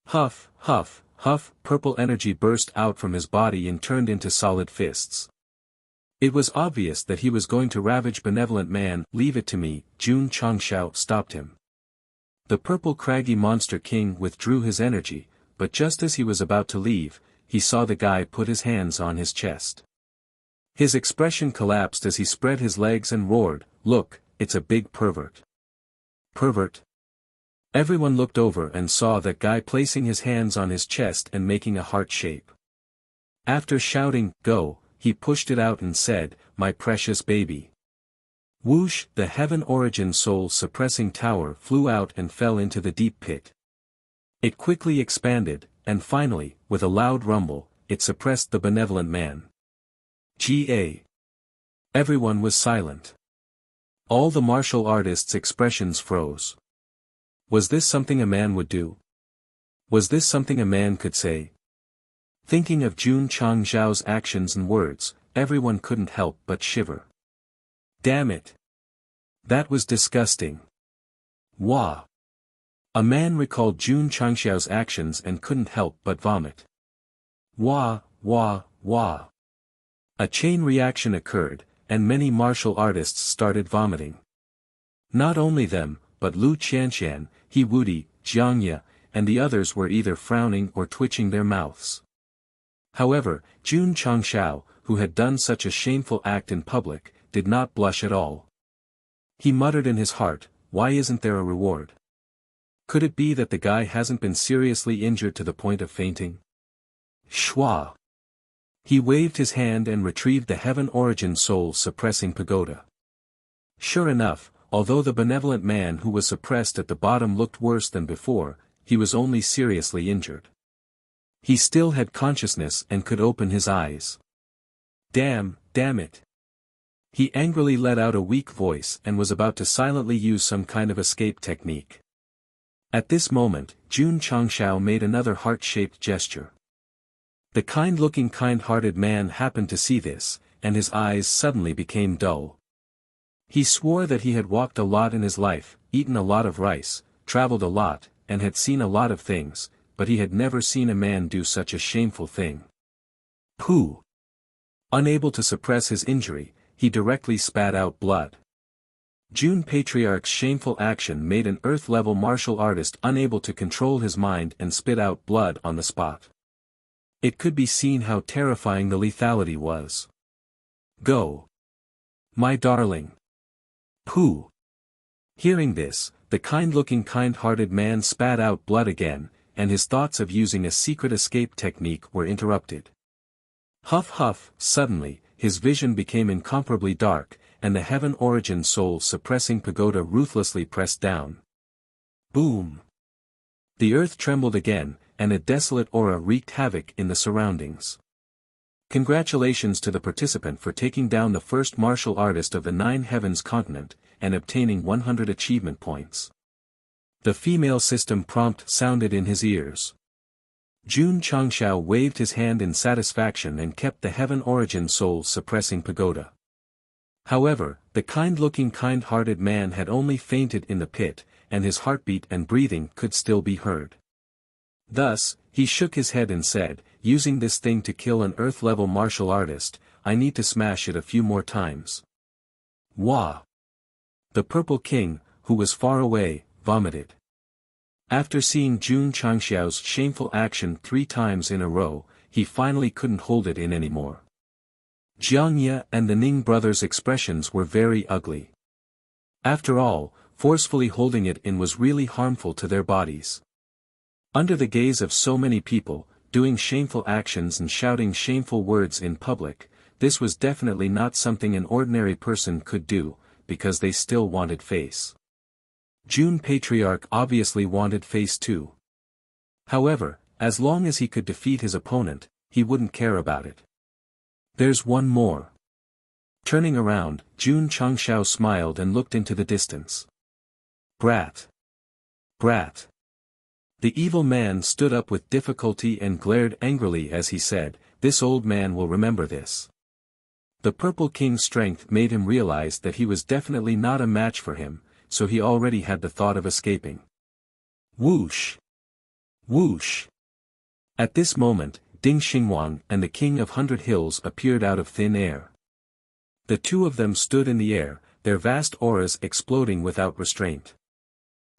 Huff, huff, huff, purple energy burst out from his body and turned into solid fists. It was obvious that he was going to ravage benevolent man. "Leave it to me," Jun Changshao stopped him. The purple craggy monster king withdrew his energy, but just as he was about to leave, he saw the guy put his hands on his chest. His expression collapsed as he spread his legs and roared, "Look, it's a big pervert." Pervert? Everyone looked over and saw that guy placing his hands on his chest and making a heart shape. After shouting, "Go," he pushed it out and said, "My precious baby." Whoosh! The heaven origin soul suppressing tower flew out and fell into the deep pit. It quickly expanded, and finally, with a loud rumble, it suppressed the benevolent man. Ga. Everyone was silent. All the martial artists' expressions froze. Was this something a man would do? Was this something a man could say? Thinking of Jun Changzhao's actions and words, everyone couldn't help but shiver. Damn it! That was disgusting. Wah! A man recalled Jun Changzhao's actions and couldn't help but vomit. Wah, wah, wah. A chain reaction occurred, and many martial artists started vomiting. Not only them, but Lu Qianqian, He Wudi, Jiangye, and the others were either frowning or twitching their mouths. However, Jun Changshao, who had done such a shameful act in public, did not blush at all. He muttered in his heart, "Why isn't there a reward? Could it be that the guy hasn't been seriously injured to the point of fainting?" Shwa! He waved his hand and retrieved the heaven origin soul suppressing pagoda. Sure enough, although the benevolent man who was suppressed at the bottom looked worse than before, he was only seriously injured. He still had consciousness and could open his eyes. Damn it. He angrily let out a weak voice and was about to silently use some kind of escape technique. At this moment, Jun Changshao made another heart-shaped gesture. The kind-looking kind-hearted man happened to see this, and his eyes suddenly became dull. He swore that he had walked a lot in his life, eaten a lot of rice, traveled a lot, and had seen a lot of things, but he had never seen a man do such a shameful thing. Pooh! Unable to suppress his injury, he directly spat out blood. Jun Patriarch's shameful action made an earth-level martial artist unable to control his mind and spit out blood on the spot. It could be seen how terrifying the lethality was. Go! My darling! Pooh! Hearing this, the kind-looking kind-hearted man spat out blood again, and his thoughts of using a secret escape technique were interrupted. Huff huff! Suddenly, his vision became incomparably dark, and the heaven origin soul suppressing pagoda ruthlessly pressed down. Boom! The earth trembled again, and a desolate aura wreaked havoc in the surroundings. Congratulations to the participant for taking down the first martial artist of the 9 Heavens continent, and obtaining 100 achievement points. The female system prompt sounded in his ears. Jun Changshao waved his hand in satisfaction and kept the heaven origin soul suppressing pagoda. However, the kind-looking kind-hearted man had only fainted in the pit, and his heartbeat and breathing could still be heard. Thus, he shook his head and said, "Using this thing to kill an earth-level martial artist, I need to smash it a few more times." Wah! The Purple King, who was far away, vomited. After seeing Jun Changxiao's shameful action 3 times in a row, he finally couldn't hold it in anymore. Jiang Ye and the Ning brothers' expressions were very ugly. After all, forcefully holding it in was really harmful to their bodies. Under the gaze of so many people, doing shameful actions and shouting shameful words in public, this was definitely not something an ordinary person could do, because they still wanted face. Jun Patriarch obviously wanted face too. However, as long as he could defeat his opponent, he wouldn't care about it. There's one more. Turning around, Jun Changshao smiled and looked into the distance. Brat! Brat! The evil man stood up with difficulty and glared angrily as he said, "This old man will remember this." The Purple King's strength made him realize that he was definitely not a match for him, so he already had the thought of escaping. Whoosh! Whoosh! At this moment, Ding Xingwang and the King of 100 Hills appeared out of thin air. The two of them stood in the air, their vast auras exploding without restraint.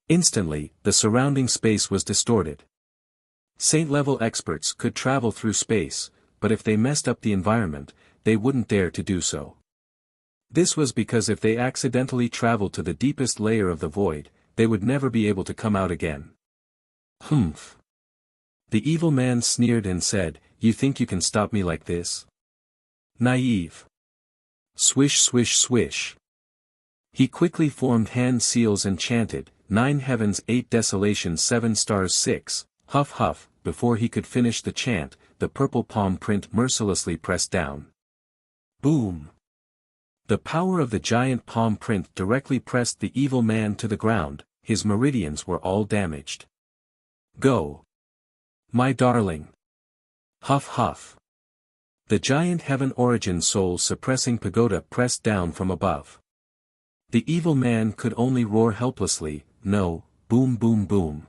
Instantly, the surrounding space was distorted. Saint-level experts could travel through space, but if they messed up the environment, they wouldn't dare to do so. This was because if they accidentally traveled to the deepest layer of the void, they would never be able to come out again. Humph! The evil man sneered and said, "You think you can stop me like this? Naive." Swish swish swish. He quickly formed hand seals and chanted, 9 heavens 8 desolations 7 stars 6, huff huff. Before he could finish the chant, the purple palm print mercilessly pressed down. Boom! The power of the giant palm print directly pressed the evil man to the ground, his meridians were all damaged. Go! My darling! Huff huff! The giant heaven origin soul suppressing pagoda pressed down from above. The evil man could only roar helplessly, "No, boom boom boom."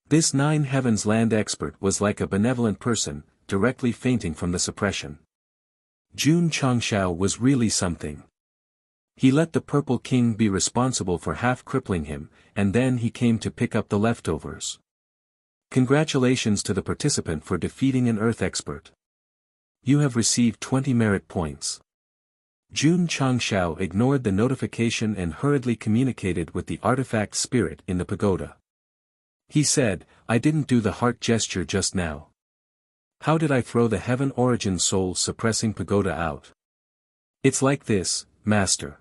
This 9 heavens land expert was like a benevolent person, directly fainting from the suppression. Jun Changshao was really something. He let the Purple King be responsible for half crippling him, and then he came to pick up the leftovers. Congratulations to the participant for defeating an Earth expert. You have received 20 merit points. Jun Changshao ignored the notification and hurriedly communicated with the artifact spirit in the pagoda. He said, I didn't do the heart gesture just now. How did I throw the heaven origin soul suppressing pagoda out? It's like this, Master.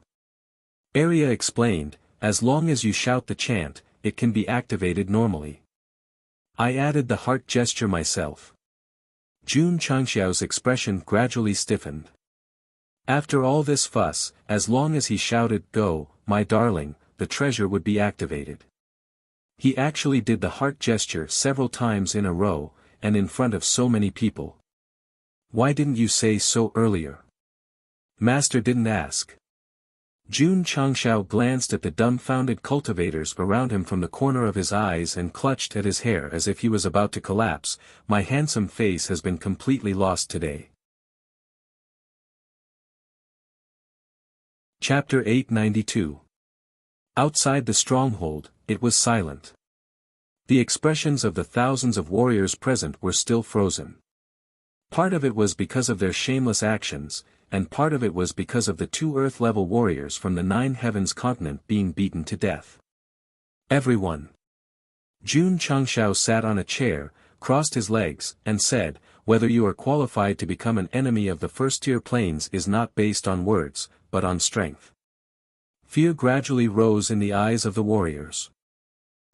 Arya explained, as long as you shout the chant, it can be activated normally. I added the heart gesture myself. Jun Changxiao's expression gradually stiffened. After all this fuss, as long as he shouted, Go, my darling, the treasure would be activated. He actually did the heart gesture several times in a row, and in front of so many people. Why didn't you say so earlier? Master didn't ask. Jun Changshao glanced at the dumbfounded cultivators around him from the corner of his eyes and clutched at his hair as if he was about to collapse. My handsome face has been completely lost today. Chapter 892. Outside the stronghold, it was silent. The expressions of the thousands of warriors present were still frozen. Part of it was because of their shameless actions, and part of it was because of the 2 Earth-level warriors from the 9 Heavens continent being beaten to death. Everyone. Jun Changshao sat on a chair, crossed his legs, and said, whether you are qualified to become an enemy of the first-tier planes is not based on words, but on strength. Fear gradually rose in the eyes of the warriors.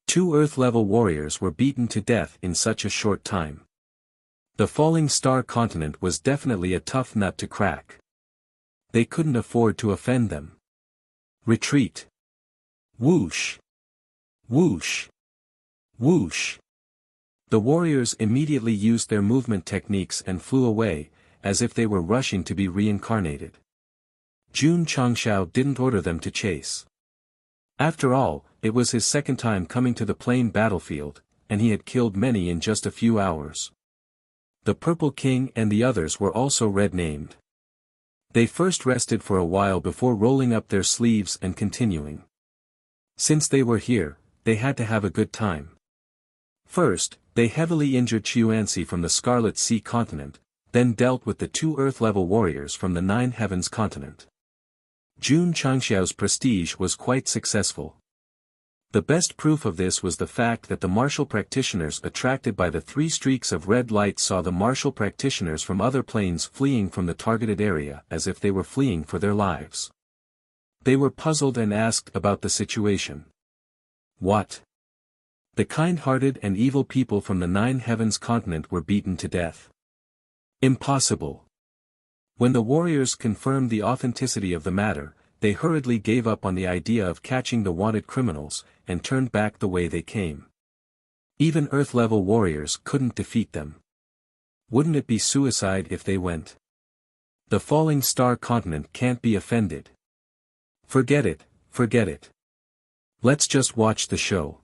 2 Earth-level warriors were beaten to death in such a short time. The falling star continent was definitely a tough nut to crack. They couldn't afford to offend them. Retreat. Whoosh. Whoosh. Whoosh. The warriors immediately used their movement techniques and flew away, as if they were rushing to be reincarnated. Jun Changshao didn't order them to chase. After all, it was his second time coming to the plain battlefield, and he had killed many in just a few hours. The Purple King and the others were also red-named. They first rested for a while before rolling up their sleeves and continuing. Since they were here, they had to have a good time. First, they heavily injured Chuanxi from the Scarlet Sea continent, then dealt with the 2 Earth-level warriors from the 9 Heavens continent. Jun Changxiao's prestige was quite successful. The best proof of this was the fact that the martial practitioners attracted by the 3 streaks of red light saw the martial practitioners from other planes fleeing from the targeted area as if they were fleeing for their lives. They were puzzled and asked about the situation. What? The kind-hearted and evil people from the 9 Heavens continent were beaten to death. Impossible. When the warriors confirmed the authenticity of the matter, they hurriedly gave up on the idea of catching the wanted criminals, and turned back the way they came. Even Earth-level warriors couldn't defeat them. Wouldn't it be suicide if they went? The falling star continent can't be offended. Forget it, forget it. Let's just watch the show.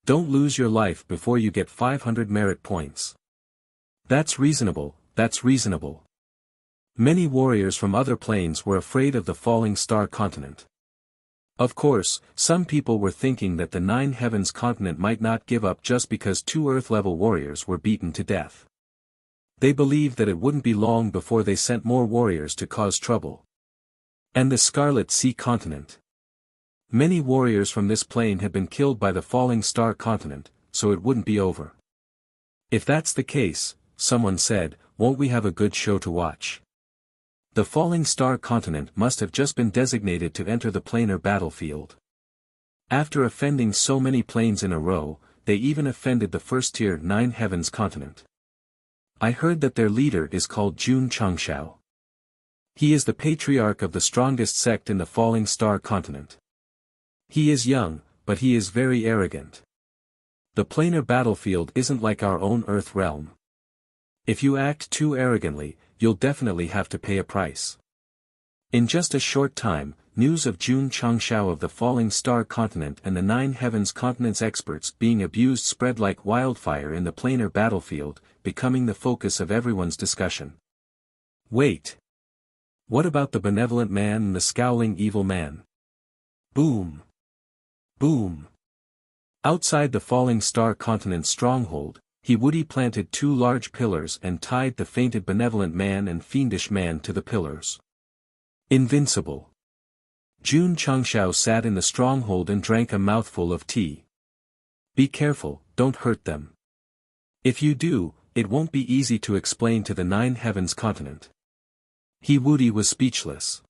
Don't lose your life before you get 500 merit points. That's reasonable, that's reasonable. Many warriors from other planes were afraid of the falling star continent. Of course, some people were thinking that the 9 Heavens continent might not give up just because 2 Earth-level warriors were beaten to death. They believed that it wouldn't be long before they sent more warriors to cause trouble. And the Scarlet Sea continent. Many warriors from this plane had been killed by the falling star continent, so it wouldn't be over. If that's the case, someone said, won't we have a good show to watch? The falling star continent must have just been designated to enter the planar battlefield. After offending so many planes in a row, they even offended the first-tier 9 Heavens continent. I heard that their leader is called Jun Changshao. He is the patriarch of the strongest sect in the falling star continent. He is young, but he is very arrogant. The planar battlefield isn't like our own Earth realm. If you act too arrogantly, you'll definitely have to pay a price. In just a short time, news of Jun Changshao of the falling star continent and the 9 Heavens continent's experts being abused spread like wildfire in the planar battlefield, becoming the focus of everyone's discussion. Wait. What about the benevolent man and the scowling evil man? Boom! Boom! Outside the falling star continent's stronghold, Wuxia planted 2 large pillars and tied the fainted benevolent man and fiendish man to the pillars. Invincible. Jun Changshao sat in the stronghold and drank a mouthful of tea. Be careful, don't hurt them. If you do, it won't be easy to explain to the 9 heavens continent. Wuxia was speechless.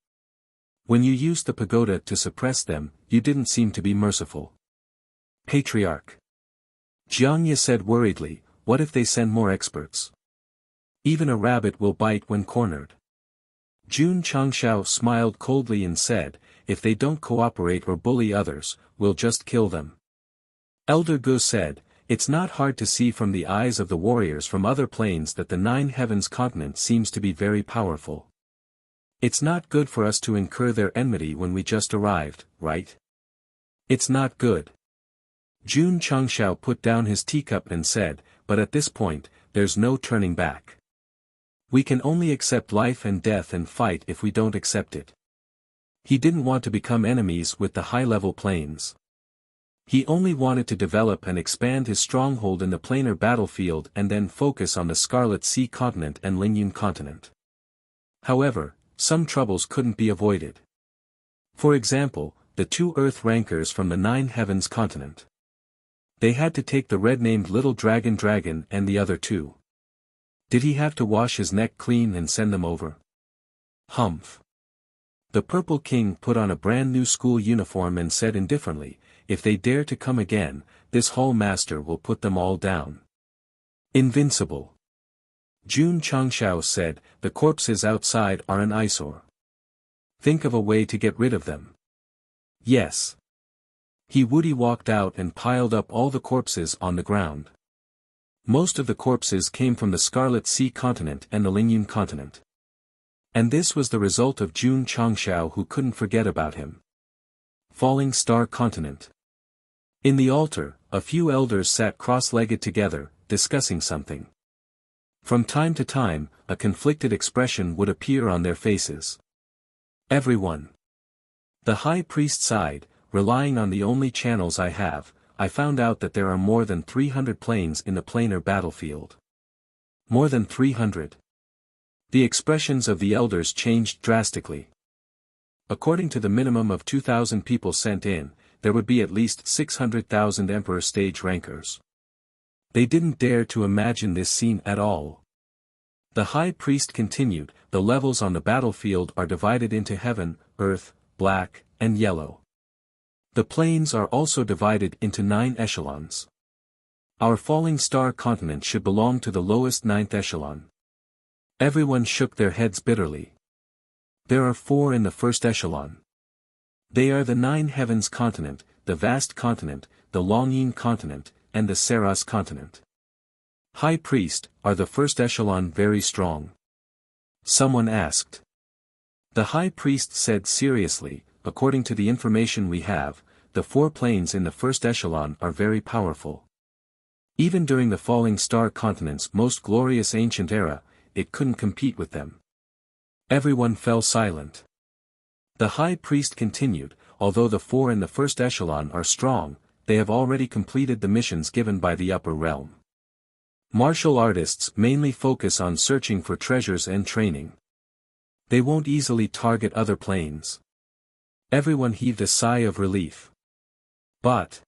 When you used the pagoda to suppress them, you didn't seem to be merciful. Patriarch. Jiangye said worriedly, what if they send more experts? Even a rabbit will bite when cornered. Jun Changshao smiled coldly and said, if they don't cooperate or bully others, we'll just kill them. Elder Gu said, it's not hard to see from the eyes of the warriors from other planes that the 9 heavens continent seems to be very powerful. It's not good for us to incur their enmity when we just arrived, right? It's not good. Jun Changshao put down his teacup and said, but at this point, there's no turning back. We can only accept life and death and fight if we don't accept it. He didn't want to become enemies with the high-level planes. He only wanted to develop and expand his stronghold in the planar battlefield and then focus on the Scarlet Sea continent and Lingyun continent. However, some troubles couldn't be avoided. For example, the 2 Earth rankers from the 9 heavens continent. They had to take the red-named Little Dragon and the other 2. Did he have to wash his neck clean and send them over? Humph. The Purple King put on a brand new school uniform and said indifferently, if they dare to come again, this Hall Master will put them all down. Invincible. Jun Changshao said, the corpses outside are an eyesore. Think of a way to get rid of them. Yes. Wuxia walked out and piled up all the corpses on the ground. Most of the corpses came from the Scarlet Sea continent and the Lingyun continent. And this was the result of Jun Changshao, who couldn't forget about him. Falling Star Continent. In the altar, a few elders sat cross-legged together, discussing something. From time to time, a conflicted expression would appear on their faces. Everyone. The high priest sighed, relying on the only channels I have, I found out that there are more than 300 planes in the planar battlefield. More than 300. The expressions of the elders changed drastically. According to the minimum of 2,000 people sent in, there would be at least 600,000 Emperor stage rankers. They didn't dare to imagine this scene at all. The high priest continued, the levels on the battlefield are divided into heaven, earth, black, and yellow. The planes are also divided into 9 echelons. Our falling star continent should belong to the lowest 9th echelon. Everyone shook their heads bitterly. There are 4 in the first echelon. They are the 9 heavens continent, the vast continent, the Longyin continent, and the Saras continent. High priest, are the first echelon very strong? Someone asked. The high priest said seriously, according to the information we have, the 4 planes in the first echelon are very powerful. Even during the falling star continent's most glorious ancient era, it couldn't compete with them. Everyone fell silent. The high priest continued, although the 4 in the first echelon are strong, they have already completed the missions given by the upper realm. Martial artists mainly focus on searching for treasures and training. They won't easily target other planes. Everyone heaved a sigh of relief. But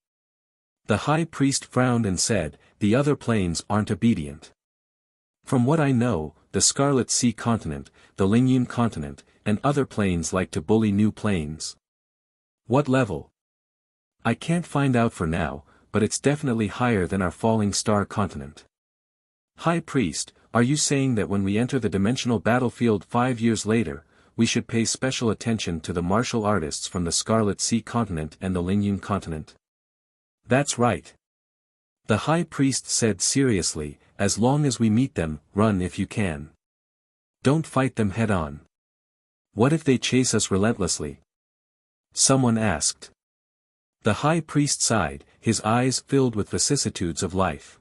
the high priest frowned and said, the other planes aren't obedient. From what I know, the Scarlet Sea continent, the Lingyun continent, and other planes like to bully new planes. What level? I can't find out for now, but it's definitely higher than our falling star continent. High priest, are you saying that when we enter the dimensional battlefield 5 years later, we should pay special attention to the martial artists from the Scarlet Sea continent and the Lingyun continent? That's right. The high priest said seriously, as long as we meet them, run if you can. Don't fight them head-on. What if they chase us relentlessly? Someone asked. The high priest sighed, his eyes filled with vicissitudes of life.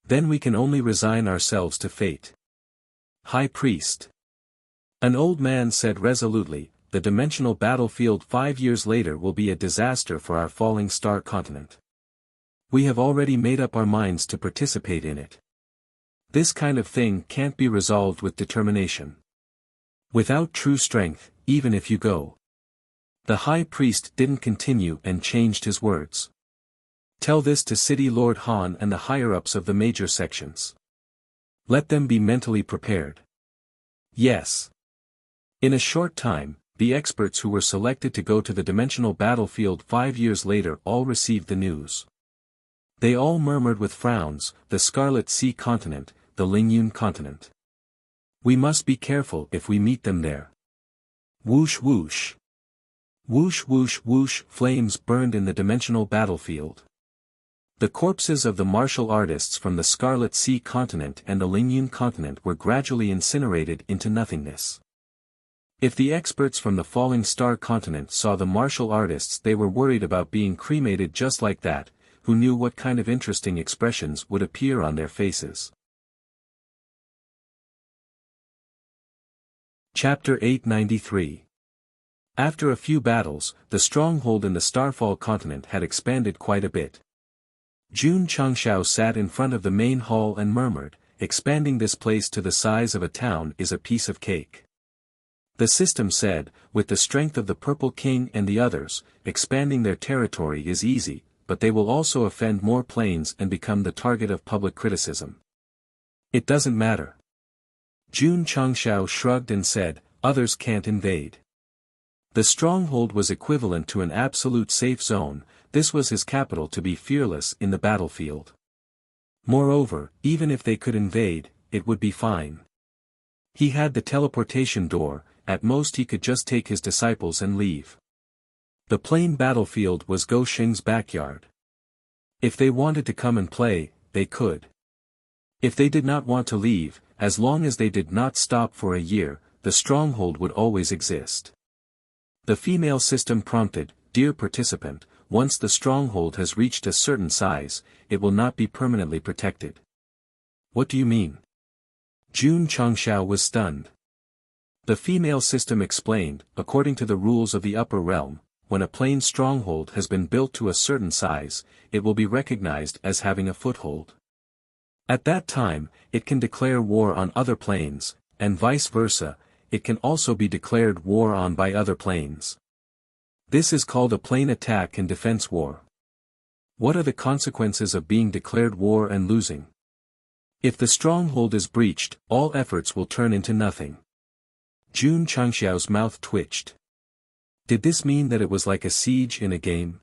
Then we can only resign ourselves to fate. High priest. An old man said resolutely, the dimensional battlefield 5 years later will be a disaster for our falling star continent. We have already made up our minds to participate in it. This kind of thing can't be resolved with determination. Without true strength, even if you go. The high priest didn't continue and changed his words. Tell this to City Lord Han and the higher-ups of the major sections. Let them be mentally prepared. Yes. In a short time, the experts who were selected to go to the dimensional battlefield 5 years later all received the news. They all murmured with frowns, the Scarlet Sea continent, the Lingyun continent. We must be careful if we meet them there. Whoosh whoosh. Whoosh whoosh whoosh, flames burned in the dimensional battlefield. The corpses of the martial artists from the Scarlet Sea continent and the Lingyun continent were gradually incinerated into nothingness. If the experts from the Falling Star continent saw the martial artists, they were worried about being cremated just like that. Who knew what kind of interesting expressions would appear on their faces. Chapter 893. After a few battles, the stronghold in the Starfall continent had expanded quite a bit. Jun Changshao sat in front of the main hall and murmured, expanding this place to the size of a town is a piece of cake. The system said, with the strength of the Purple King and the others, expanding their territory is easy, but they will also offend more planes and become the target of public criticism. It doesn't matter. Jun Changshao shrugged and said, others can't invade. The stronghold was equivalent to an absolute safe zone, this was his capital to be fearless in the battlefield. Moreover, even if they could invade, it would be fine. He had the teleportation door, at most he could just take his disciples and leave. The plain battlefield was Go Shing's backyard. If they wanted to come and play, they could. If they did not want to leave, as long as they did not stop for a year, the stronghold would always exist. The female system prompted, dear participant, once the stronghold has reached a certain size, it will not be permanently protected. What do you mean? Jun Changshao was stunned. The female system explained, according to the rules of the upper realm, when a plane stronghold has been built to a certain size, it will be recognized as having a foothold. At that time, it can declare war on other planes, and vice versa, it can also be declared war on by other planes. This is called a plane attack and defense war. What are the consequences of being declared war and losing? If the stronghold is breached, all efforts will turn into nothing. Jun Changshao's mouth twitched. Did this mean that it was like a siege in a game?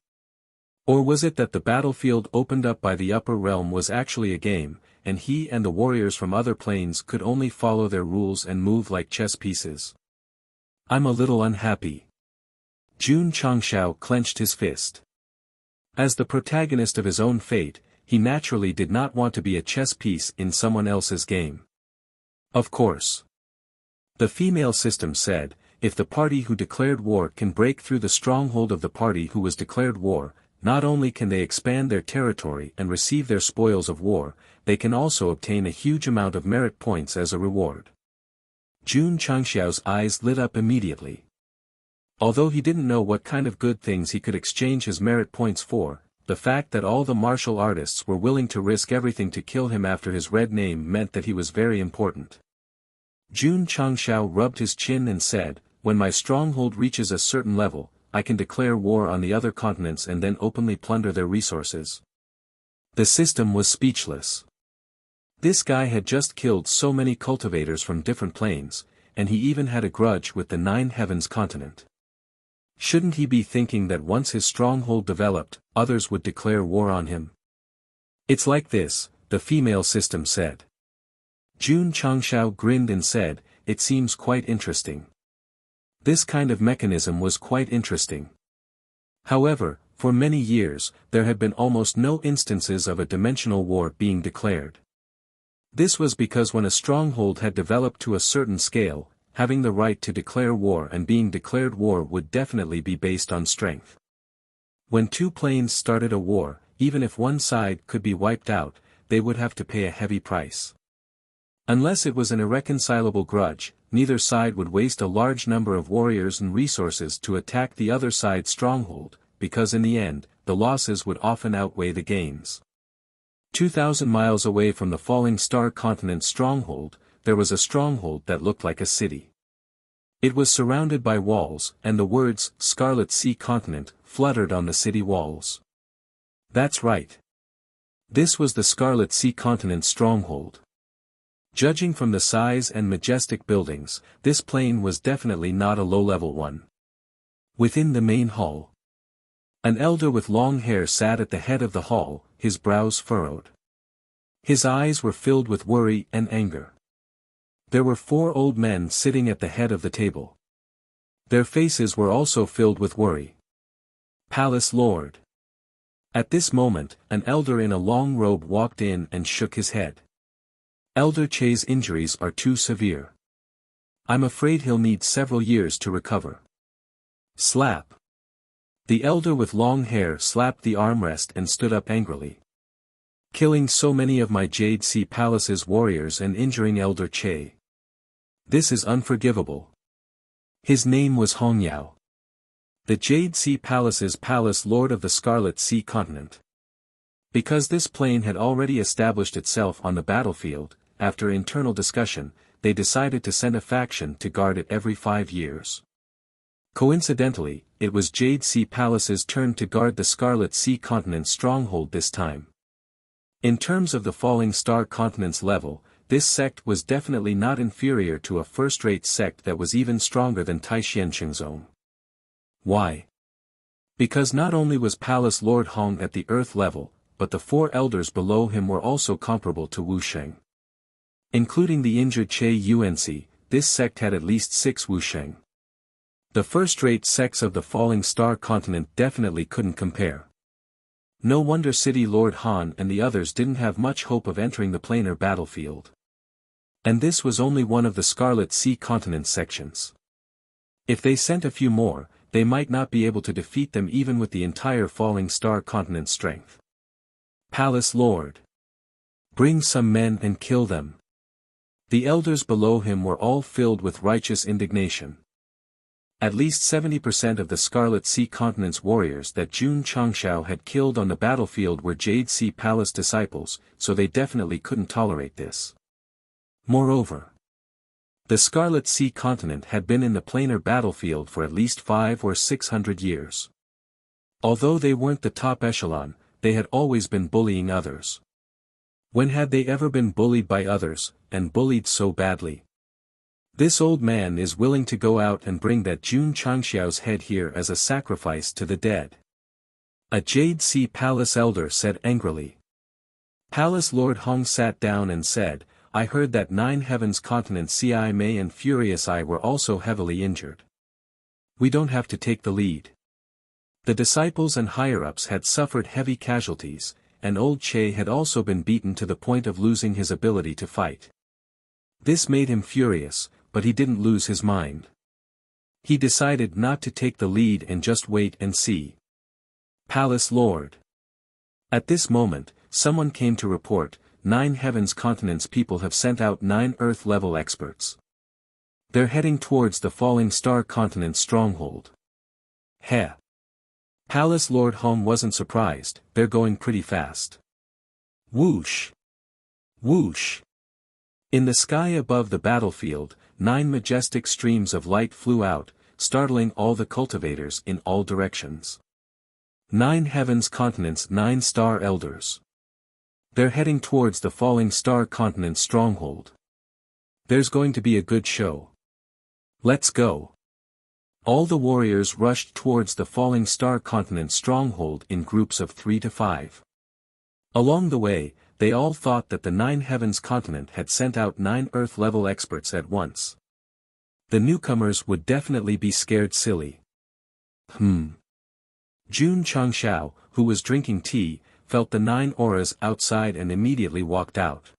Or was it that the battlefield opened up by the upper realm was actually a game, and he and the warriors from other planes could only follow their rules and move like chess pieces? I'm a little unhappy. Jun Changshao clenched his fist. As the protagonist of his own fate, he naturally did not want to be a chess piece in someone else's game. Of course. The female system said, if the party who declared war can break through the stronghold of the party who was declared war, not only can they expand their territory and receive their spoils of war, they can also obtain a huge amount of merit points as a reward. Jun Changshao's eyes lit up immediately. Although he didn't know what kind of good things he could exchange his merit points for, the fact that all the martial artists were willing to risk everything to kill him after his red name meant that he was very important. Jun Changshao rubbed his chin and said, when my stronghold reaches a certain level, I can declare war on the other continents and then openly plunder their resources. The system was speechless. This guy had just killed so many cultivators from different planes, and he even had a grudge with the Nine Heavens continent. Shouldn't he be thinking that once his stronghold developed, others would declare war on him? It's like this, the female system said. Jun Changshao grinned and said, it seems quite interesting. This kind of mechanism was quite interesting. However, for many years, there had been almost no instances of a dimensional war being declared. This was because when a stronghold had developed to a certain scale, having the right to declare war and being declared war would definitely be based on strength. When two planes started a war, even if one side could be wiped out, they would have to pay a heavy price. Unless it was an irreconcilable grudge, neither side would waste a large number of warriors and resources to attack the other side's stronghold, because in the end, the losses would often outweigh the gains. 2,000 miles away from the Falling Star Continent's stronghold, there was a stronghold that looked like a city. It was surrounded by walls, and the words, Scarlet Sea Continent, fluttered on the city walls. That's right. This was the Scarlet Sea Continent's stronghold. Judging from the size and majestic buildings, this plain was definitely not a low-level one. Within the main hall, an elder with long hair sat at the head of the hall, his brows furrowed. His eyes were filled with worry and anger. There were 4 old men sitting at the head of the table. Their faces were also filled with worry. Palace Lord. At this moment, an elder in a long robe walked in and shook his head. Elder Che's injuries are too severe. I'm afraid he'll need several years to recover. Slap. The elder with long hair slapped the armrest and stood up angrily. Killing so many of my Jade Sea Palace's warriors and injuring Elder Che. This is unforgivable. His name was Hong Yao. The Jade Sea Palace's palace lord of the Scarlet Sea Continent. Because this plain had already established itself on the battlefield, after internal discussion, they decided to send a faction to guard it every 5 years. Coincidentally, it was Jade Sea Palace's turn to guard the Scarlet Sea Continent's stronghold this time. In terms of the Falling Star Continent's level, this sect was definitely not inferior to a first-rate sect that was even stronger than Taixianqing's own. Why? Because not only was Palace Lord Hong at the earth level, but the 4 elders below him were also comparable to Wusheng. Including the injured Che Yuanxi, this sect had at least 6 Wusheng. The first-rate sects of the Falling Star Continent definitely couldn't compare. No wonder City Lord Han and the others didn't have much hope of entering the planar battlefield. And this was only one of the Scarlet Sea Continent sections. If they sent a few more, they might not be able to defeat them even with the entire Falling Star Continent's strength. Palace Lord. Bring some men and kill them. The elders below him were all filled with righteous indignation. At least 70% of the Scarlet Sea Continent's warriors that Jun Changshao had killed on the battlefield were Jade Sea Palace disciples, so they definitely couldn't tolerate this. Moreover, the Scarlet Sea Continent had been in the planar battlefield for at least 500 or 600 years. Although they weren't the top echelon, they had always been bullying others. When had they ever been bullied by others, and bullied so badly? This old man is willing to go out and bring that Jun Changxiao's head here as a sacrifice to the dead. A Jade Sea Palace elder said angrily. Palace Lord Hong sat down and said, I heard that 9 Heavens Continent Ci Mei and Furious Eye were also heavily injured. We don't have to take the lead. The disciples and higher-ups had suffered heavy casualties, and old Che had also been beaten to the point of losing his ability to fight. This made him furious, but he didn't lose his mind. He decided not to take the lead and just wait and see. Palace Lord. At this moment, someone came to report, 9 Heavens Continents people have sent out 9 Earth-level experts. They're heading towards the Falling Star Continent's stronghold. Heh. Palace Lord Hong wasn't surprised, they're going pretty fast. Whoosh. Whoosh. In the sky above the battlefield, 9 majestic streams of light flew out, startling all the cultivators in all directions. 9 Heavens Continent's 9 star elders. They're heading towards the Falling Star Continent's stronghold. There's going to be a good show. Let's go. All the warriors rushed towards the Falling Star Continent's stronghold in groups of 3 to 5. Along the way, they all thought that the 9 Heavens Continent had sent out 9 Earth-level experts at once. The newcomers would definitely be scared silly. Jun Changshao, who was drinking tea, felt the 9 auras outside and immediately walked out.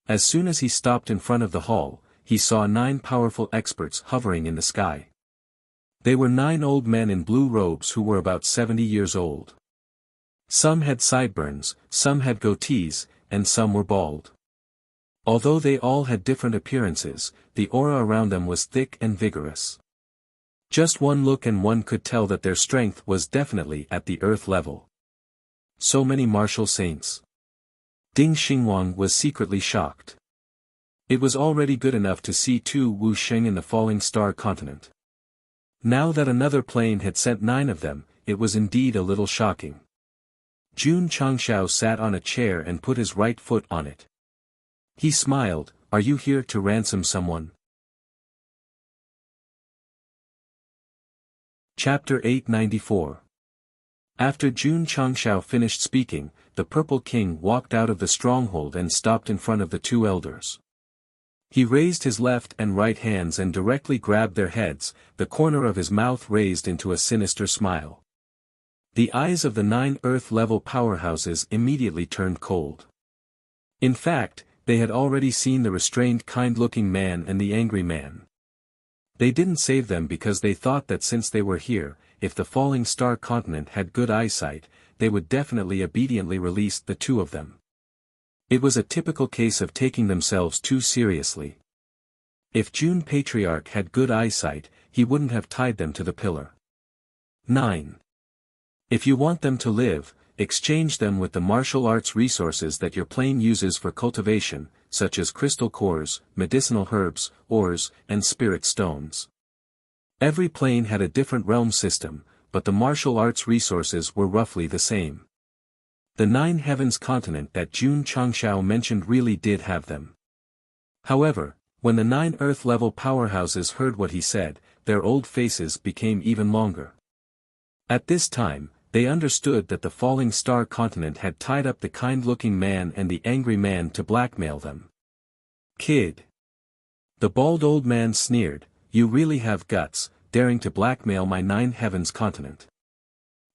As soon as he stopped in front of the hall, he saw 9 powerful experts hovering in the sky. They were 9 old men in blue robes who were about 70 years old. Some had sideburns, some had goatees, and some were bald. Although they all had different appearances, the aura around them was thick and vigorous. Just one look and one could tell that their strength was definitely at the earth level. So many martial saints. Ding Xingwang was secretly shocked. It was already good enough to see two Wuxia in the falling star continent. Now that another plane had sent 9 of them, it was indeed a little shocking. Jun Changshao sat on a chair and put his right foot on it. He smiled, "Are you here to ransom someone?" Chapter 894. After Jun Changshao finished speaking, the Purple King walked out of the stronghold and stopped in front of the 2 elders. He raised his left and right hands and directly grabbed their heads, the corner of his mouth raised into a sinister smile. The eyes of the 9 Earth-level powerhouses immediately turned cold. In fact, they had already seen the restrained kind-looking man and the angry man. They didn't save them because they thought that since they were here, if the falling star continent had good eyesight, they would definitely obediently release the 2 of them. It was a typical case of taking themselves too seriously. If Jun Patriarch had good eyesight, he wouldn't have tied them to the pillar. 9. If you want them to live, exchange them with the martial arts resources that your plane uses for cultivation, such as crystal cores, medicinal herbs, ores, and spirit stones. Every plane had a different realm system, but the martial arts resources were roughly the same. The 9 heavens continent that Jun Changshao mentioned really did have them. However, when the 9 earth-level powerhouses heard what he said, their old faces became even longer. At this time, they understood that the falling star continent had tied up the kind-looking man and the angry man to blackmail them. "Kid." The bald old man sneered, "You really have guts, daring to blackmail my 9 heavens continent.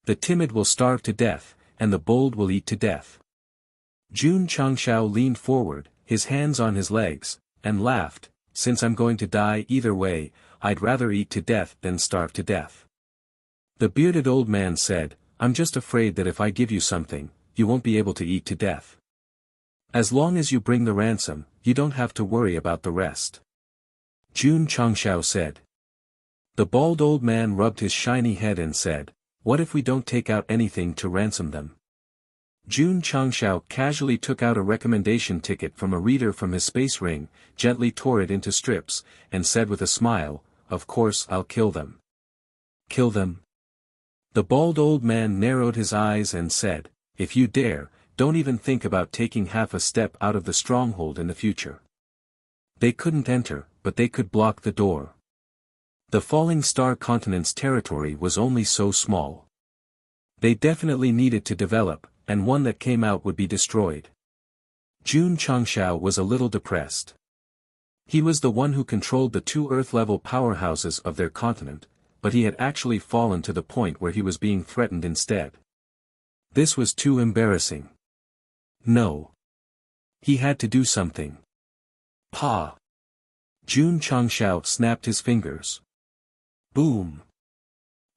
The timid will starve to death, and the bold will eat to death." Jun Changshao leaned forward, his hands on his legs, and laughed, "Since I'm going to die either way, I'd rather eat to death than starve to death." The bearded old man said, "I'm just afraid that if I give you something, you won't be able to eat to death. As long as you bring the ransom, you don't have to worry about the rest." Jun Changshao said. The bald old man rubbed his shiny head and said, "What if we don't take out anything to ransom them?" Jun Changshao casually took out a recommendation ticket from a reader from his space ring, gently tore it into strips, and said with a smile, "Of course I'll kill them." "Kill them?" The bald old man narrowed his eyes and said, "If you dare, don't even think about taking half a step out of the stronghold in the future." They couldn't enter, but they could block the door. The falling star continent's territory was only so small. They definitely needed to develop, and one that came out would be destroyed. Jun Changshao was a little depressed. He was the one who controlled the 2 Earth-level powerhouses of their continent, but he had actually fallen to the point where he was being threatened instead. This was too embarrassing. No. He had to do something. Pa! Jun Changshao snapped his fingers. Boom!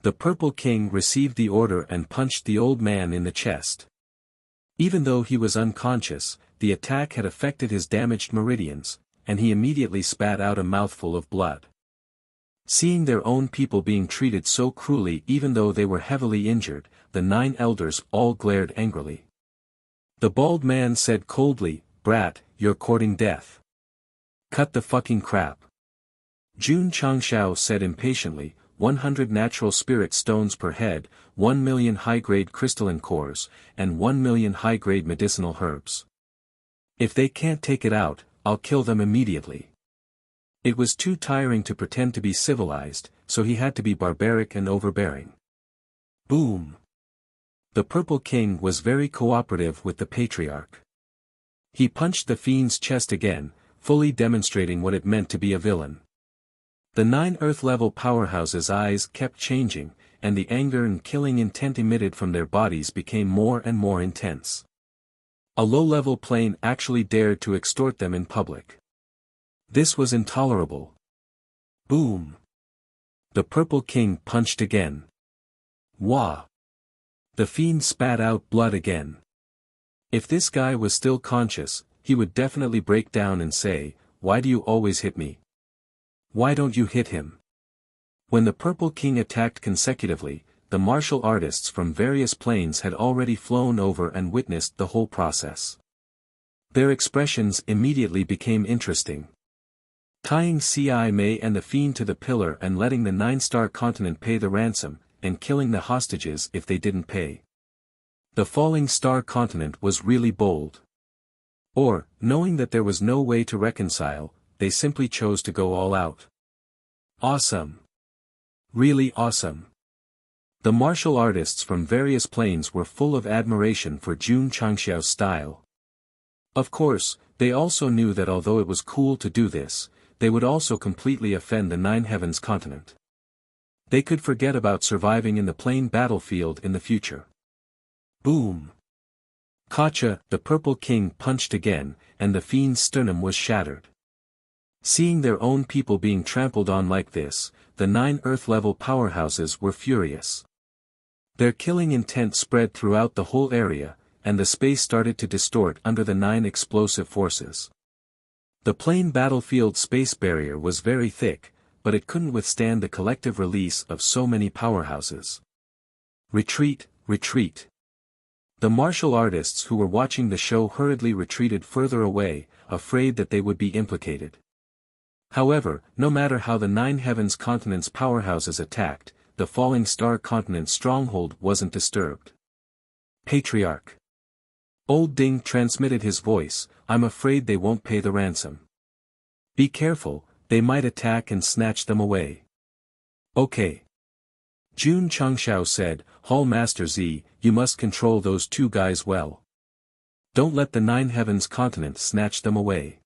The Purple King received the order and punched the old man in the chest. Even though he was unconscious, the attack had affected his damaged meridians, and he immediately spat out a mouthful of blood. Seeing their own people being treated so cruelly even though they were heavily injured, the 9 elders all glared angrily. The bald man said coldly, "Brat, you're courting death. Cut the fucking crap." Jun Changshao said impatiently, 100 natural spirit stones per head, 1 million high-grade crystalline cores, and 1 million high-grade medicinal herbs. If they can't take it out, I'll kill them immediately. It was too tiring to pretend to be civilized, so he had to be barbaric and overbearing. Boom! The Purple King was very cooperative with the Patriarch. He punched the fiend's chest again, fully demonstrating what it meant to be a villain. The 9 Earth-level powerhouses' eyes kept changing, and the anger and killing intent emitted from their bodies became more and more intense. A low-level plane actually dared to extort them in public. This was intolerable. Boom! The Purple King punched again. Wah! The fiend spat out blood again. If this guy was still conscious, he would definitely break down and say, "Why do you always hit me? Why don't you hit him?" When the Purple King attacked consecutively, the martial artists from various planes had already flown over and witnessed the whole process. Their expressions immediately became interesting. Tying Ci Mei and the Fiend to the pillar and letting the Nine-Star Continent pay the ransom, and killing the hostages if they didn't pay. The Falling Star Continent was really bold. Or, knowing that there was no way to reconcile, they simply chose to go all out. Awesome. Really awesome. The martial artists from various planes were full of admiration for Jun Changxiao's style. Of course, they also knew that although it was cool to do this, they would also completely offend the Nine Heavens continent. They could forget about surviving in the plane battlefield in the future. Boom! Kacha, the Purple King punched again, and the Fiend's sternum was shattered. Seeing their own people being trampled on like this, the 9 Earth-level powerhouses were furious. Their killing intent spread throughout the whole area, and the space started to distort under the 9 explosive forces. The plane battlefield space barrier was very thick, but it couldn't withstand the collective release of so many powerhouses. Retreat, retreat. The martial artists who were watching the show hurriedly retreated further away, afraid that they would be implicated. However, no matter how the 9 Heavens continent's powerhouses attacked, the Falling Star Continent's stronghold wasn't disturbed. Patriarch. Old Ding transmitted his voice, "I'm afraid they won't pay the ransom. Be careful, they might attack and snatch them away." Okay. Jun Changxiao said, "Hall Master Z, you must control those 2 guys well. Don't let the 9 Heavens continent snatch them away."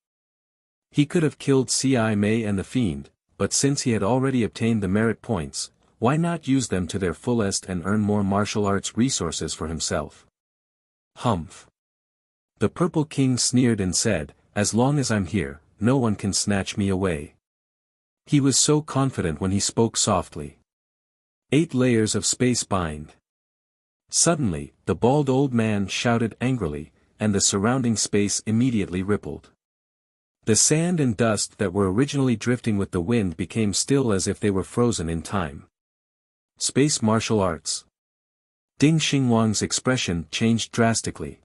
He could have killed Ci Mei and the Fiend, but since he had already obtained the merit points, why not use them to their fullest and earn more martial arts resources for himself? Humph. The Purple King sneered and said, "As long as I'm here, no one can snatch me away." He was so confident when he spoke softly. 8 layers of space bind. Suddenly, the bald old man shouted angrily, and the surrounding space immediately rippled. The sand and dust that were originally drifting with the wind became still as if they were frozen in time. Space martial arts. Ding Xinguang's expression changed drastically.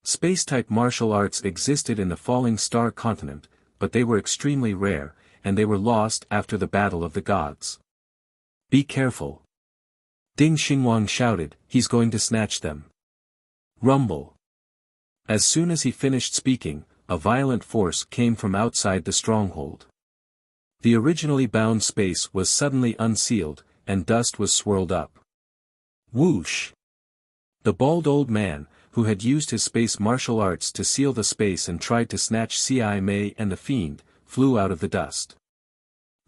Space-type martial arts existed in the Falling Star Continent, but they were extremely rare, and they were lost after the Battle of the Gods. Be careful. Ding Xinguang shouted, "He's going to snatch them." Rumble. As soon as he finished speaking, a violent force came from outside the stronghold. The originally bound space was suddenly unsealed, and dust was swirled up. Whoosh! The bald old man, who had used his space martial arts to seal the space and tried to snatch Ci Mei and the Fiend, flew out of the dust.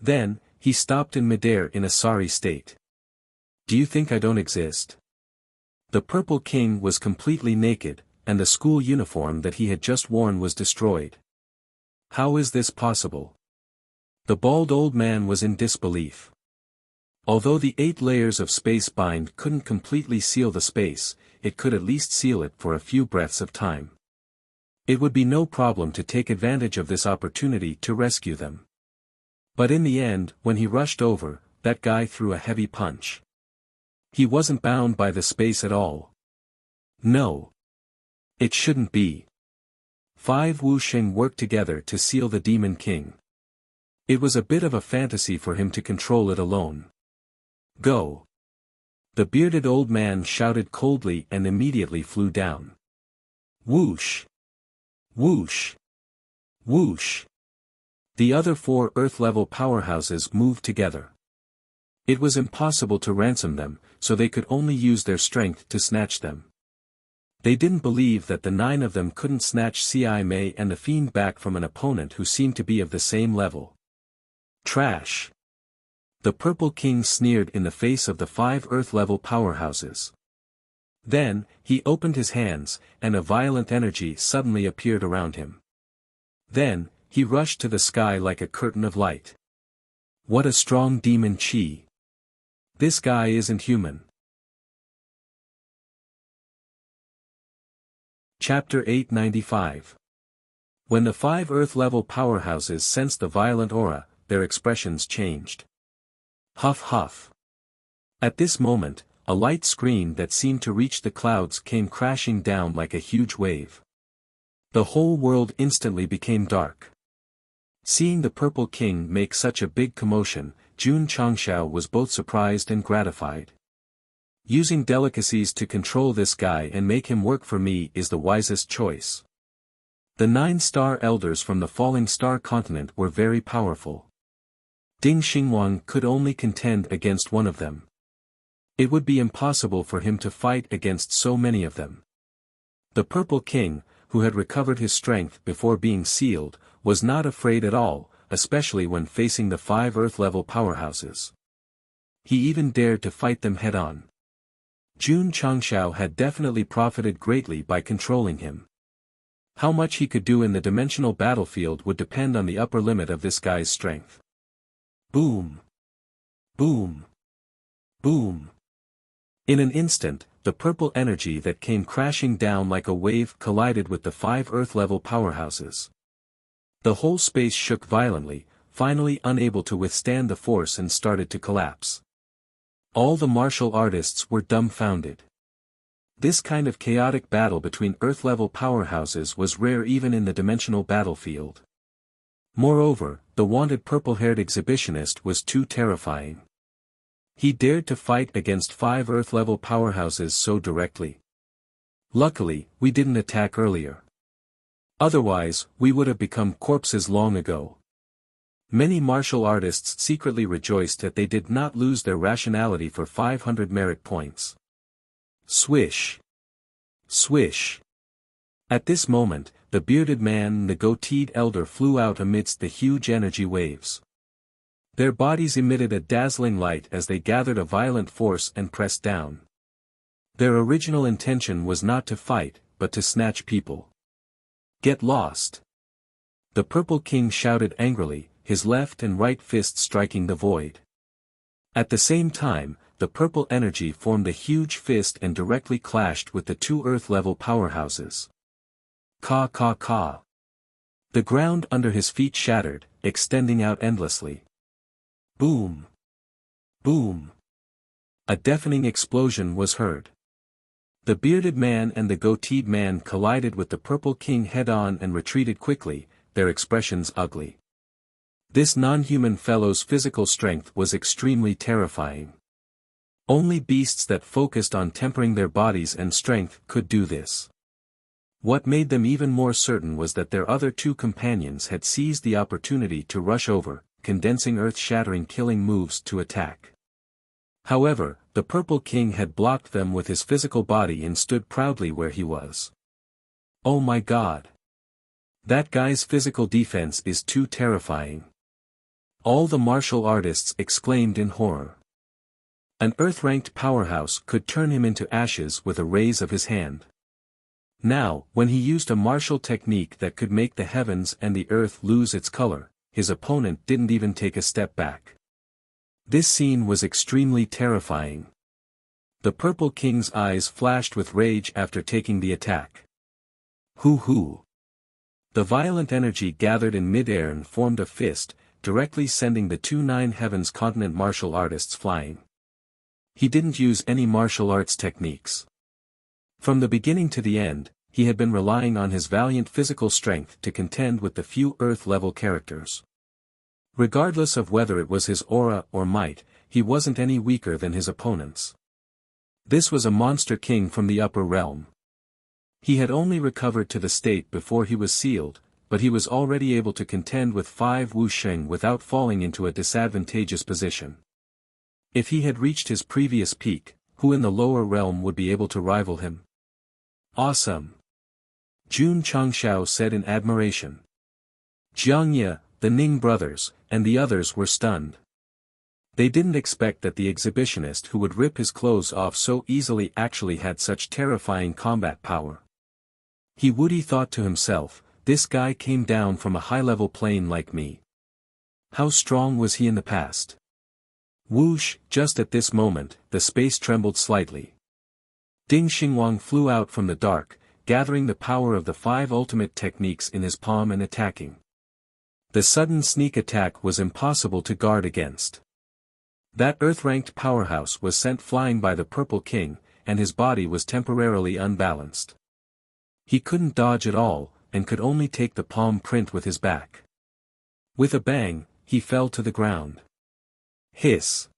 Then, he stopped in midair in a sorry state. "Do you think I don't exist?" The Purple King was completely naked, and the school uniform that he had just worn was destroyed. How is this possible? The bald old man was in disbelief. Although the 8 layers of space bind couldn't completely seal the space, it could at least seal it for a few breaths of time. It would be no problem to take advantage of this opportunity to rescue them. But in the end, when he rushed over, that guy threw a heavy punch. He wasn't bound by the space at all. No. It shouldn't be. 5 Wu Sheng worked together to seal the Demon King. It was a bit of a fantasy for him to control it alone. Go. The bearded old man shouted coldly and immediately flew down. Whoosh! Whoosh! Whoosh! The other 4 Earth-level powerhouses moved together. It was impossible to ransom them, so they could only use their strength to snatch them. They didn't believe that the 9 of them couldn't snatch Ci Mei and the Fiend back from an opponent who seemed to be of the same level. Trash! The Purple King sneered in the face of the 5 Earth-level powerhouses. Then, he opened his hands, and a violent energy suddenly appeared around him. Then, he rushed to the sky like a curtain of light. What a strong demon chi! This guy isn't human. Chapter 895. When the 5 Earth-level powerhouses sensed the violent aura, their expressions changed. Huff huff. At this moment, a light screen that seemed to reach the clouds came crashing down like a huge wave. The whole world instantly became dark. Seeing the Purple King make such a big commotion, Jun Changshao was both surprised and gratified. Using delicacies to control this guy and make him work for me is the wisest choice. The 9 star elders from the falling star continent were very powerful. Ding Xingwang could only contend against one of them. It would be impossible for him to fight against so many of them. The Purple King, who had recovered his strength before being sealed, was not afraid at all, especially when facing the 5 Earth-level powerhouses. He even dared to fight them head-on. Jun Changshao had definitely profited greatly by controlling him. How much he could do in the dimensional battlefield would depend on the upper limit of this guy's strength. Boom! Boom! Boom! In an instant, the purple energy that came crashing down like a wave collided with the 5 Earth-level powerhouses. The whole space shook violently, finally unable to withstand the force and started to collapse. All the martial artists were dumbfounded. This kind of chaotic battle between Earth-level powerhouses was rare even in the dimensional battlefield. Moreover, the wanted purple-haired exhibitionist was too terrifying. He dared to fight against 5 Earth-level powerhouses so directly. Luckily, we didn't attack earlier. Otherwise, we would have become corpses long ago. Many martial artists secretly rejoiced that they did not lose their rationality for 500 merit points. Swish! Swish! At this moment, the bearded man and the goateed elder flew out amidst the huge energy waves. Their bodies emitted a dazzling light as they gathered a violent force and pressed down. Their original intention was not to fight, but to snatch people. Get lost! The Purple King shouted angrily, his left and right fists striking the void. At the same time, the purple energy formed a huge fist and directly clashed with the 2 Earth-level powerhouses. Ka ka ka. The ground under his feet shattered, extending out endlessly. Boom! Boom! A deafening explosion was heard. The bearded man and the goateed man collided with the Purple King head-on and retreated quickly, their expressions ugly. This non-human fellow's physical strength was extremely terrifying. Only beasts that focused on tempering their bodies and strength could do this. What made them even more certain was that their other 2 companions had seized the opportunity to rush over, condensing earth-shattering killing moves to attack. However, the Purple King had blocked them with his physical body and stood proudly where he was. Oh my god! That guy's physical defense is too terrifying. All the martial artists exclaimed in horror. An Earth-ranked powerhouse could turn him into ashes with a raise of his hand. Now, when he used a martial technique that could make the heavens and the earth lose its color, his opponent didn't even take a step back. This scene was extremely terrifying. The Purple King's eyes flashed with rage after taking the attack. Hoo! The violent energy gathered in mid-air and formed a fist, directly sending the 2 Nine Heavens continent martial artists flying. He didn't use any martial arts techniques. From the beginning to the end, he had been relying on his valiant physical strength to contend with the few Earth-level characters. Regardless of whether it was his aura or might, he wasn't any weaker than his opponents. This was a monster king from the upper realm. He had only recovered to the state before he was sealed, but he was already able to contend with 5 Wuxia without falling into a disadvantageous position. If he had reached his previous peak, who in the lower realm would be able to rival him? Awesome! Jun Changshao said in admiration. Jiang Ye, the Ning brothers, and the others were stunned. They didn't expect that the exhibitionist who would rip his clothes off so easily actually had such terrifying combat power. Woody thought to himself, this guy came down from a high-level plane like me. How strong was he in the past? Whoosh! Just at this moment, the space trembled slightly. Ding Xingwang flew out from the dark, gathering the power of the 5 ultimate techniques in his palm and attacking. The sudden sneak attack was impossible to guard against. That Earth-ranked powerhouse was sent flying by the Purple King, and his body was temporarily unbalanced. He couldn't dodge at all, and could only take the palm print with his back. With a bang, he fell to the ground. Hiss.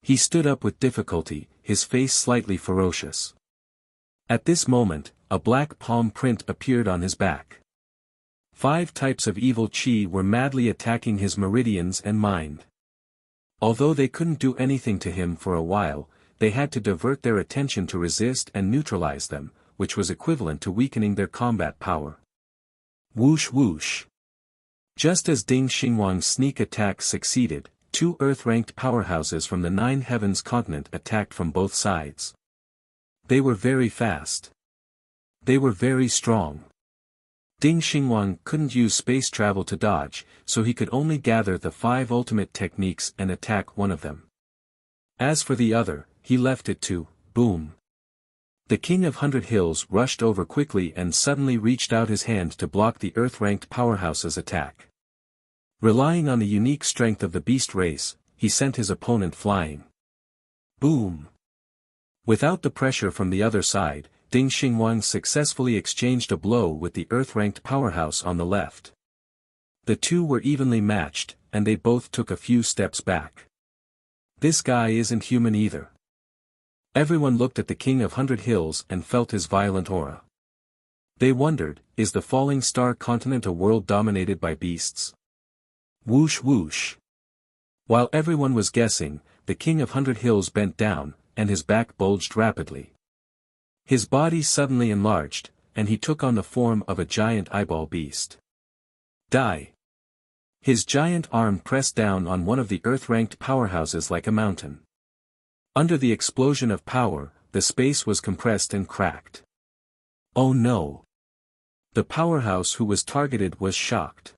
He stood up with difficulty, his face slightly ferocious. At this moment, a black palm print appeared on his back. 5 types of evil chi were madly attacking his meridians and mind. Although they couldn't do anything to him for a while, they had to divert their attention to resist and neutralize them, which was equivalent to weakening their combat power. Whoosh whoosh. Just as Ding Xinguang's sneak attack succeeded, 2 Earth-ranked powerhouses from the 9 Heavens continent attacked from both sides. They were very fast. They were very strong. Ding Xinguang couldn't use space travel to dodge, so he could only gather the 5 ultimate techniques and attack one of them. As for the other, he left it to, boom. The King of 100 Hills rushed over quickly and suddenly reached out his hand to block the Earth-ranked powerhouse's attack. Relying on the unique strength of the beast race, he sent his opponent flying. Boom! Without the pressure from the other side, Ding Xinguang successfully exchanged a blow with the Earth-ranked powerhouse on the left. The two were evenly matched, and they both took a few steps back. This guy isn't human either. Everyone looked at the King of 100 Hills and felt his violent aura. They wondered, is the falling star continent a world dominated by beasts? Whoosh whoosh. While everyone was guessing, the King of 100 Hills bent down, and his back bulged rapidly. His body suddenly enlarged, and he took on the form of a giant eyeball beast. Die! His giant arm pressed down on one of the Earth-ranked powerhouses like a mountain. Under the explosion of power, the space was compressed and cracked. Oh no! The powerhouse who was targeted was shocked.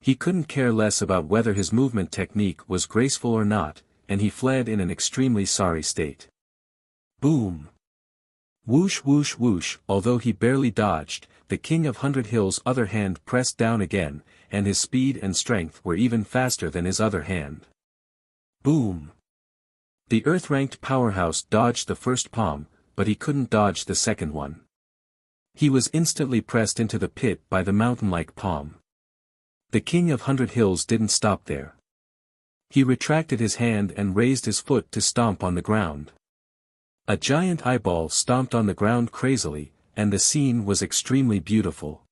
He couldn't care less about whether his movement technique was graceful or not, and he fled in an extremely sorry state. Boom! Whoosh whoosh whoosh. Although he barely dodged, the King of 100 Hills' other hand pressed down again, and his speed and strength were even faster than his other hand. Boom! The Earth-ranked powerhouse dodged the first palm, but he couldn't dodge the second one. He was instantly pressed into the pit by the mountain-like palm. The King of 100 Hills didn't stop there. He retracted his hand and raised his foot to stomp on the ground. A giant eyeball stomped on the ground crazily, and the scene was extremely beautiful.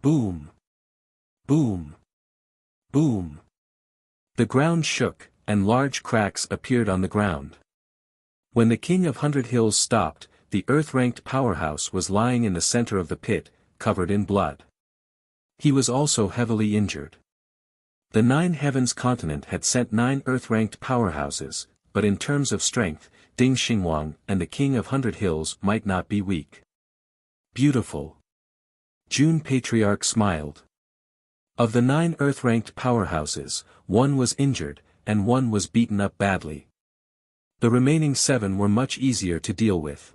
Boom! Boom! Boom! The ground shook, and large cracks appeared on the ground. When the King of 100 Hills stopped, the Earth-ranked powerhouse was lying in the center of the pit, covered in blood. He was also heavily injured. The 9 Heavens continent had sent 9 Earth-ranked powerhouses, but in terms of strength, Ding Xinguang and the King of 100 Hills might not be weak. Beautiful. June Patriarch smiled. Of the 9 Earth-ranked powerhouses, 1 was injured, and 1 was beaten up badly. The remaining 7 were much easier to deal with.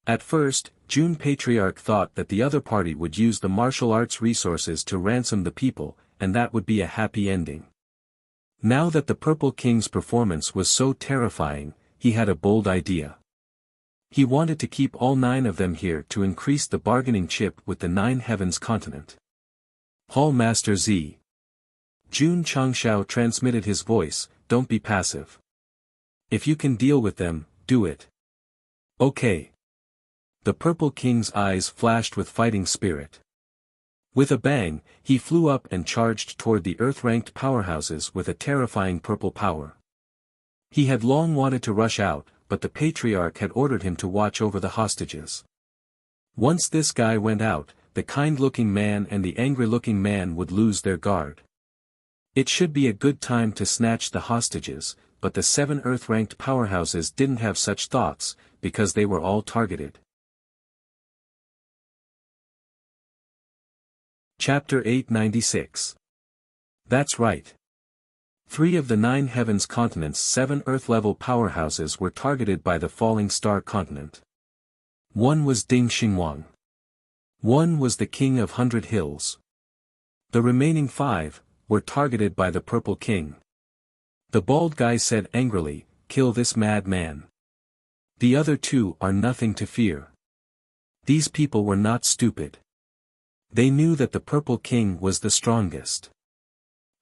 At first, June Patriarch thought that the other party would use the martial arts resources to ransom the people, and that would be a happy ending. Now that the Purple King's performance was so terrifying, he had a bold idea. He wanted to keep all 9 of them here to increase the bargaining chip with the 9 Heavens continent. Hall Master Z. Jun Changshao transmitted his voice, don't be passive. If you can deal with them, do it. Okay. The Purple King's eyes flashed with fighting spirit. With a bang, he flew up and charged toward the Earth-ranked powerhouses with a terrifying purple power. He had long wanted to rush out, but the Patriarch had ordered him to watch over the hostages. Once this guy went out, the kind-looking man and the angry-looking man would lose their guard. It should be a good time to snatch the hostages, but the 7 Earth-ranked powerhouses didn't have such thoughts, because they were all targeted. Chapter 896. That's right. 3 of the 9 Heavens continents' 7 Earth-level powerhouses were targeted by the falling star continent. One was Ding Xingwang. One was the King of 100 Hills. The remaining 5 were targeted by the Purple King. The bald guy said angrily, "Kill this mad man. The other 2 are nothing to fear." These people were not stupid. They knew that the Purple King was the strongest.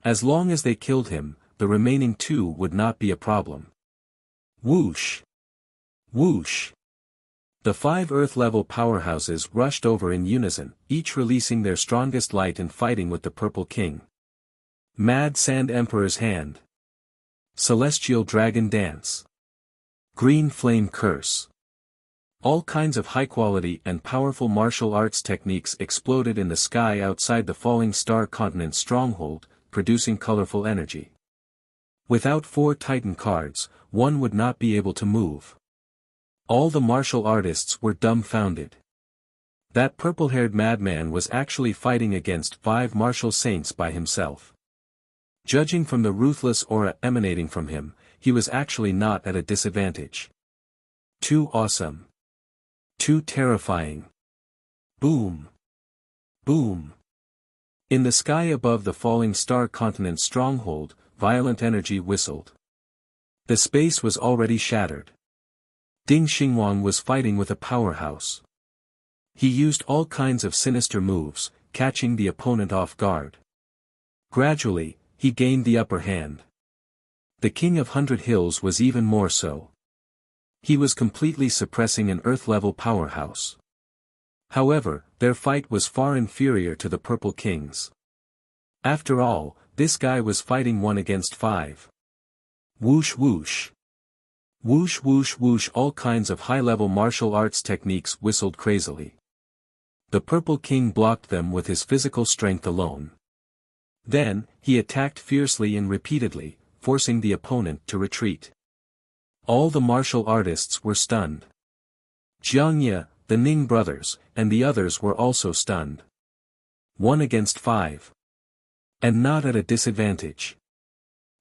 As long as they killed him, the remaining 2 would not be a problem. Whoosh! Whoosh! The 5 Earth-level powerhouses rushed over in unison, each releasing their strongest light and fighting with the Purple King. Mad Sand Emperor's Hand. Celestial Dragon Dance. Green Flame Curse. All kinds of high-quality and powerful martial arts techniques exploded in the sky outside the falling star continent's stronghold, producing colorful energy. Without 4 Titan cards, one would not be able to move. All the martial artists were dumbfounded. That purple-haired madman was actually fighting against 5 martial saints by himself. Judging from the ruthless aura emanating from him, he was actually not at a disadvantage. Too awesome. Too terrifying. Boom. Boom. In the sky above the falling star continent's stronghold, violent energy whistled. The space was already shattered. Ding Xingwang was fighting with a powerhouse. He used all kinds of sinister moves, catching the opponent off guard. Gradually, he gained the upper hand. The King of 100 Hills was even more so. He was completely suppressing an Earth-level powerhouse. However, their fight was far inferior to the Purple King's. After all, this guy was fighting 1 against 5. Whoosh whoosh. Whoosh whoosh whoosh. All kinds of high-level martial arts techniques whistled crazily. The Purple King blocked them with his physical strength alone. Then, he attacked fiercely and repeatedly, forcing the opponent to retreat. All the martial artists were stunned. Jiang Ye, the Ning brothers, and the others were also stunned. 1 against 5. And not at a disadvantage.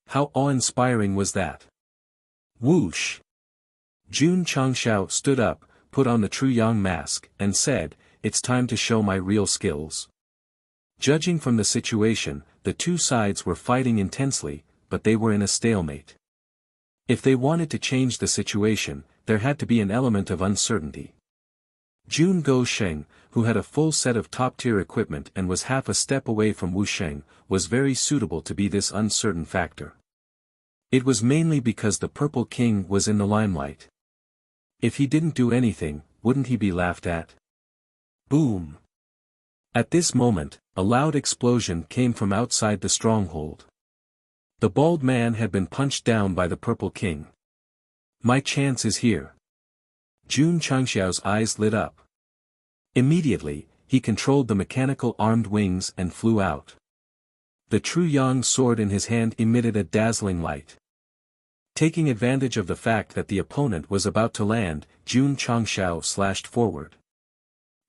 How awe-inspiring was that? Whoosh! Jun Changxiao stood up, put on the true Yang mask, and said, "It's time to show my real skills." Judging from the situation, the 2 sides were fighting intensely, but they were in a stalemate. If they wanted to change the situation, there had to be an element of uncertainty. Jun Gosheng, who had a full set of top-tier equipment and was half a step away from Wuxia, was very suitable to be this uncertain factor. It was mainly because the Purple King was in the limelight. If he didn't do anything, wouldn't he be laughed at? Boom! At this moment, a loud explosion came from outside the stronghold. The bald man had been punched down by the Purple King. My chance is here. Jun Changxiao's eyes lit up. Immediately, he controlled the mechanical armed wings and flew out. The true Yang sword in his hand emitted a dazzling light. Taking advantage of the fact that the opponent was about to land, Jun Changxiao slashed forward.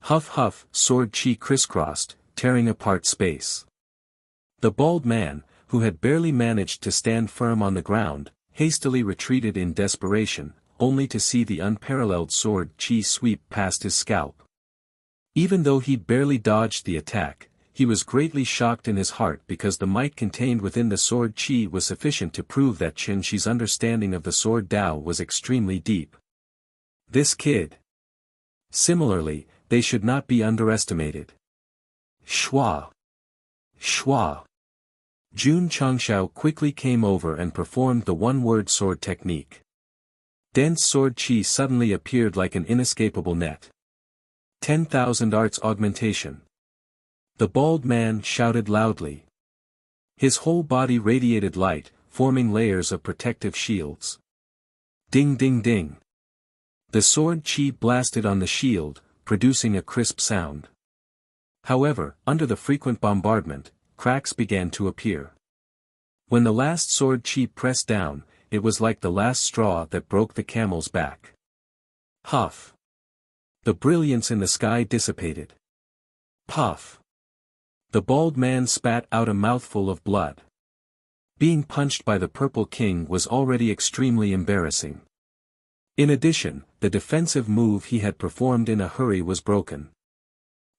Huff huff, sword chi crisscrossed, tearing apart space. The bald man, who had barely managed to stand firm on the ground, hastily retreated in desperation, only to see the unparalleled sword chi sweep past his scalp. Even though he'd barely dodged the attack, he was greatly shocked in his heart because the might contained within the sword chi was sufficient to prove that Qin Shi's understanding of the sword Dao was extremely deep. This kid. Similarly, they should not be underestimated. Shua. Shua. Jun Changxiao quickly came over and performed the one-word sword technique. Dense sword chi suddenly appeared like an inescapable net. 10,000 arts augmentation. The bald man shouted loudly. His whole body radiated light, forming layers of protective shields. Ding ding ding. The sword chi blasted on the shield, producing a crisp sound. However, under the frequent bombardment, cracks began to appear. When the last sword chi pressed down, it was like the last straw that broke the camel's back. Huff. The brilliance in the sky dissipated. Puff. The bald man spat out a mouthful of blood. Being punched by the Purple King was already extremely embarrassing. In addition, the defensive move he had performed in a hurry was broken.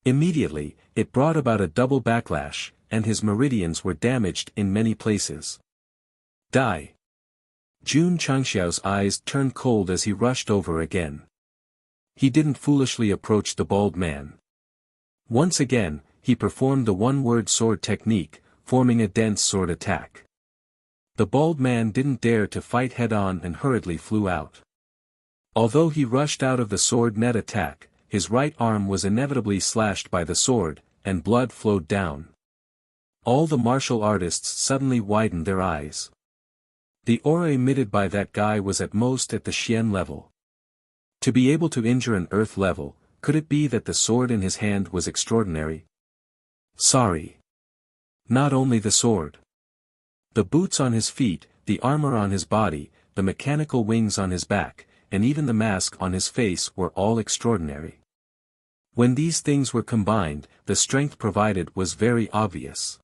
Immediately, it brought about a double backlash, and his meridians were damaged in many places. Die! Jun Changxiao's eyes turned cold as he rushed over again. He didn't foolishly approach the bald man. Once again, he performed the one-word sword technique, forming a dense sword attack. The bald man didn't dare to fight head-on and hurriedly flew out. Although he rushed out of the sword net attack, his right arm was inevitably slashed by the sword, and blood flowed down. All the martial artists suddenly widened their eyes. The aura emitted by that guy was at most at the Xian level. To be able to injure an earth level, could it be that the sword in his hand was extraordinary? Sorry. Not only the sword. The boots on his feet, the armor on his body, the mechanical wings on his back, and even the mask on his face were all extraordinary. When these things were combined, the strength provided was very obvious.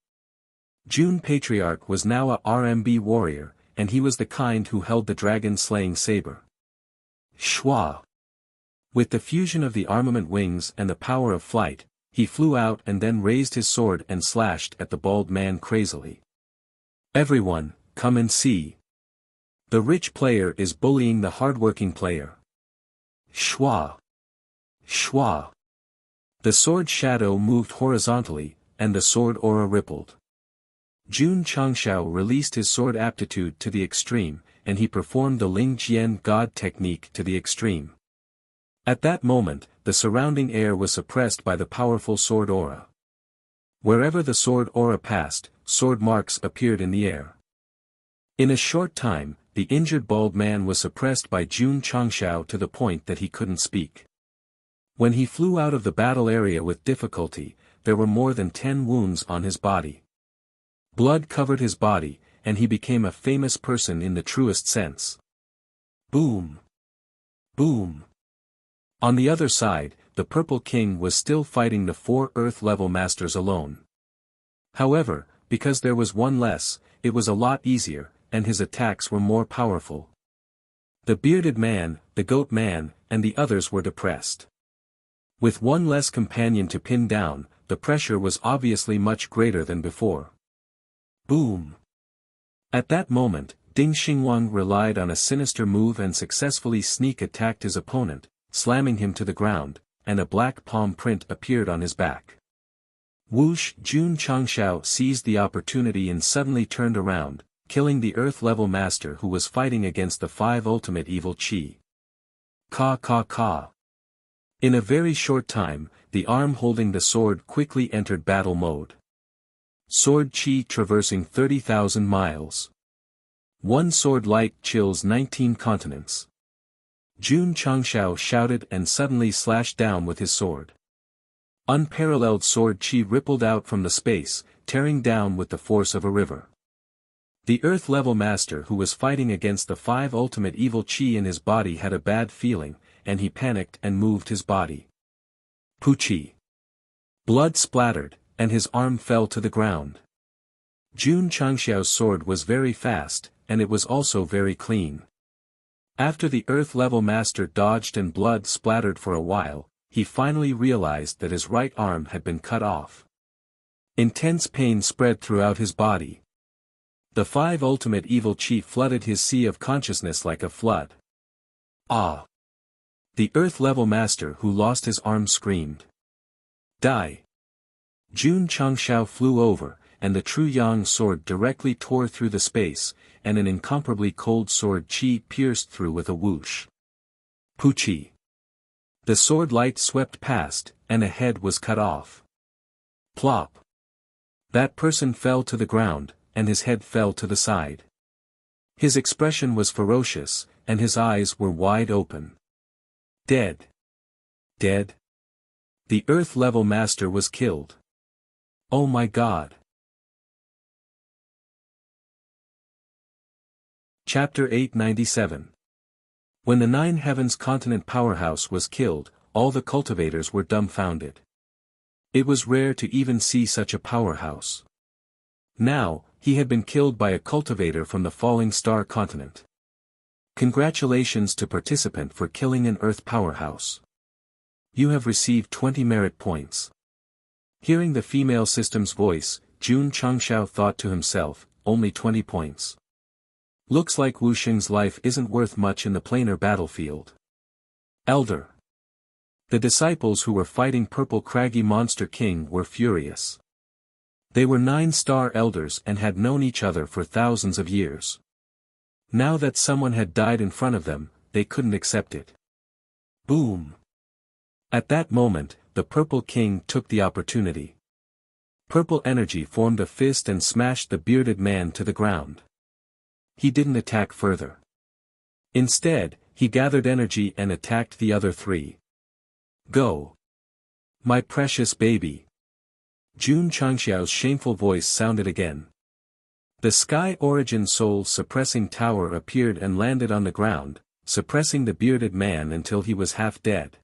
Jun Patriarch was now a RMB warrior, and he was the kind who held the dragon-slaying saber. Shua! With the fusion of the armament wings and the power of flight, he flew out and then raised his sword and slashed at the bald man crazily. Everyone, come and see. The rich player is bullying the hardworking player. Shua! Shua! The sword shadow moved horizontally, and the sword aura rippled. Jun Changxiao released his sword aptitude to the extreme, and he performed the Ling Jian God technique to the extreme. At that moment, the surrounding air was suppressed by the powerful sword aura. Wherever the sword aura passed, sword marks appeared in the air. In a short time, the injured bald man was suppressed by Jun Changxiao to the point that he couldn't speak. When he flew out of the battle area with difficulty, there were more than 10 wounds on his body. Blood covered his body, and he became a famous person in the truest sense. Boom! Boom! On the other side, the Purple King was still fighting the 4 Earth-level masters alone. However, because there was one less, it was a lot easier, and his attacks were more powerful. The bearded man, the goat man, and the others were depressed. With one less companion to pin down, the pressure was obviously much greater than before. Boom! At that moment, Ding Xingwang relied on a sinister move and successfully sneak attacked his opponent, slamming him to the ground, and a black palm print appeared on his back. Whoosh! Jun Changxiao seized the opportunity and suddenly turned around, killing the Earth-level master who was fighting against the 5 ultimate evil Qi. Ka ka ka! In a very short time, the arm holding the sword quickly entered battle mode. Sword Qi traversing 30,000 miles. One sword light chills 19 continents. Jun Changxiao shouted and suddenly slashed down with his sword. Unparalleled sword Qi rippled out from the space, tearing down with the force of a river. The Earth-level master who was fighting against the 5 ultimate evil Qi in his body had a bad feeling, and he panicked and moved his body. Puchi! Blood splattered, and his arm fell to the ground. Jun Changxiao's sword was very fast, and it was also very clean. After the Earth-level master dodged and blood splattered for a while, he finally realized that his right arm had been cut off. Intense pain spread throughout his body. The 5 ultimate evil Qi flooded his sea of consciousness like a flood. Ah! The Earth-level master who lost his arm screamed. Die! Jun Changxiao flew over, and the true Yang sword directly tore through the space, and an incomparably cold sword Qi pierced through with a whoosh. Puchi! The sword light swept past, and a head was cut off. Plop! That person fell to the ground, and his head fell to the side. His expression was ferocious, and his eyes were wide open. Dead. Dead? The Earth-level master was killed. Oh my God! Chapter 897. When the 9 Heavens continent powerhouse was killed, all the cultivators were dumbfounded. It was rare to even see such a powerhouse. Now, he had been killed by a cultivator from the falling star continent. Congratulations to participant for killing an Earth powerhouse. You have received 20 merit points. Hearing the female system's voice, Jun Changxiao thought to himself, only 20 points. Looks like Wuxia's life isn't worth much in the planar battlefield. Elder. The disciples who were fighting Purple Craggy Monster King were furious. They were 9-star elders and had known each other for thousands of years. Now that someone had died in front of them, they couldn't accept it. Boom! At that moment, the Purple King took the opportunity. Purple energy formed a fist and smashed the bearded man to the ground. He didn't attack further. Instead, he gathered energy and attacked the other 3. Go! My precious baby! Jun Changxiao's shameful voice sounded again. The Sky Origin Soul Suppressing Tower appeared and landed on the ground, suppressing the bearded man until he was half dead.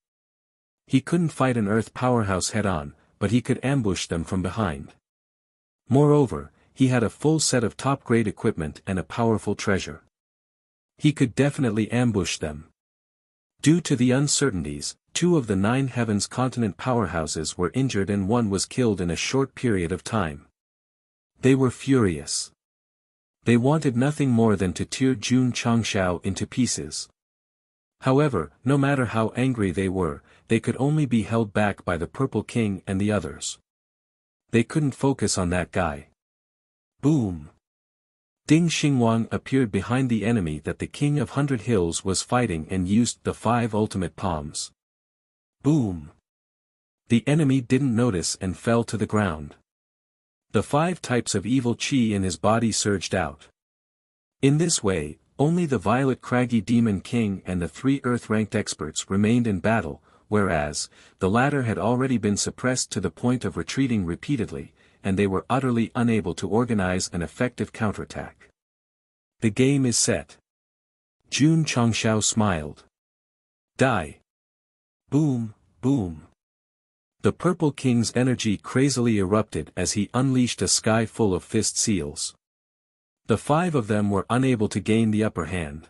He couldn't fight an Earth powerhouse head-on, but he could ambush them from behind. Moreover, he had a full set of top-grade equipment and a powerful treasure. He could definitely ambush them. Due to the uncertainties, 2 of the 9 Heavens continent powerhouses were injured and 1 was killed in a short period of time. They were furious. They wanted nothing more than to tear Jun Changxiao into pieces. However, no matter how angry they were, they could only be held back by the Purple King and the others. They couldn't focus on that guy. Boom! Ding Xingwang appeared behind the enemy that the King of 100 Hills was fighting and used the 5 ultimate palms. Boom! The enemy didn't notice and fell to the ground. The 5 types of evil chi in his body surged out. In this way, only the Violet Craggy Demon King and the 3 Earth-ranked experts remained in battle, whereas, the latter had already been suppressed to the point of retreating repeatedly, and they were utterly unable to organize an effective counterattack. The game is set. Jun Changxiao smiled. Die. Boom, boom. The Purple King's energy crazily erupted as he unleashed a sky full of fist seals. The 5 of them were unable to gain the upper hand.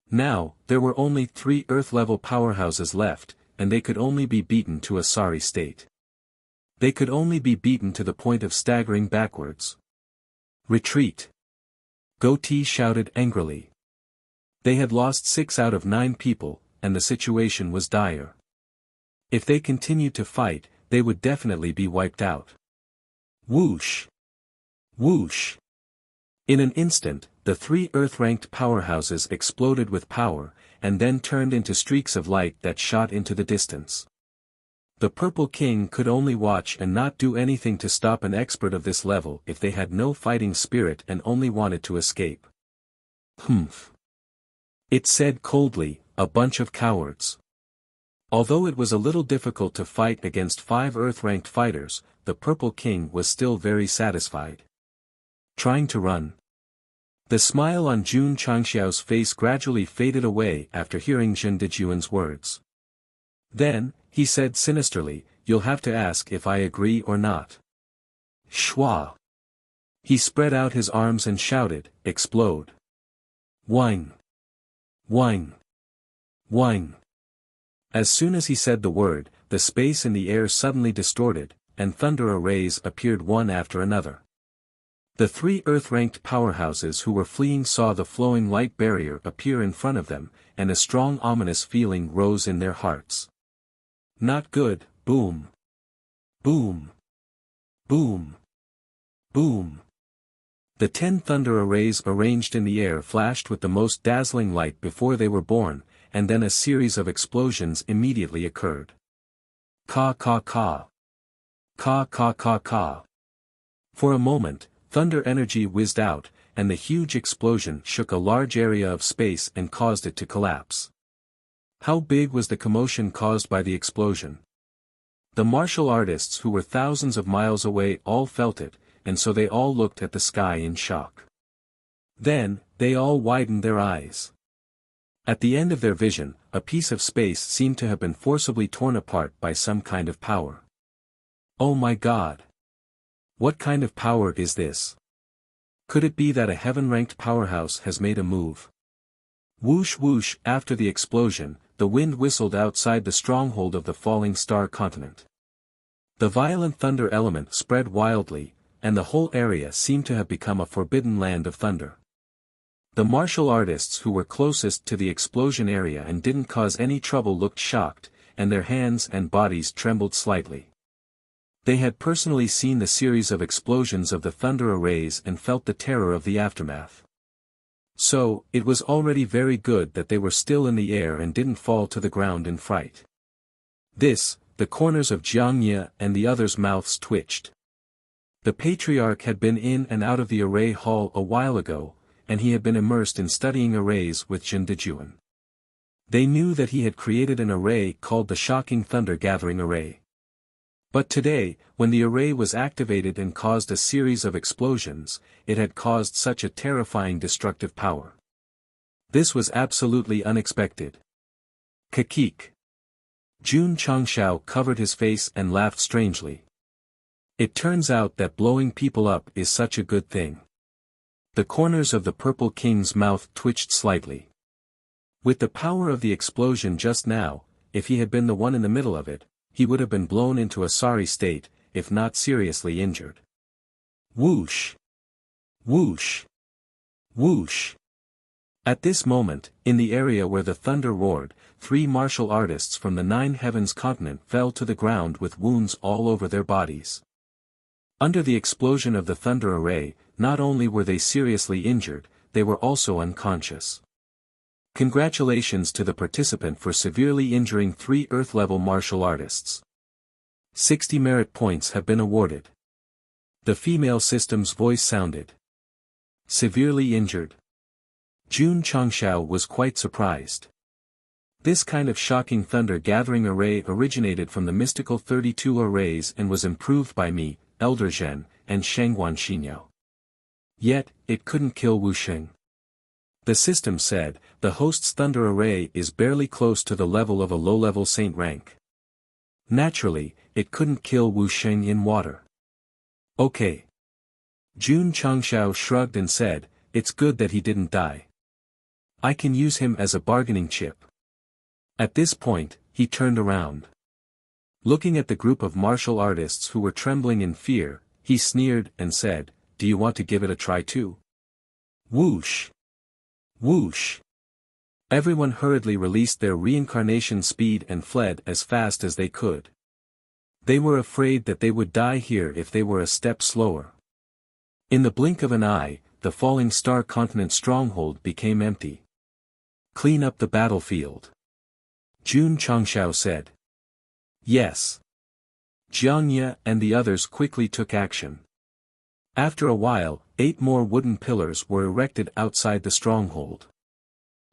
Now, there were only 3 Earth-level powerhouses left, and they could only be beaten to a sorry state. They could only be beaten to the point of staggering backwards. Retreat! Goatee shouted angrily. They had lost 6 out of 9 people, and the situation was dire. If they continued to fight, they would definitely be wiped out. Whoosh! Whoosh! In an instant, the 3 Earth-ranked powerhouses exploded with power, and then turned into streaks of light that shot into the distance. The Purple King could only watch and not do anything to stop an expert of this level if they had no fighting spirit and only wanted to escape. Humph! It said coldly, a bunch of cowards. Although it was a little difficult to fight against 5 Earth-ranked fighters, the Purple King was still very satisfied. Trying to run. The smile on Jun Changxiao's face gradually faded away after hearing Zhen Dijuan's words. Then, he said sinisterly, "You'll have to ask if I agree or not." Schwa! He spread out his arms and shouted, "Explode!" Whine! Whine! Whine! As soon as he said the word, the space in the air suddenly distorted, and thunder arrays appeared one after another. The 3 Earth-ranked powerhouses who were fleeing saw the flowing light barrier appear in front of them, and a strong ominous feeling rose in their hearts. Not good. Boom! Boom! Boom! Boom! The 10 thunder arrays arranged in the air flashed with the most dazzling light before they were born, and then a series of explosions immediately occurred. Ka ka ka! Ka ka ka ka! For a moment, thunder energy whizzed out, and the huge explosion shook a large area of space and caused it to collapse. How big was the commotion caused by the explosion? The martial artists who were thousands of miles away all felt it, and so they all looked at the sky in shock. Then, they all widened their eyes. At the end of their vision, a piece of space seemed to have been forcibly torn apart by some kind of power. Oh my God! What kind of power is this? Could it be that a heaven-ranked powerhouse has made a move? Whoosh whoosh. After the explosion, the wind whistled outside the stronghold of the falling star continent. The violent thunder element spread wildly, and the whole area seemed to have become a forbidden land of thunder. The martial artists who were closest to the explosion area and didn't cause any trouble looked shocked, and their hands and bodies trembled slightly. They had personally seen the series of explosions of the thunder arrays and felt the terror of the aftermath. So, it was already very good that they were still in the air and didn't fall to the ground in fright. The corners of Jiangye and the others' mouths twitched. The patriarch had been in and out of the array hall a while ago, and he had been immersed in studying arrays with Jin Dejuan. They knew that he had created an array called the Shocking Thunder Gathering Array. But today, when the array was activated and caused a series of explosions, it had caused such a terrifying destructive power. This was absolutely unexpected. Kakik. Jun Changshao covered his face and laughed strangely. It turns out that blowing people up is such a good thing. The corners of the Purple King's mouth twitched slightly. With the power of the explosion just now, if he had been the one in the middle of it, he would have been blown into a sorry state, if not seriously injured. Whoosh! Whoosh! Whoosh! At this moment, in the area where the thunder roared, 3 martial artists from the 9 Heavens continent fell to the ground with wounds all over their bodies. Under the explosion of the thunder array, not only were they seriously injured, they were also unconscious. Congratulations to the participant for severely injuring 3 Earth-level martial artists. 60 merit points have been awarded. The female system's voice sounded. Severely injured. Jun Changshao was quite surprised. This kind of shocking thunder gathering array originated from the mystical 32 arrays and was improved by me, Elder Zhen, and Shengguan Xinyo. Yet, it couldn't kill Wu Sheng. The system said, the host's thunder array is barely close to the level of a low-level saint rank. Naturally, it couldn't kill Wu Sheng in water. Okay. Jun Changshao shrugged and said, it's good that he didn't die. I can use him as a bargaining chip. At this point, he turned around. Looking at the group of martial artists who were trembling in fear, he sneered and said, do you want to give it a try too? Whoosh! Whoosh! Everyone hurriedly released their reincarnation speed and fled as fast as they could. They were afraid that they would die here if they were a step slower. In the blink of an eye, the falling star continent stronghold became empty. Clean up the battlefield. Jun Changshao said. Yes. Jiangye and the others quickly took action. After a while, 8 more wooden pillars were erected outside the stronghold.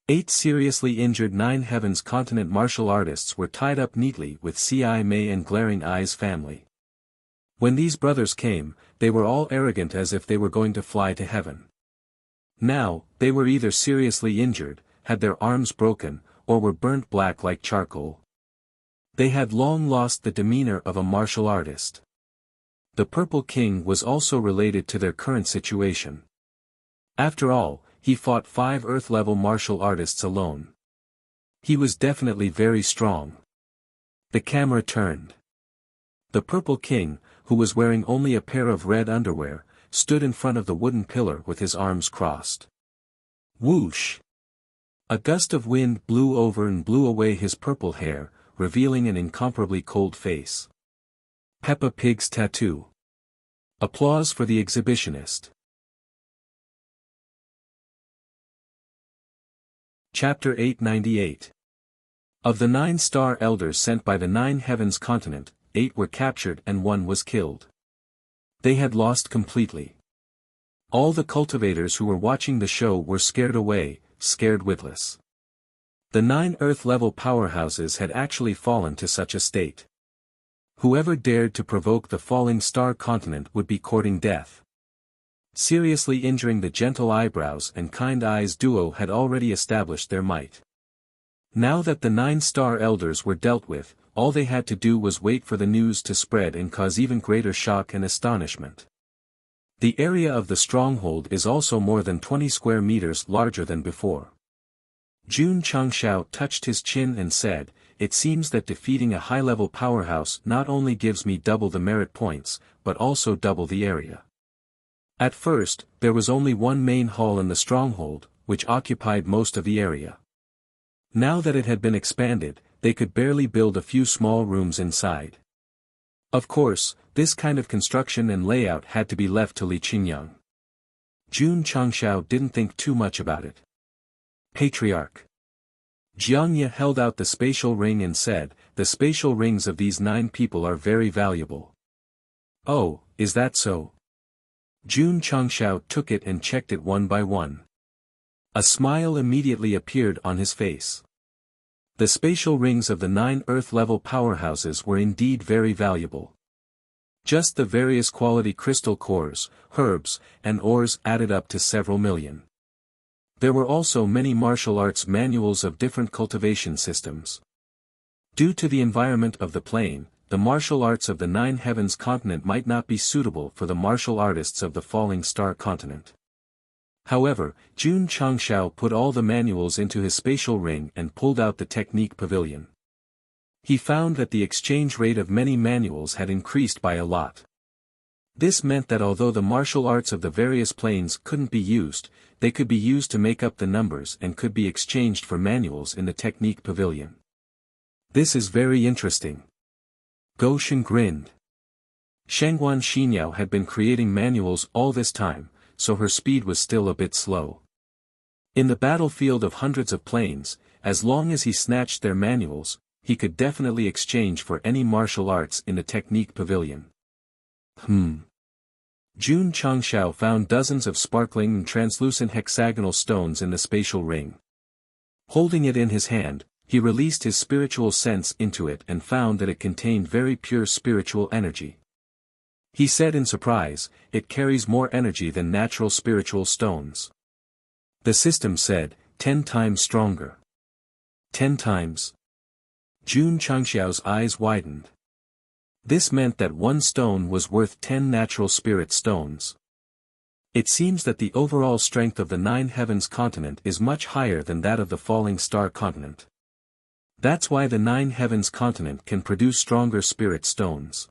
8 seriously injured 9 Heavens continent martial artists were tied up neatly with Ci Mei and Glaring Eye's family. When these brothers came, they were all arrogant as if they were going to fly to heaven. Now, they were either seriously injured, had their arms broken, or were burnt black like charcoal. They had long lost the demeanor of a martial artist. The Purple King was also related to their current situation. After all, he fought 5 Earth-level martial artists alone. He was definitely very strong. The camera turned. The Purple King, who was wearing only a pair of red underwear, stood in front of the wooden pillar with his arms crossed. Whoosh! A gust of wind blew over and blew away his purple hair, revealing an incomparably cold face. Peppa Pig's tattoo. Applause for the exhibitionist. Chapter 898. Of the 9 star elders sent by the 9 Heavens continent, 8 were captured and 1 was killed. They had lost completely. All the cultivators who were watching the show were scared away, scared witless. The 9 Earth-level powerhouses had actually fallen to such a state. Whoever dared to provoke the falling star continent would be courting death. Seriously injuring the gentle eyebrows and kind eyes duo had already established their might. Now that the 9 star elders were dealt with, all they had to do was wait for the news to spread and cause even greater shock and astonishment. The area of the stronghold is also more than 20 square meters larger than before. Jun Changshao touched his chin and said, "It seems that defeating a high-level powerhouse not only gives me double the merit points, but also double the area." At first, there was only one main hall in the stronghold, which occupied most of the area. Now that it had been expanded, they could barely build a few small rooms inside. Of course, this kind of construction and layout had to be left to Li Qingyang. Jun Changshao didn't think too much about it. Patriarch. Jiangye held out the spatial ring and said, "The spatial rings of these 9 people are very valuable." "Oh, is that so?" Jun Changshao took it and checked it one by one. A smile immediately appeared on his face. The spatial rings of the 9 Earth-level powerhouses were indeed very valuable. Just the various quality crystal cores, herbs, and ores added up to several million. There were also many martial arts manuals of different cultivation systems. Due to the environment of the plane, the martial arts of the 9 Heavens continent might not be suitable for the martial artists of the Falling Star continent. However, Jun Changshao put all the manuals into his spatial ring and pulled out the technique pavilion. He found that the exchange rate of many manuals had increased by a lot. This meant that although the martial arts of the various planes couldn't be used, they could be used to make up the numbers and could be exchanged for manuals in the technique pavilion. "This is very interesting." Go Shen grinned. Shengguan Xinyao had been creating manuals all this time, so her speed was still a bit slow. In the battlefield of hundreds of planes, as long as he snatched their manuals, he could definitely exchange for any martial arts in the technique pavilion. Jun Changshao found dozens of sparkling and translucent hexagonal stones in the spatial ring. Holding it in his hand, he released his spiritual sense into it and found that it contained very pure spiritual energy. He said in surprise, "It carries more energy than natural spiritual stones." The system said, 10 times stronger. 10 times. Jun Changshao's eyes widened. This meant that one stone was worth 10 natural spirit stones. It seems that the overall strength of the 9 Heavens continent is much higher than that of the Falling Star continent. That's why the 9 Heavens continent can produce stronger spirit stones.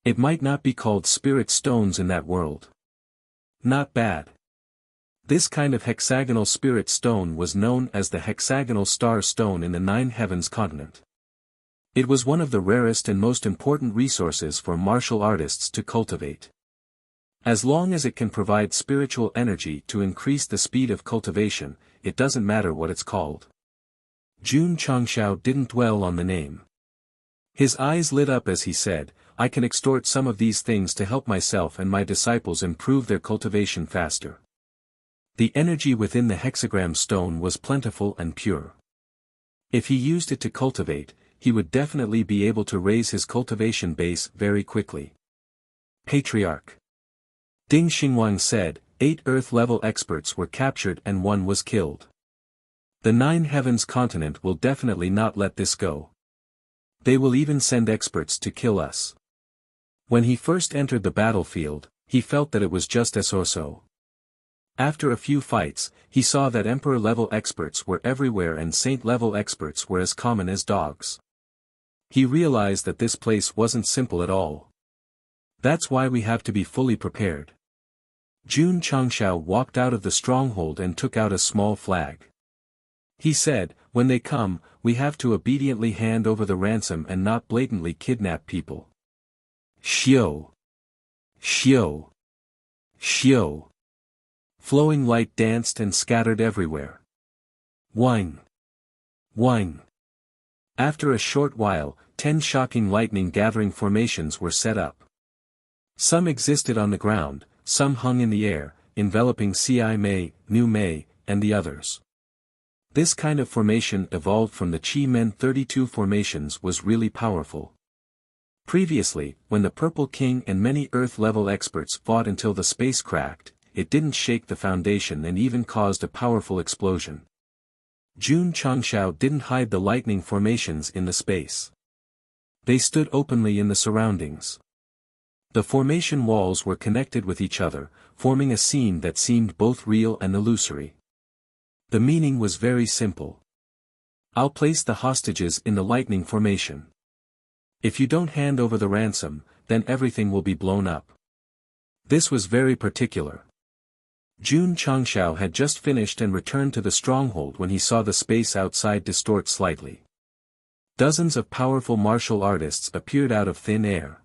It might not be called spirit stones in that world. Not bad. This kind of hexagonal spirit stone was known as the hexagonal star stone in the 9 Heavens continent. It was one of the rarest and most important resources for martial artists to cultivate. As long as it can provide spiritual energy to increase the speed of cultivation, it doesn't matter what it's called. Jun Changshao didn't dwell on the name. His eyes lit up as he said, "I can extort some of these things to help myself and my disciples improve their cultivation faster." The energy within the hexagram stone was plentiful and pure. If he used it to cultivate, he would definitely be able to raise his cultivation base very quickly. Patriarch. Ding Xingwang said, 8 Earth-level experts were captured and 1 was killed. The 9 Heavens continent will definitely not let this go. They will even send experts to kill us. When he first entered the battlefield, he felt that it was just so. After a few fights, he saw that Emperor-level experts were everywhere and Saint-level experts were as common as dogs. He realized that this place wasn't simple at all. That's why we have to be fully prepared. Jun Changshao walked out of the stronghold and took out a small flag. He said, "When they come, we have to obediently hand over the ransom and not blatantly kidnap people." Xiao. Xiao. Xiao. Flowing light danced and scattered everywhere. Whine. Whine. After a short while, 10 shocking lightning-gathering formations were set up. Some existed on the ground, some hung in the air, enveloping Ci Mei, Nu Mei, and the others. This kind of formation evolved from the Chi Men 32 formations was really powerful. Previously, when the Purple King and many Earth-level experts fought until the space cracked, it didn't shake the foundation and even caused a powerful explosion. Jun Changshao didn't hide the lightning formations in the space. They stood openly in the surroundings. The formation walls were connected with each other, forming a scene that seemed both real and illusory. The meaning was very simple. I'll place the hostages in the lightning formation. If you don't hand over the ransom, then everything will be blown up. This was very particular. Jun Changshao had just finished and returned to the stronghold when he saw the space outside distort slightly. Dozens of powerful martial artists appeared out of thin air.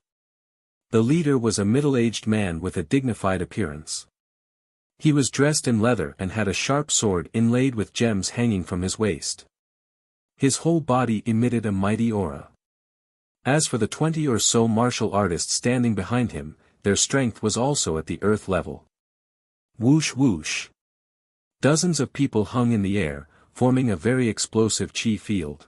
The leader was a middle-aged man with a dignified appearance. He was dressed in leather and had a sharp sword inlaid with gems hanging from his waist. His whole body emitted a mighty aura. As for the 20 or so martial artists standing behind him, their strength was also at the earth level. Whoosh whoosh. Dozens of people hung in the air, forming a very explosive chi field.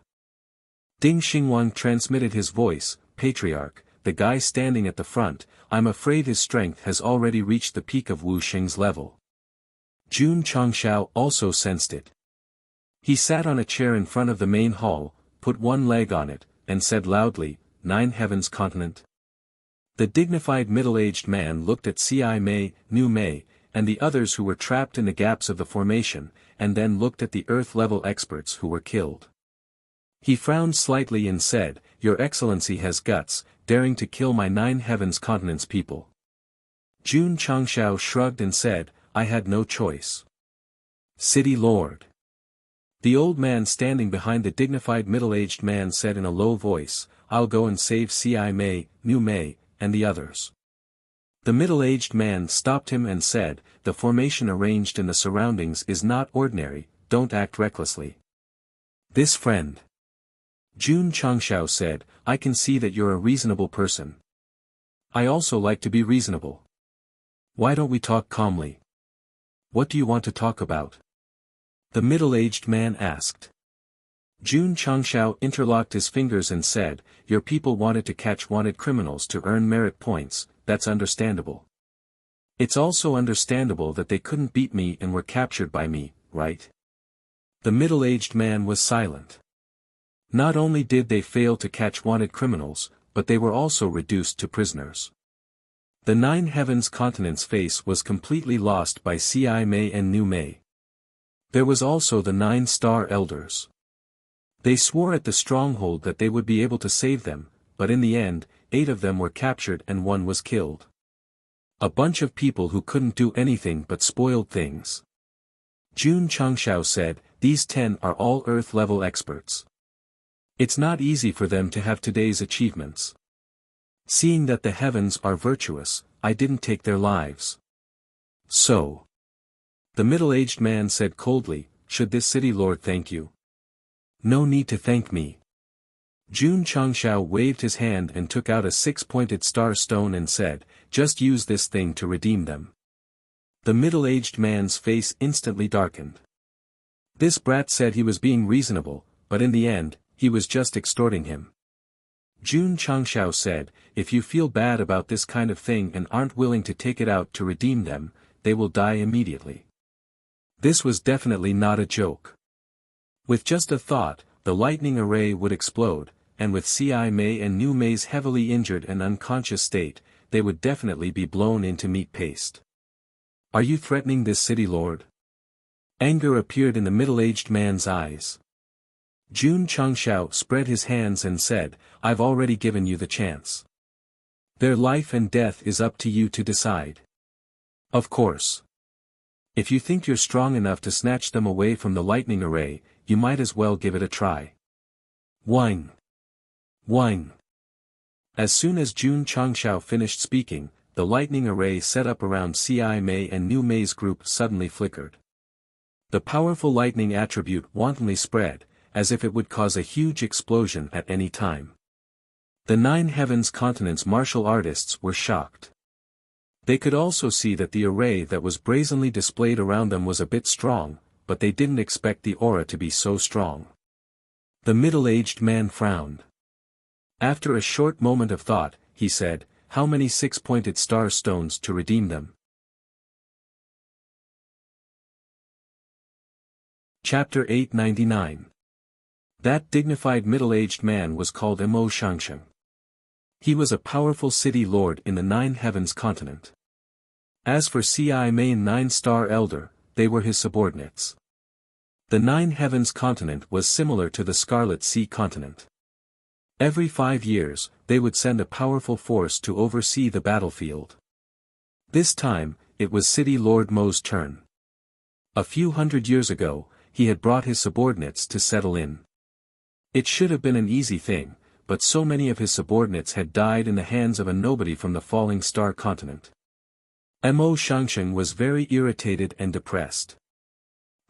Ding Xingwang transmitted his voice, Patriarch, the guy standing at the front, I'm afraid his strength has already reached the peak of Wu Xing's level. Jun Changshao also sensed it. He sat on a chair in front of the main hall, put one leg on it, and said loudly, 9 heavens continent. The dignified middle-aged man looked at Ci Mei, Nu Mei, and the others who were trapped in the gaps of the formation, and then looked at the earth-level experts who were killed. He frowned slightly and said, Your Excellency has guts, daring to kill my 9 heavens continents people. Jun Changshao shrugged and said, I had no choice. City Lord. The old man standing behind the dignified middle-aged man said in a low voice, I'll go and save Ci Mei, Nu Mei, and the others. The middle-aged man stopped him and said, The formation arranged in the surroundings is not ordinary, don't act recklessly. This friend. Jun Changshao said, I can see that you're a reasonable person. I also like to be reasonable. Why don't we talk calmly? What do you want to talk about? The middle-aged man asked. Jun Changshao interlocked his fingers and said, Your people wanted to catch wanted criminals to earn merit points, that's understandable. It's also understandable that they couldn't beat me and were captured by me, right? The middle-aged man was silent. Not only did they fail to catch wanted criminals, but they were also reduced to prisoners. The 9 heavens continent's face was completely lost by Ci Mei and Nu Mei. There was also the 9 star elders. They swore at the stronghold that they would be able to save them, but in the end, 8 of them were captured and 1 was killed. A bunch of people who couldn't do anything but spoiled things. Jun Changshao said, These 10 are all earth-level experts. It's not easy for them to have today's achievements. Seeing that the heavens are virtuous, I didn't take their lives. So. The middle-aged man said coldly, Should this city lord thank you? No need to thank me. Jun Changshao waved his hand and took out a 6-pointed star stone and said, Just use this thing to redeem them. The middle-aged man's face instantly darkened. This brat said he was being reasonable, but in the end, he was just extorting him. Jun Changshao said, If you feel bad about this kind of thing and aren't willing to take it out to redeem them, they will die immediately. This was definitely not a joke. With just a thought, the lightning array would explode, and with Ci Mei and Nu Mei's heavily injured and unconscious state, they would definitely be blown into meat paste. Are you threatening this city lord? Anger appeared in the middle-aged man's eyes. Jun Changshao spread his hands and said, I've already given you the chance. Their life and death is up to you to decide. Of course. If you think you're strong enough to snatch them away from the lightning array, you might as well give it a try. Whine. Whine. As soon as Jun Changshao finished speaking, the lightning array set up around Ci Mei and Nu Mei's group suddenly flickered. The powerful lightning attribute wantonly spread, as if it would cause a huge explosion at any time. The 9 heavens continent's martial artists were shocked. They could also see that the array that was brazenly displayed around them was a bit strong, but they didn't expect the aura to be so strong. The middle-aged man frowned. After a short moment of thought, he said, How many 6-pointed star stones to redeem them? Chapter 899. That dignified middle-aged man was called Mo Shangsheng. He was a powerful city lord in the 9 heavens continent. As for Ci Mei 9 star elder, they were his subordinates. The Nine Heavens continent was similar to the Scarlet Sea continent. Every 5 years, they would send a powerful force to oversee the battlefield. This time, it was City Lord Mo's turn. A few hundred years ago, he had brought his subordinates to settle in. It should have been an easy thing, but so many of his subordinates had died in the hands of a nobody from the Falling Star continent. Mo Shangsheng was very irritated and depressed.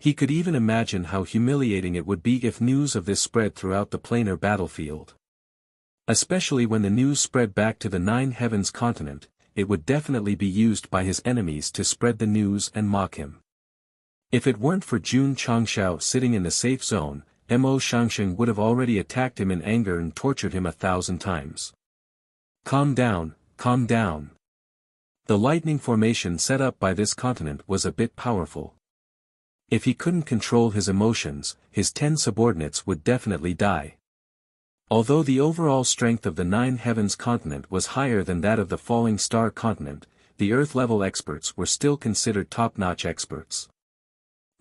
He could even imagine how humiliating it would be if news of this spread throughout the planar battlefield. Especially when the news spread back to the Nine Heavens continent, it would definitely be used by his enemies to spread the news and mock him. If it weren't for Jun Changshao sitting in the safe zone, Mo Shangsheng would have already attacked him in anger and tortured him 1,000 times. Calm down, calm down. The lightning formation set up by this continent was a bit powerful. If he couldn't control his emotions, his 10 subordinates would definitely die. Although the overall strength of the Nine Heavens continent was higher than that of the Falling Star continent, the Earth-level experts were still considered top-notch experts.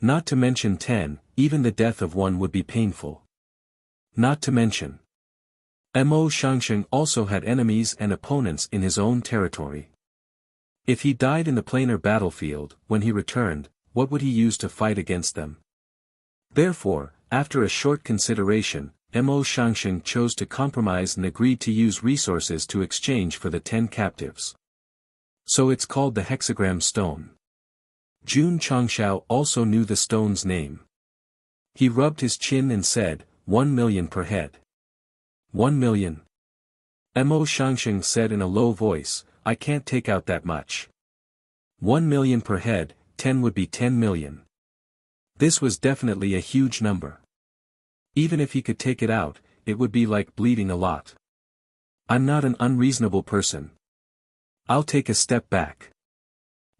Not to mention 10, even the death of one would be painful. Not to mention, Mo Shangsheng also had enemies and opponents in his own territory. If he died in the planar battlefield, when he returned, what would he use to fight against them? Therefore, after a short consideration, Mo Shangsheng chose to compromise and agreed to use resources to exchange for the 10 captives. So it's called the hexagram stone. Jun Changshao also knew the stone's name. He rubbed his chin and said, 1 million per head. 1 million. Mo Shangsheng said in a low voice, I can't take out that much. 1 million per head, 10 would be 10 million. This was definitely a huge number. Even if he could take it out, it would be like bleeding a lot. I'm not an unreasonable person. I'll take a step back.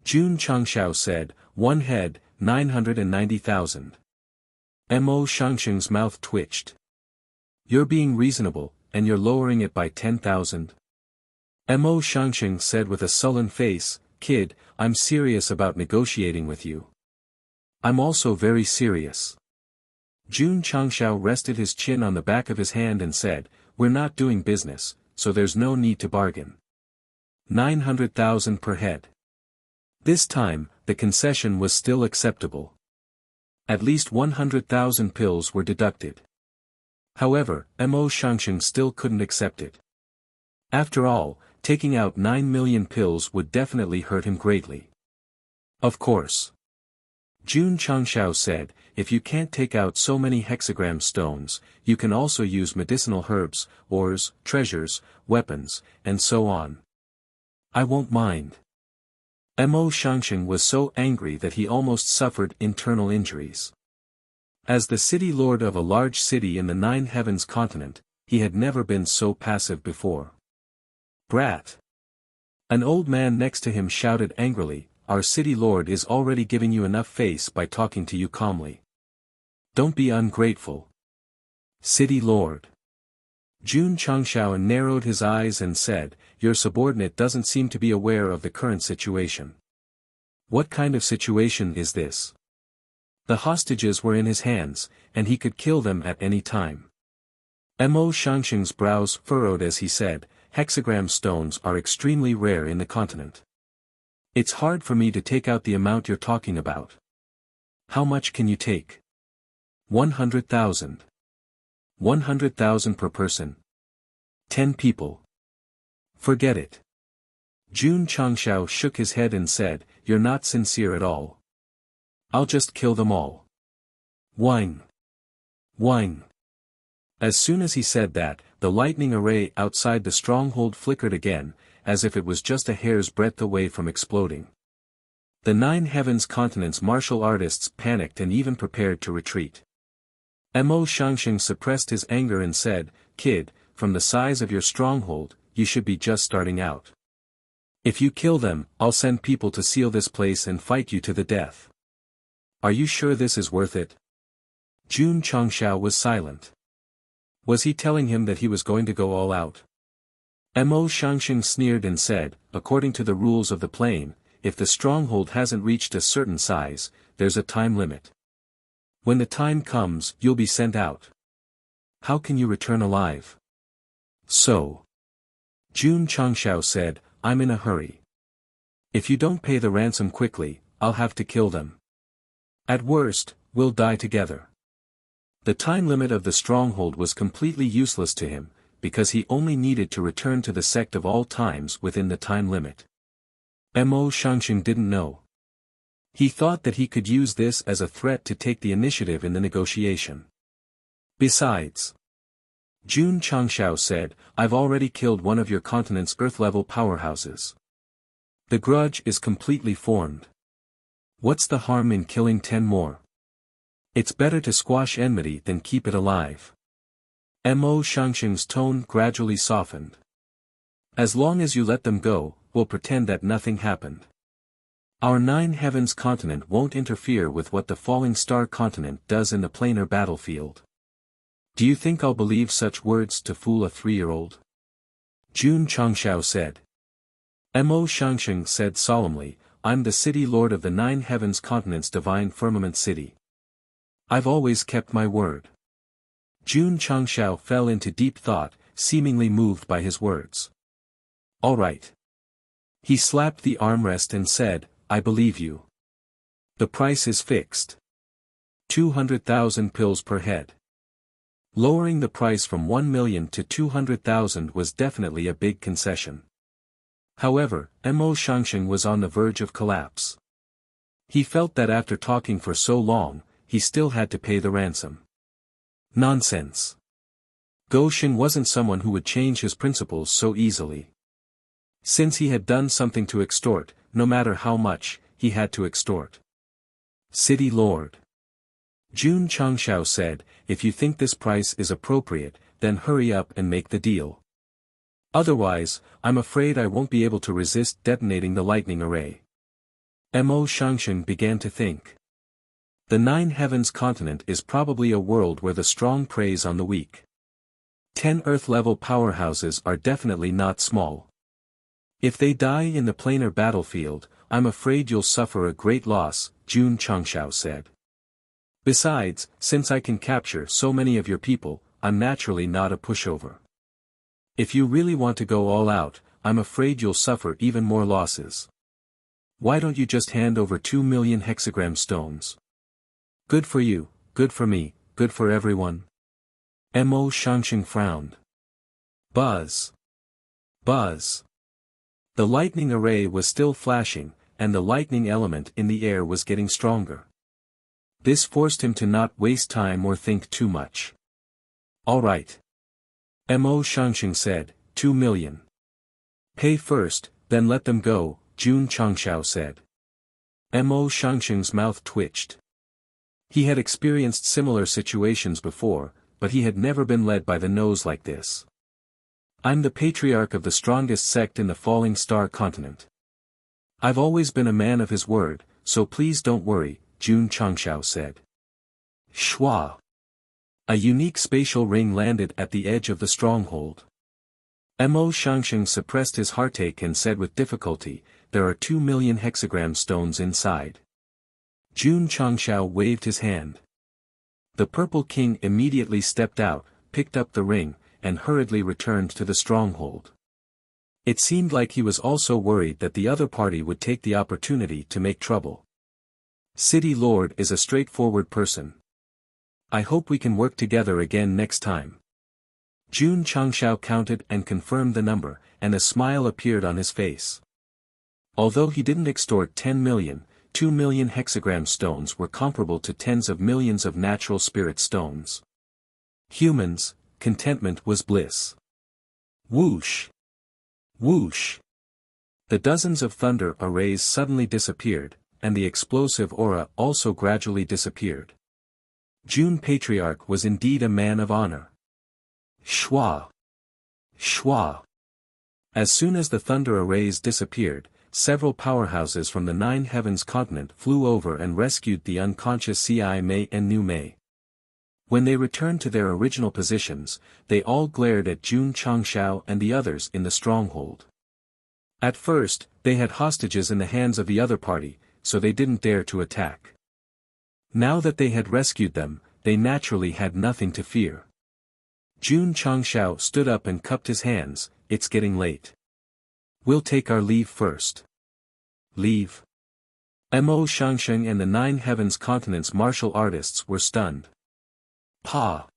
Jun Changshao said, 1 head, 990,000. Mo Shangsheng's mouth twitched. You're being reasonable, and you're lowering it by 10,000. Mo Shangsheng said with a sullen face, Kid, I'm serious about negotiating with you. I'm also very serious. Jun Changshao rested his chin on the back of his hand and said, We're not doing business, so there's no need to bargain. 900,000 per head. This time, the concession was still acceptable. At least 100,000 pills were deducted. However, Mo Shangsheng still couldn't accept it. After all, taking out 9 million pills would definitely hurt him greatly. Of course. Jun Changshao said, if you can't take out so many hexagram stones, you can also use medicinal herbs, ores, treasures, weapons, and so on. I won't mind. Mo Shangsheng was so angry that he almost suffered internal injuries. As the city lord of a large city in the Nine Heavens continent, he had never been so passive before. Brat! An old man next to him shouted angrily, Our city lord is already giving you enough face by talking to you calmly. Don't be ungrateful. City lord. Jun Changshao narrowed his eyes and said, Your subordinate doesn't seem to be aware of the current situation. What kind of situation is this? The hostages were in his hands, and he could kill them at any time. Mo Shangsheng's brows furrowed as he said, Hexagram stones are extremely rare in the continent. It's hard for me to take out the amount you're talking about. How much can you take? 100,000. 100,000 per person. 10 people. Forget it. Jun Changshao shook his head and said, You're not sincere at all. I'll just kill them all. Whine. Whine. As soon as he said that, the lightning array outside the stronghold flickered again, as if it was just a hair's breadth away from exploding. The Nine Heavens continent's martial artists panicked and even prepared to retreat. Mo Shangsheng suppressed his anger and said, Kid, from the size of your stronghold, you should be just starting out. If you kill them, I'll send people to seal this place and fight you to the death. Are you sure this is worth it? Jun Changshao was silent. Was he telling him that he was going to go all out? Mo Shangsheng sneered and said, According to the rules of the plane, if the stronghold hasn't reached a certain size, there's a time limit. When the time comes, you'll be sent out. How can you return alive? So. Jun Changshao said, I'm in a hurry. If you don't pay the ransom quickly, I'll have to kill them. At worst, we'll die together. The time limit of the stronghold was completely useless to him, because he only needed to return to the sect of all times within the time limit. Mo Shangxing didn't know. He thought that he could use this as a threat to take the initiative in the negotiation. Besides, Jun Changshao said, I've already killed one of your continent's Earth-level powerhouses. The grudge is completely formed. What's the harm in killing 10 more? It's better to squash enmity than keep it alive. Mo Shangxing's tone gradually softened. As long as you let them go, we'll pretend that nothing happened. Our Nine Heavens continent won't interfere with what the Falling Star continent does in the planar battlefield. Do you think I'll believe such words to fool a 3-year-old? Jun Changshao said. Mo Shangxing said solemnly, I'm the city lord of the Nine Heavens continent's divine firmament city. I've always kept my word. Jun Changshao fell into deep thought, seemingly moved by his words. All right. He slapped the armrest and said, I believe you. The price is fixed. 200,000 pills per head. Lowering the price from 1 million to 200,000 was definitely a big concession. However, Mo Shangxing was on the verge of collapse. He felt that after talking for so long, he still had to pay the ransom. Nonsense. Go Shin wasn't someone who would change his principles so easily. Since he had done something to extort, no matter how much, he had to extort. City Lord. Jun Changshao said, if you think this price is appropriate, then hurry up and make the deal. Otherwise, I'm afraid I won't be able to resist detonating the lightning array. Mo Shangxing began to think. The Nine Heavens continent is probably a world where the strong preys on the weak. 10 Earth-level powerhouses are definitely not small. If they die in the planar battlefield, I'm afraid you'll suffer a great loss, Jun Changshao said. Besides, since I can capture so many of your people, I'm naturally not a pushover. If you really want to go all out, I'm afraid you'll suffer even more losses. Why don't you just hand over 2 million hexagram stones? Good for you, good for me, good for everyone. Mo Shangxing frowned. Buzz. Buzz. The lightning array was still flashing, and the lightning element in the air was getting stronger. This forced him to not waste time or think too much. All right. Mo Shangxing said, 2 million. Pay first, then let them go, Jun Changshao said. Mo Shangxing's mouth twitched. He had experienced similar situations before, but he had never been led by the nose like this. I'm the patriarch of the strongest sect in the Falling Star continent. I've always been a man of his word, so please don't worry, Jun Changshao said. Shwa. A unique spatial ring landed at the edge of the stronghold. Mo Shangxing suppressed his heartache and said with difficulty, there are 2 million hexagram stones inside. Jun Changshao waved his hand. The Purple King immediately stepped out, picked up the ring, and hurriedly returned to the stronghold. It seemed like he was also worried that the other party would take the opportunity to make trouble. City Lord is a straightforward person. I hope we can work together again next time. Jun Changshao counted and confirmed the number, and a smile appeared on his face. Although he didn't extort 10 million, 2 million hexagram stones were comparable to tens of millions of natural spirit stones. Humans, contentment was bliss. Whoosh! Whoosh! The dozens of thunder arrays suddenly disappeared, and the explosive aura also gradually disappeared. Jun Patriarch was indeed a man of honor. Shwa! Shwa! As soon as the thunder arrays disappeared, several powerhouses from the Nine Heavens continent flew over and rescued the unconscious Ci Mei and Nu Mei. When they returned to their original positions, they all glared at Jun Changshao and the others in the stronghold. At first, they had hostages in the hands of the other party, so they didn't dare to attack. Now that they had rescued them, they naturally had nothing to fear. Jun Changshao stood up and cupped his hands. It's getting late. We'll take our leave first. Leave? Mo Shangsheng and the 9 Heavens Continent's martial artists were stunned. Pa!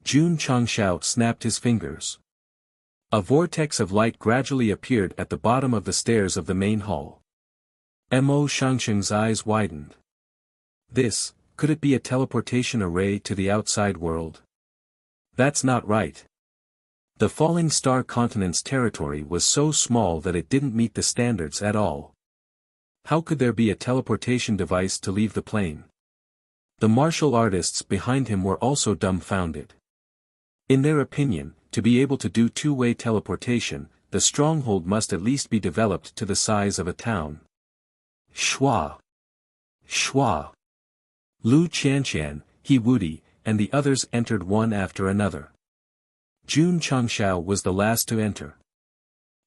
Jun Changshao snapped his fingers. A vortex of light gradually appeared at the bottom of the stairs of the main hall. Mo Shangsheng's eyes widened. Could it be a teleportation array to the outside world? That's not right. The Falling Star Continent's territory was so small that it didn't meet the standards at all. How could there be a teleportation device to leave the plane? The martial artists behind him were also dumbfounded. In their opinion, to be able to do two-way teleportation, the stronghold must at least be developed to the size of a town. Shua! Shua! Lu Qianqian, He Wudi, and the others entered one after another. Jun Changshao was the last to enter.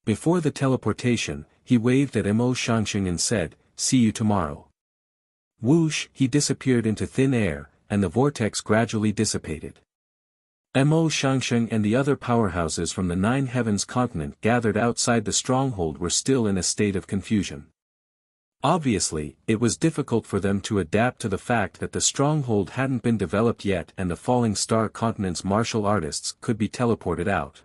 Before the teleportation, he waved at Mo Shangsheng and said, "See you tomorrow." Whoosh! He disappeared into thin air, and the vortex gradually dissipated. Mo Shangsheng and the other powerhouses from the 9 Heavens Continent gathered outside the stronghold were still in a state of confusion. Obviously, it was difficult for them to adapt to the fact that the stronghold hadn't been developed yet and the Falling Star Continent's martial artists could be teleported out.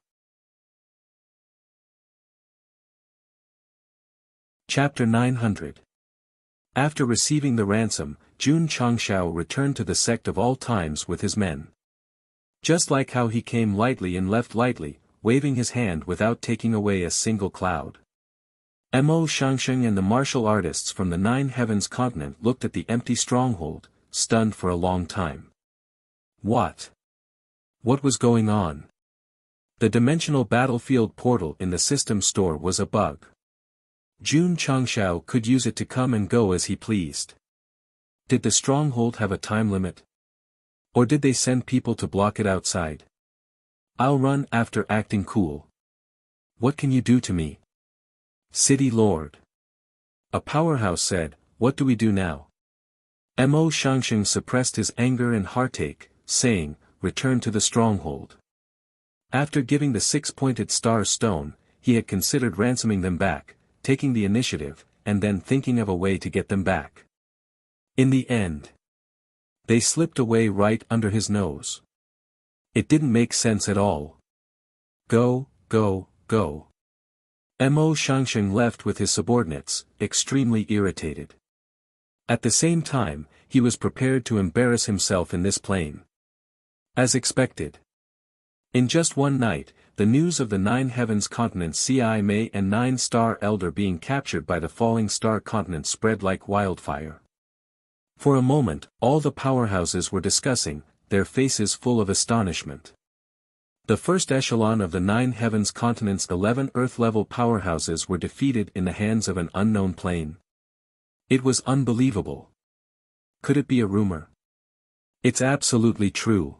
Chapter 900. After receiving the ransom, Jun Changshao returned to the Sect of all times with his men. Just like how he came lightly and left lightly, waving his hand without taking away a single cloud. Mo Shangsheng and the martial artists from the 9 Heavens Continent looked at the empty stronghold, stunned for a long time. What? What was going on? The dimensional battlefield portal in the system store was a bug. Jun Changshao could use it to come and go as he pleased. Did the stronghold have a time limit? Or did they send people to block it outside? I'll run after acting cool. What can you do to me? City Lord. A powerhouse said, "What do we do now?" Mo Shangsheng suppressed his anger and heartache, saying, "Return to the stronghold." After giving the 6-pointed star stone, he had considered ransoming them back, taking the initiative, and then thinking of a way to get them back. In the end, they slipped away right under his nose. It didn't make sense at all. Go, go, go. Mo Shangsheng left with his subordinates, extremely irritated. At the same time, he was prepared to embarrass himself in this plane. As expected. In just one night, the news of the 9 Heavens Continent CI Mei and 9-star Elder being captured by the Falling Star Continent spread like wildfire. For a moment, all the powerhouses were discussing, their faces full of astonishment. The first echelon of the 9 Heavens Continent's 11 Earth-level powerhouses were defeated in the hands of an unknown plane. It was unbelievable. Could it be a rumor? It's absolutely true.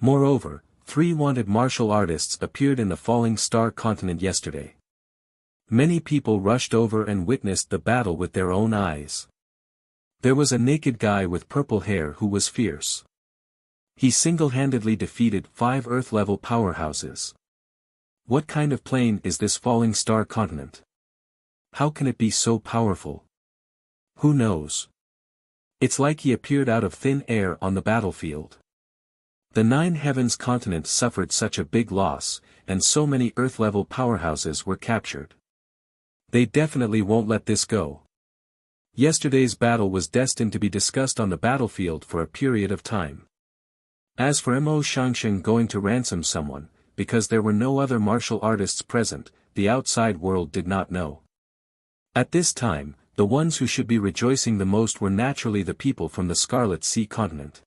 Moreover, 3 wanted martial artists appeared in the Falling Star Continent yesterday. Many people rushed over and witnessed the battle with their own eyes. There was a naked guy with purple hair who was fierce. He single-handedly defeated 5 Earth-level powerhouses. What kind of plane is this Falling Star Continent? How can it be so powerful? Who knows? It's like he appeared out of thin air on the battlefield. The 9 Heavens Continent suffered such a big loss, and so many Earth-level powerhouses were captured. They definitely won't let this go. Yesterday's battle was destined to be discussed on the battlefield for a period of time. As for Mo Shangsheng going to ransom someone, because there were no other martial artists present, the outside world did not know. At this time, the ones who should be rejoicing the most were naturally the people from the Scarlet Sea continent.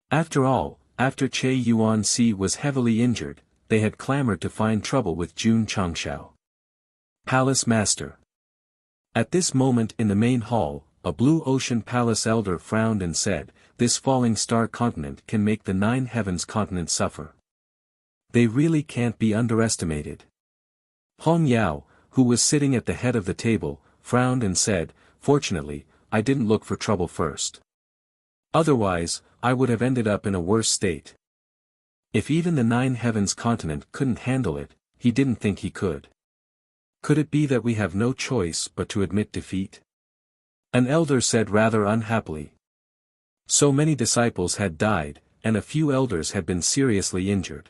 After all, after Che Yuan Si was heavily injured, they had clamored to find trouble with Jun Changshao. Palace Master. At this moment in the main hall, a Blue Ocean Palace Elder frowned and said, "This Falling Star Continent can make the 9 Heavens Continent suffer. They really can't be underestimated." Hong Yao, who was sitting at the head of the table, frowned and said, "Fortunately, I didn't look for trouble first. Otherwise, I would have ended up in a worse state. If even the Nine Heavens continent couldn't handle it, he didn't think he could. Could it be that we have no choice but to admit defeat? An elder said rather unhappily. So many disciples had died, and a few elders had been seriously injured.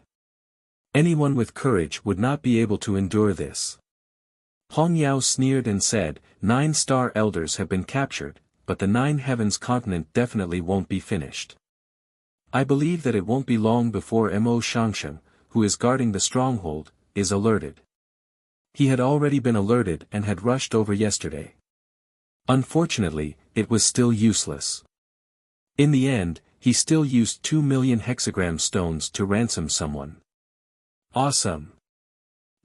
Anyone with courage would not be able to endure this. Hong Yao sneered and said, 9-star elders have been captured, but the Nine Heavens continent definitely won't be finished. I believe that it won't be long before Mo Shangsheng, who is guarding the stronghold, is alerted. He had already been alerted and had rushed over yesterday. Unfortunately, it was still useless. In the end, he still used 2 million hexagram stones to ransom someone. Awesome!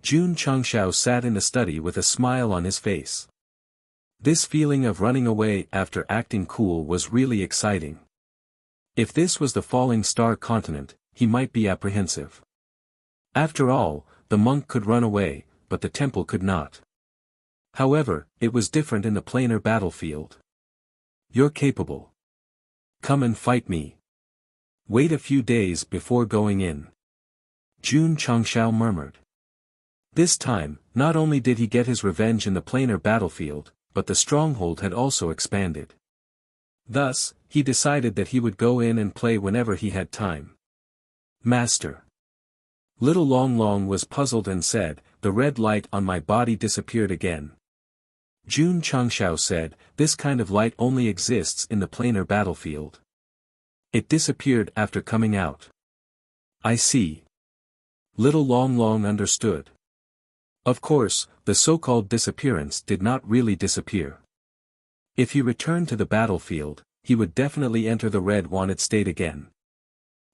Jun Changshao sat in the study with a smile on his face. This feeling of running away after acting cool was really exciting. If this was the falling star continent, he might be apprehensive. After all, the monk could run away, but the temple could not. However, it was different in the planar battlefield. You're capable. Come and fight me. Wait a few days before going in. Jun Changshao murmured. This time, not only did he get his revenge in the planar battlefield, but the stronghold had also expanded. Thus, he decided that he would go in and play whenever he had time. Master. Little Long Long was puzzled and said, the red light on my body disappeared again. Jun Changshao said, this kind of light only exists in the planar battlefield. It disappeared after coming out. I see. Little Long Long understood. Of course, the so-called disappearance did not really disappear. If he returned to the battlefield, he would definitely enter the red wanted state again.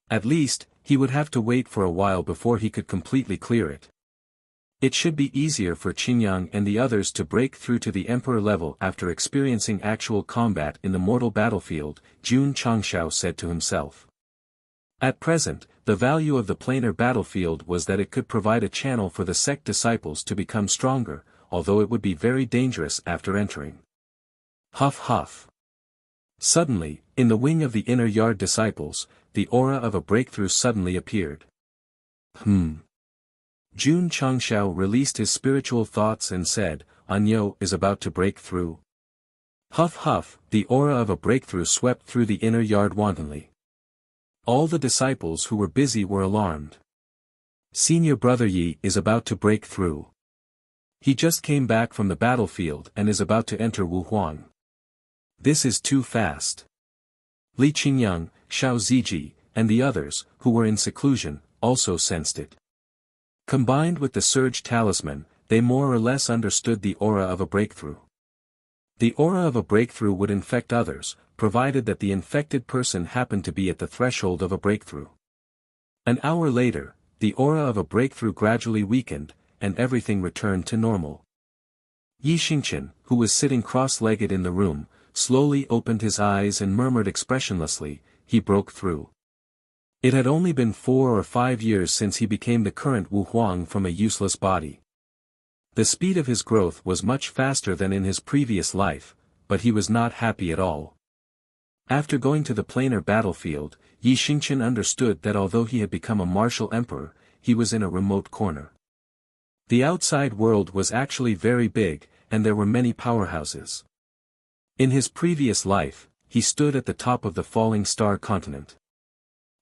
At least, he would have to wait for a while before he could completely clear it. It should be easier for Qingyang and the others to break through to the Emperor level after experiencing actual combat in the mortal battlefield, Jun Changshao said to himself. At present, the value of the planar battlefield was that it could provide a channel for the sect disciples to become stronger, although it would be very dangerous after entering. Huff huff. Suddenly, in the wing of the inner yard disciples, the aura of a breakthrough suddenly appeared. Jun Changshao released his spiritual thoughts and said, Anyo is about to break through. Huff huff, the aura of a breakthrough swept through the inner yard wantonly. All the disciples who were busy were alarmed. Senior brother Yi is about to break through. He just came back from the battlefield and is about to enter Wuhuang. This is too fast. Li Qingyang, Xiao Ziji, and the others, who were in seclusion, also sensed it. Combined with the surge talisman, they more or less understood the aura of a breakthrough. The aura of a breakthrough would infect others, provided that the infected person happened to be at the threshold of a breakthrough. An hour later, the aura of a breakthrough gradually weakened, and everything returned to normal. Yi Xingqian, who was sitting cross-legged in the room, slowly opened his eyes and murmured expressionlessly, he broke through. It had only been 4 or 5 years since he became the current Wu Huang from a useless body. The speed of his growth was much faster than in his previous life, but he was not happy at all. After going to the planar battlefield, Yi Xingqian understood that although he had become a martial emperor, he was in a remote corner. The outside world was actually very big, and there were many powerhouses. In his previous life, he stood at the top of the falling star continent.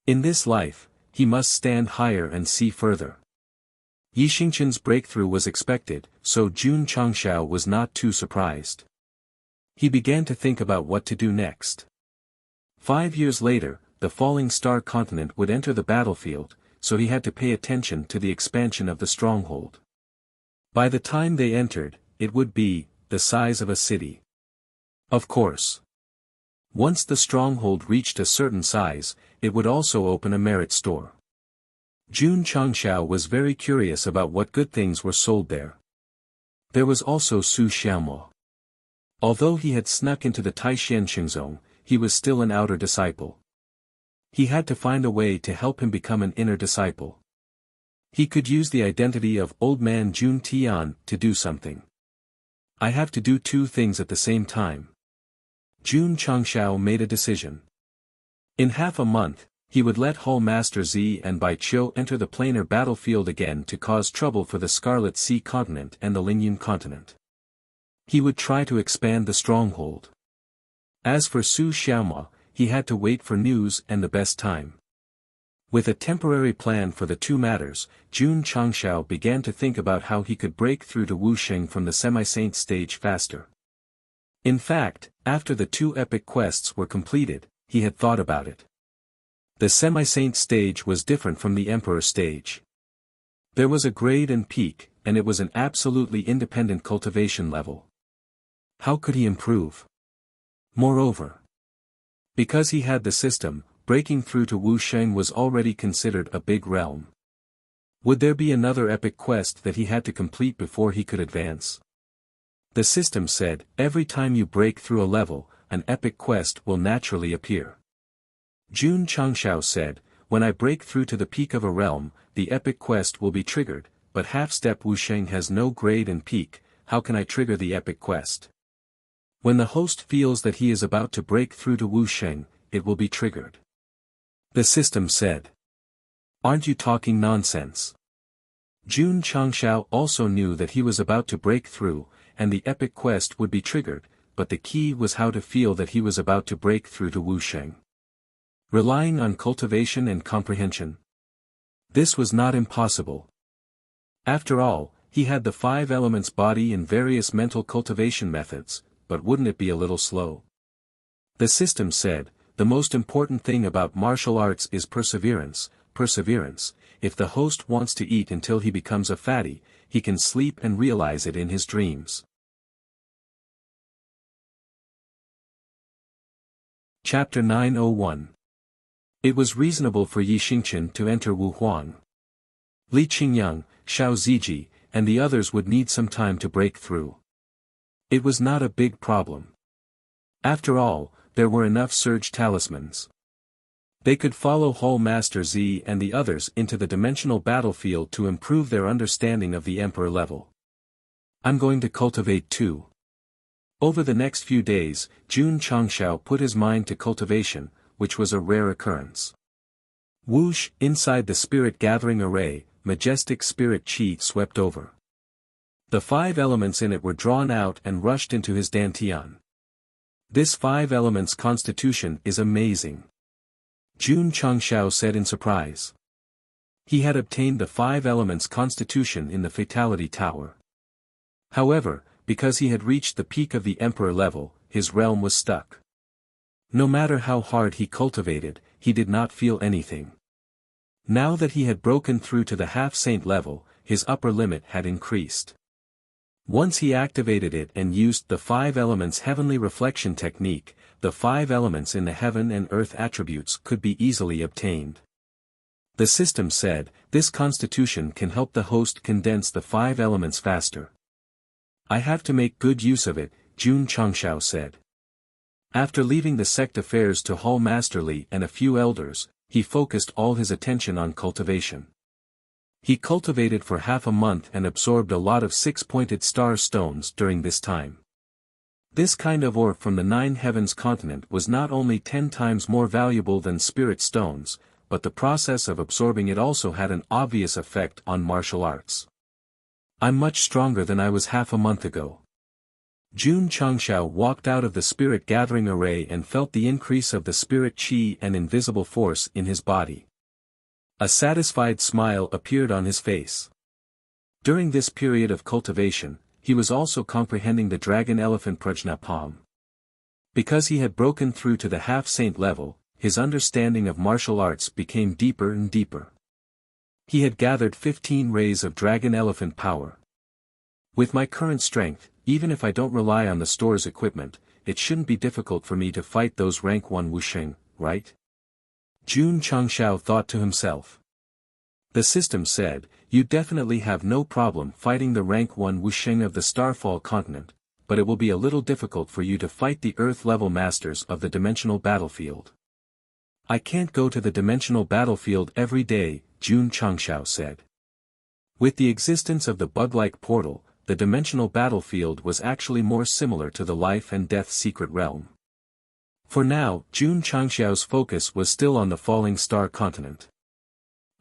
In this life, he must stand higher and see further. Yi Xingqian's breakthrough was expected, so Jun Changshao was not too surprised. He began to think about what to do next. 5 years later, the falling star continent would enter the battlefield, so he had to pay attention to the expansion of the stronghold. By the time they entered, it would be the size of a city. Of course. Once the stronghold reached a certain size, it would also open a merit store. Jun Changshao was very curious about what good things were sold there. There was also Su Xiaomo. Although he had snuck into the Taishan Xingzong, he was still an outer disciple. He had to find a way to help him become an inner disciple. He could use the identity of Old Man Jun Tian to do something. I have to do 2 things at the same time. Jun Changshao made a decision. In half a month, he would let Hull Master Z and Bai Qiu enter the planar battlefield again to cause trouble for the Scarlet Sea continent and the Lingyun continent. He would try to expand the stronghold. As for Su Xiaoma, he had to wait for news and the best time. With a temporary plan for the two matters, Jun Changshao began to think about how he could break through to Wuxia from the semi-saint stage faster. In fact, after the two epic quests were completed, he had thought about it. The semi-saint stage was different from the emperor stage. There was a grade and peak, and it was an absolutely independent cultivation level. How could he improve? Moreover, because he had the system, breaking through to Wuxia was already considered a big realm. Would there be another epic quest that he had to complete before he could advance? The system said, every time you break through a level, an epic quest will naturally appear. Jun Changshao said, when I break through to the peak of a realm, the epic quest will be triggered, but half-step Wuxia has no grade and peak, how can I trigger the epic quest? When the host feels that he is about to break through to Wuxia, it will be triggered. The system said. Aren't you talking nonsense? Jun Changshao also knew that he was about to break through, and the epic quest would be triggered, but the key was how to feel that he was about to break through to Wuxia. Relying on cultivation and comprehension. This was not impossible. After all, he had the 5 elements body in various mental cultivation methods, but wouldn't it be a little slow? The system said, the most important thing about martial arts is perseverance. If the host wants to eat until he becomes a fatty, he can sleep and realize it in his dreams. Chapter 901. It was reasonable for Yi Xingqian to enter Wuhuang. Li Qingyang, Xiao Ziji, and the others would need some time to break through. It was not a big problem. After all, there were enough surge talismans. They could follow Hull Master Z and the others into the dimensional battlefield to improve their understanding of the Emperor level. I'm going to cultivate too. Over the next few days, Jun Changshao put his mind to cultivation, which was a rare occurrence. Whoosh, inside the spirit gathering array, majestic spirit chi swept over. The 5 elements in it were drawn out and rushed into his dantian. This 5 elements constitution is amazing. Jun Changshao said in surprise. He had obtained the 5 elements constitution in the Fatality Tower. However, because he had reached the peak of the Emperor level, his realm was stuck. No matter how hard he cultivated, he did not feel anything. Now that he had broken through to the half-saint level, his upper limit had increased. Once he activated it and used the 5 elements heavenly reflection technique, the 5 elements in the heaven and earth attributes could be easily obtained. The system said, this constitution can help the host condense the 5 elements faster. I have to make good use of it, Jun Changshao said. After leaving the sect affairs to Hull Master Li and a few elders, he focused all his attention on cultivation. He cultivated for half a month and absorbed a lot of 6-pointed star stones during this time. This kind of ore from the 9 heavens continent was not only 10 times more valuable than spirit stones, but the process of absorbing it also had an obvious effect on martial arts. I'm much stronger than I was half a month ago. Jun Changshao walked out of the spirit gathering array and felt the increase of the spirit chi and invisible force in his body. A satisfied smile appeared on his face. During this period of cultivation, he was also comprehending the dragon elephant Prajnapam. Because he had broken through to the half-saint level, his understanding of martial arts became deeper and deeper. He had gathered 15 rays of dragon elephant power. With my current strength, even if I don't rely on the store's equipment, it shouldn't be difficult for me to fight those rank 1 Wuxia, right? Jun Changshao thought to himself. The system said, you definitely have no problem fighting the rank 1 Wuxia of the Starfall continent, but it will be a little difficult for you to fight the Earth-level masters of the dimensional battlefield. I can't go to the dimensional battlefield every day, Jun Changshao said. With the existence of the bug-like portal, the dimensional battlefield was actually more similar to the life and death secret realm. For now, Jun Changxiao's focus was still on the falling star continent.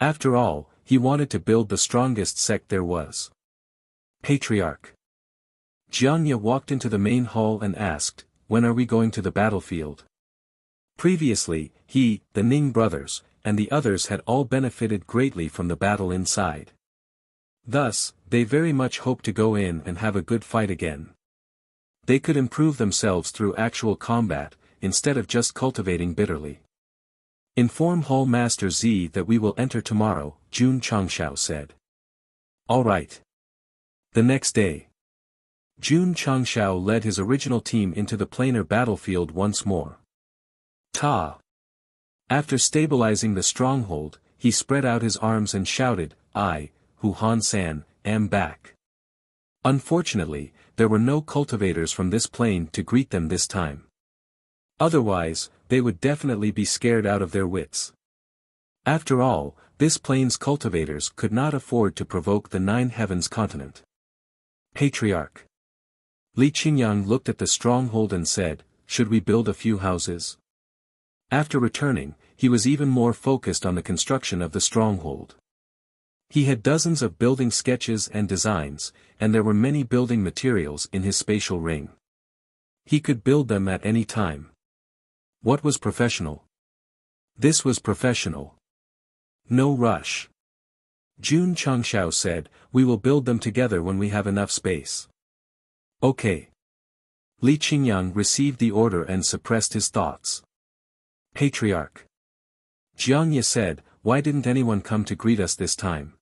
After all, he wanted to build the strongest sect there was. Patriarch. Jianya walked into the main hall and asked, "When are we going to the battlefield?" Previously, he, the Ning brothers, and the others had all benefited greatly from the battle inside. Thus, they very much hoped to go in and have a good fight again. They could improve themselves through actual combat, instead of just cultivating bitterly. "Inform Hall Master Z that we will enter tomorrow," Jun Changxiao said. "All right." The next day, Jun Changxiao led his original team into the planar battlefield once more. After stabilizing the stronghold, he spread out his arms and shouted, "I, Hu Han-san, am back." Unfortunately, there were no cultivators from this plane to greet them this time. Otherwise, they would definitely be scared out of their wits. After all, this plane's cultivators could not afford to provoke the Nine Heavens continent. Patriarch. Li Qingyang looked at the stronghold and said, "Should we build a few houses?" After returning, he was even more focused on the construction of the stronghold. He had dozens of building sketches and designs, and there were many building materials in his spatial ring. He could build them at any time. What was professional? This was professional. No rush. Jun Changxiao said, "We will build them together when we have enough space." Okay. Li Qingyang received the order and suppressed his thoughts. Patriarch. Jiangye said, "Why didn't anyone come to greet us this time?"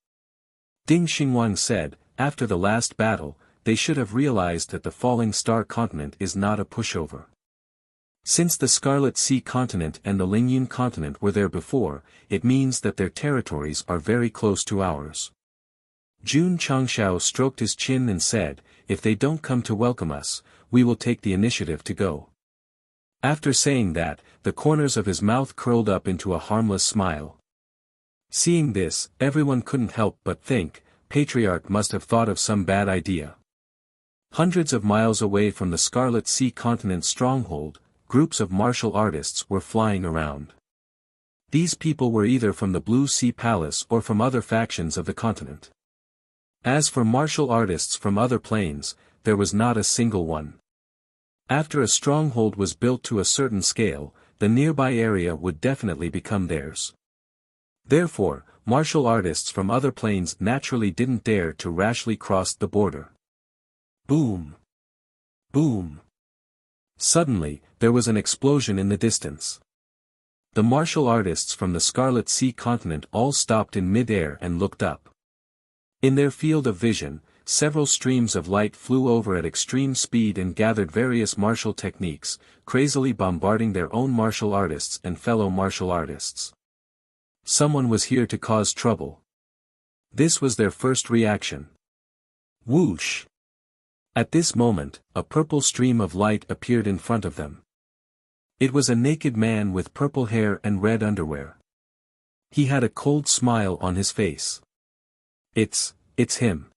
Ding Xingwang said, "After the last battle, they should have realized that the falling star continent is not a pushover. Since the Scarlet Sea continent and the Lingyun continent were there before, it means that their territories are very close to ours." Jun Changxiao stroked his chin and said, "If they don't come to welcome us, we will take the initiative to go." After saying that, the corners of his mouth curled up into a harmless smile. Seeing this, everyone couldn't help but think, Patriarch must have thought of some bad idea. Hundreds of miles away from the Scarlet Sea continent's stronghold, groups of martial artists were flying around. These people were either from the Blue Sea Palace or from other factions of the continent. As for martial artists from other planes, there was not a single one. After a stronghold was built to a certain scale, the nearby area would definitely become theirs. Therefore, martial artists from other planes naturally didn't dare to rashly cross the border. Boom! Boom! Suddenly, there was an explosion in the distance. The martial artists from the Scarlet Sea continent all stopped in mid-air and looked up. In their field of vision, several streams of light flew over at extreme speed and gathered various martial techniques, crazily bombarding their own martial artists and fellow martial artists. Someone was here to cause trouble. This was their first reaction. Whoosh! At this moment, a purple stream of light appeared in front of them. It was a naked man with purple hair and red underwear. He had a cold smile on his face. It's him.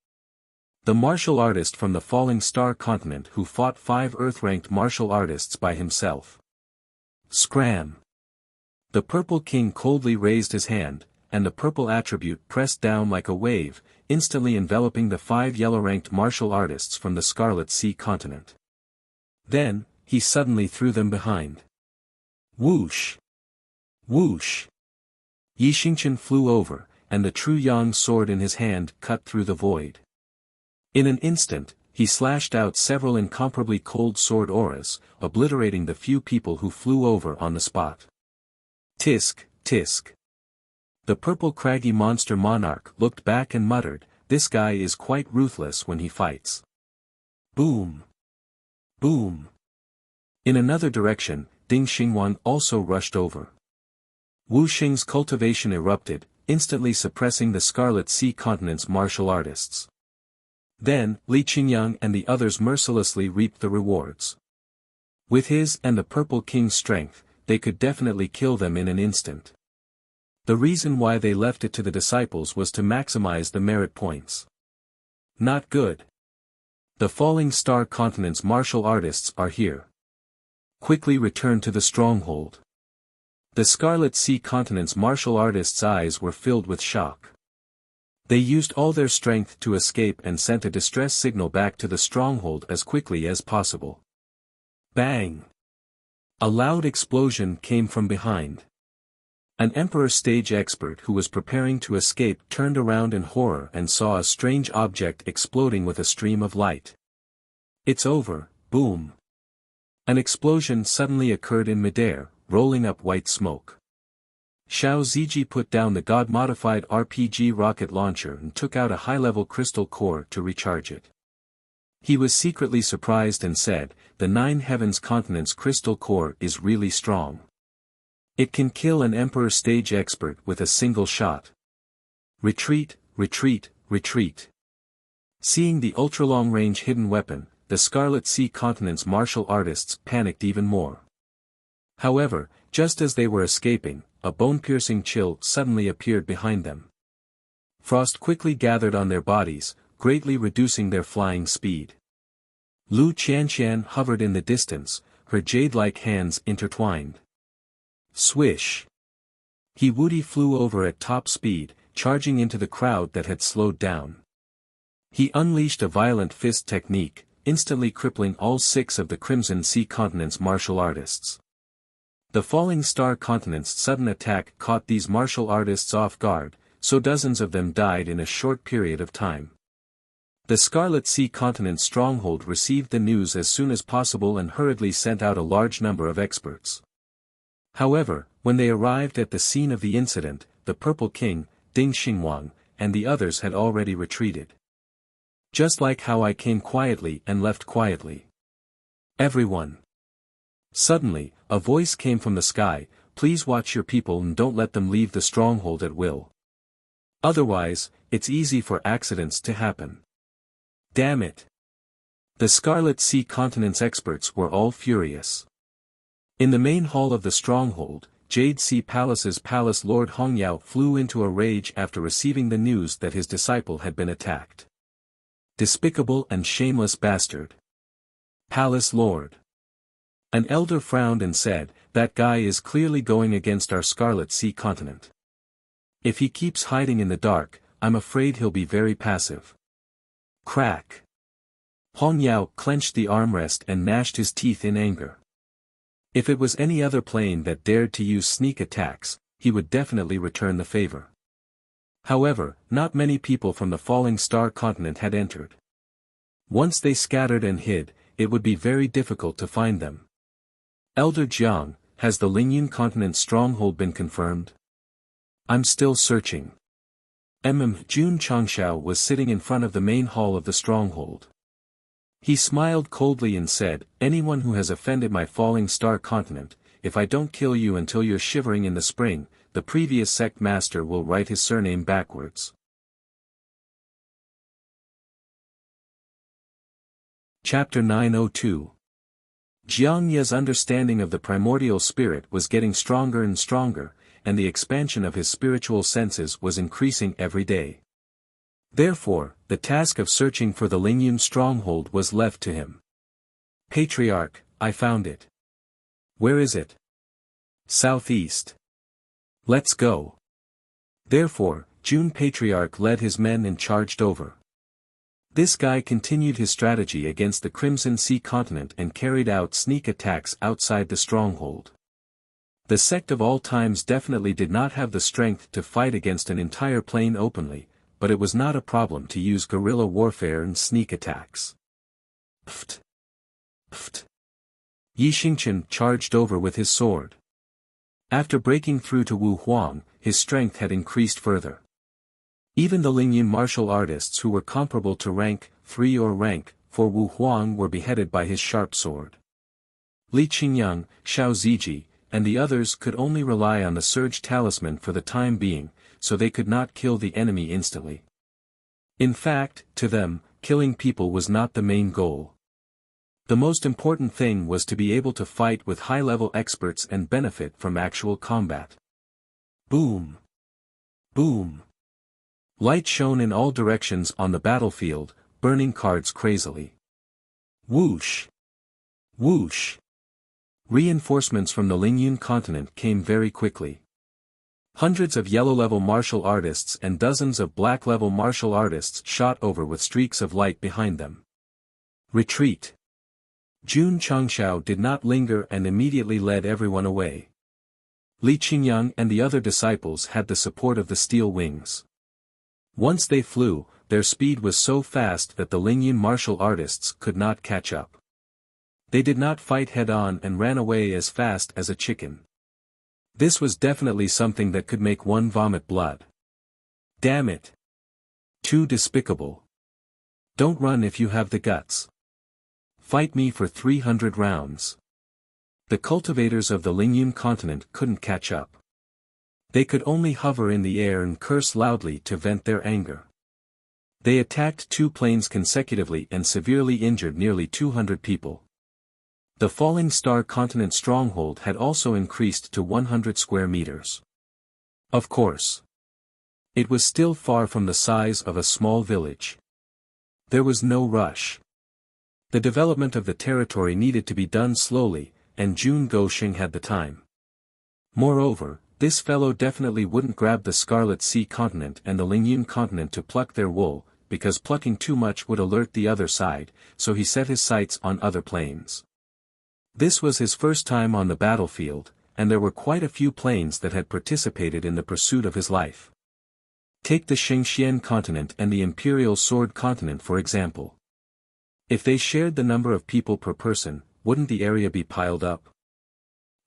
The martial artist from the Falling Star continent who fought 5 Earth-ranked martial artists by himself. Scram! The Purple King coldly raised his hand, and the purple attribute pressed down like a wave, instantly enveloping the 5 yellow-ranked martial artists from the Scarlet Sea continent. Then, he suddenly threw them behind. Whoosh! Whoosh! Yi Xingchen flew over, and the true Yang sword in his hand cut through the void. In an instant, he slashed out several incomparably cold sword auras, obliterating the few people who flew over on the spot. Tisk, tisk. The purple craggy monster monarch looked back and muttered, "This guy is quite ruthless when he fights." Boom! Boom! In another direction, Ding Xingwan also rushed over. Wu Xing's cultivation erupted, instantly suppressing the Scarlet Sea continent's martial artists. Then, Li Qingyang and the others mercilessly reaped the rewards. With his and the Purple King's strength, they could definitely kill them in an instant. The reason why they left it to the disciples was to maximize the merit points. Not good. The Falling Star continent's martial artists are here. quickly returned to the stronghold. The Scarlet Sea Continent's martial artists' eyes were filled with shock. They used all their strength to escape and sent a distress signal back to the stronghold as quickly as possible. Bang! A loud explosion came from behind. An Emperor stage expert who was preparing to escape turned around in horror and saw a strange object exploding with a stream of light. It's over, boom! An explosion suddenly occurred in midair, rolling up white smoke. Xiao Ziji put down the God-modified RPG rocket launcher and took out a high-level crystal core to recharge it. He was secretly surprised and said, "The Nine Heavens Continent's crystal core is really strong. It can kill an Emperor stage expert with a single shot. Retreat, retreat, retreat." Seeing the ultra-long-range hidden weapon, the Scarlet Sea Continent's martial artists panicked even more. However, just as they were escaping, a bone-piercing chill suddenly appeared behind them. Frost quickly gathered on their bodies, greatly reducing their flying speed. Lu Qianqian hovered in the distance, her jade-like hands intertwined. Swish! He Wuti flew over at top speed, charging into the crowd that had slowed down. He unleashed a violent fist technique, instantly crippling all 6 of the Crimson Sea Continent's martial artists. The Falling Star Continent's sudden attack caught these martial artists off guard, so dozens of them died in a short period of time. The Scarlet Sea Continent's stronghold received the news as soon as possible and hurriedly sent out a large number of experts. However, when they arrived at the scene of the incident, the Purple King, Ding Xingwang, and the others had already retreated. Just like how I came quietly and left quietly. Everyone. Suddenly, a voice came from the sky, "Please watch your people and don't let them leave the stronghold at will. Otherwise, it's easy for accidents to happen." Damn it! The Scarlet Sea Continent's experts were all furious. In the main hall of the stronghold, Jade Sea Palace's Palace Lord Hongyao flew into a rage after receiving the news that his disciple had been attacked. Despicable and shameless bastard! Palace Lord! An elder frowned and said, "That guy is clearly going against our Scarlet Sea Continent. If he keeps hiding in the dark, I'm afraid he'll be very passive." Crack! Hongyao clenched the armrest and gnashed his teeth in anger. If it was any other plane that dared to use sneak attacks, he would definitely return the favor. However, not many people from the Falling Star Continent had entered. Once they scattered and hid, it would be very difficult to find them. Elder Jiang, has the Lingyun Continent's stronghold been confirmed? I'm still searching. Jun Changshao was sitting in front of the main hall of the stronghold. He smiled coldly and said, "Anyone who has offended my Falling Star Continent, if I don't kill you until you're shivering in the spring, the previous sect master will write his surname backwards." Chapter 902. Jiang Ye's understanding of the primordial spirit was getting stronger and stronger, and the expansion of his spiritual senses was increasing every day. Therefore, the task of searching for the Lingyun stronghold was left to him. "Patriarch, I found it." "Where is it?" "Southeast." "Let's go." Therefore, Jun Patriarch led his men and charged over. This guy continued his strategy against the Crimson Sea Continent and carried out sneak attacks outside the stronghold. The sect of all times definitely did not have the strength to fight against an entire plane openly, but it was not a problem to use guerrilla warfare and sneak attacks. Pft! Pft! Yi Xingchen charged over with his sword. After breaking through to Wu Huang, his strength had increased further. Even the Lingyun martial artists who were comparable to rank 3 or rank 4 Wu Huang were beheaded by his sharp sword. Li Qingyang, Xiao Ziji, and the others could only rely on the Surge Talisman for the time being, so they could not kill the enemy instantly. In fact, to them, killing people was not the main goal. The most important thing was to be able to fight with high-level experts and benefit from actual combat. Boom! Boom! Light shone in all directions on the battlefield, burning cards crazily. Whoosh! Whoosh! Reinforcements from the Lingyun continent came very quickly. Hundreds of yellow-level martial artists and dozens of black-level martial artists shot over with streaks of light behind them. Retreat. Jun Changshao did not linger and immediately led everyone away. Li Qingyang and the other disciples had the support of the steel wings. Once they flew, their speed was so fast that the Lingyun martial artists could not catch up. They did not fight head-on and ran away as fast as a chicken. This was definitely something that could make one vomit blood. Damn it! Too despicable. Don't run if you have the guts. Fight me for 300 rounds. The cultivators of the Lingyun continent couldn't catch up. They could only hover in the air and curse loudly to vent their anger. They attacked 2 planes consecutively and severely injured nearly 200 people. The Falling Star continent stronghold had also increased to 100 square meters. Of course. It was still far from the size of a small village. There was no rush. The development of the territory needed to be done slowly, and Jun Goxing had the time. Moreover, this fellow definitely wouldn't grab the Scarlet Sea continent and the Lingyun continent to pluck their wool, because plucking too much would alert the other side, so he set his sights on other planes. This was his first time on the battlefield, and there were quite a few planes that had participated in the pursuit of his life. Take the Xingxian continent and the Imperial Sword continent for example. If they shared the number of people per person, wouldn't the area be piled up?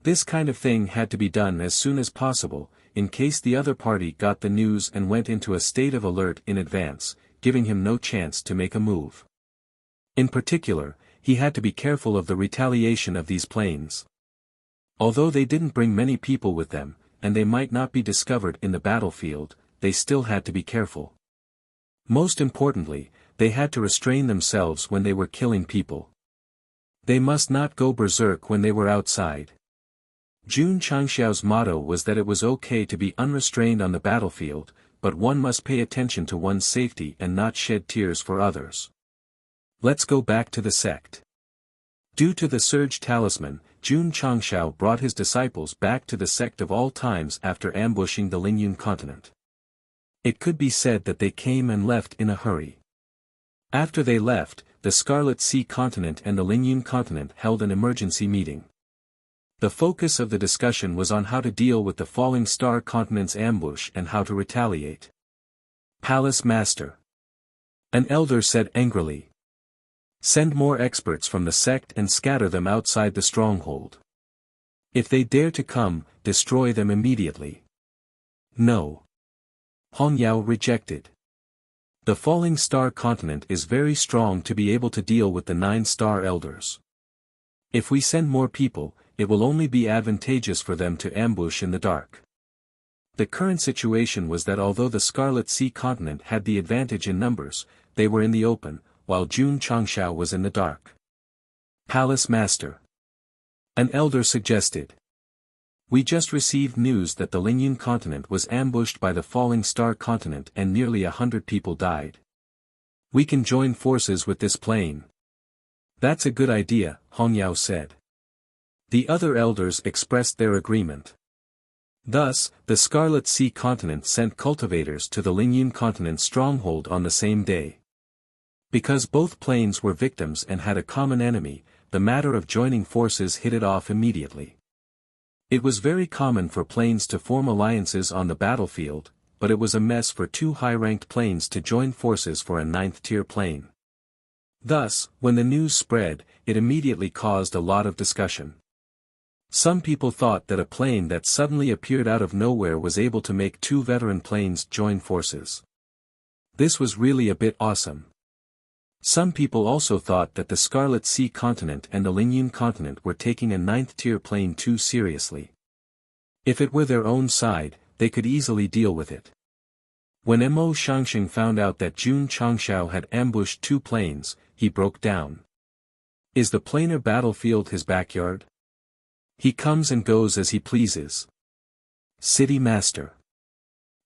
This kind of thing had to be done as soon as possible, in case the other party got the news and went into a state of alert in advance, giving him no chance to make a move. In particular, he had to be careful of the retaliation of these planes. Although they didn't bring many people with them, and they might not be discovered in the battlefield, they still had to be careful. Most importantly, they had to restrain themselves when they were killing people. They must not go berserk when they were outside. Jun Changxiao's motto was that it was okay to be unrestrained on the battlefield, but one must pay attention to one's safety and not shed tears for others. Let's go back to the sect. Due to the Surge Talisman, Jun Changxiao brought his disciples back to the sect of all times after ambushing the Lingyun continent. It could be said that they came and left in a hurry. After they left, the Scarlet Sea continent and the Lingyun continent held an emergency meeting. The focus of the discussion was on how to deal with the Falling Star continent's ambush and how to retaliate. Palace Master. An elder said angrily. Send more experts from the sect and scatter them outside the stronghold. If they dare to come, destroy them immediately. No. Hong Yao rejected. The Falling Star continent is very strong to be able to deal with the 9-star elders. If we send more people, it will only be advantageous for them to ambush in the dark. The current situation was that although the Scarlet Sea continent had the advantage in numbers, they were in the open, while Jun Changxiao was in the dark. Palace Master. An elder suggested. We just received news that the Lingyun continent was ambushed by the Falling Star continent and nearly 100 people died. We can join forces with this plane. That's a good idea, Hong Yao said. The other elders expressed their agreement. Thus, the Scarlet Sea continent sent cultivators to the Lingyun continent's stronghold on the same day. Because both planes were victims and had a common enemy, the matter of joining forces hit it off immediately. It was very common for planes to form alliances on the battlefield, but it was a mess for 2 high-ranked planes to join forces for a 9th-tier plane. Thus, when the news spread, it immediately caused a lot of discussion. Some people thought that a plane that suddenly appeared out of nowhere was able to make 2 veteran planes join forces. This was really a bit awesome. Some people also thought that the Scarlet Sea continent and the Lingyun continent were taking a 9th-tier plane too seriously. If it were their own side, they could easily deal with it. When Mo Shangxing found out that Jun Changxiao had ambushed 2 planes, he broke down. Is the planar battlefield his backyard? He comes and goes as he pleases. City Master.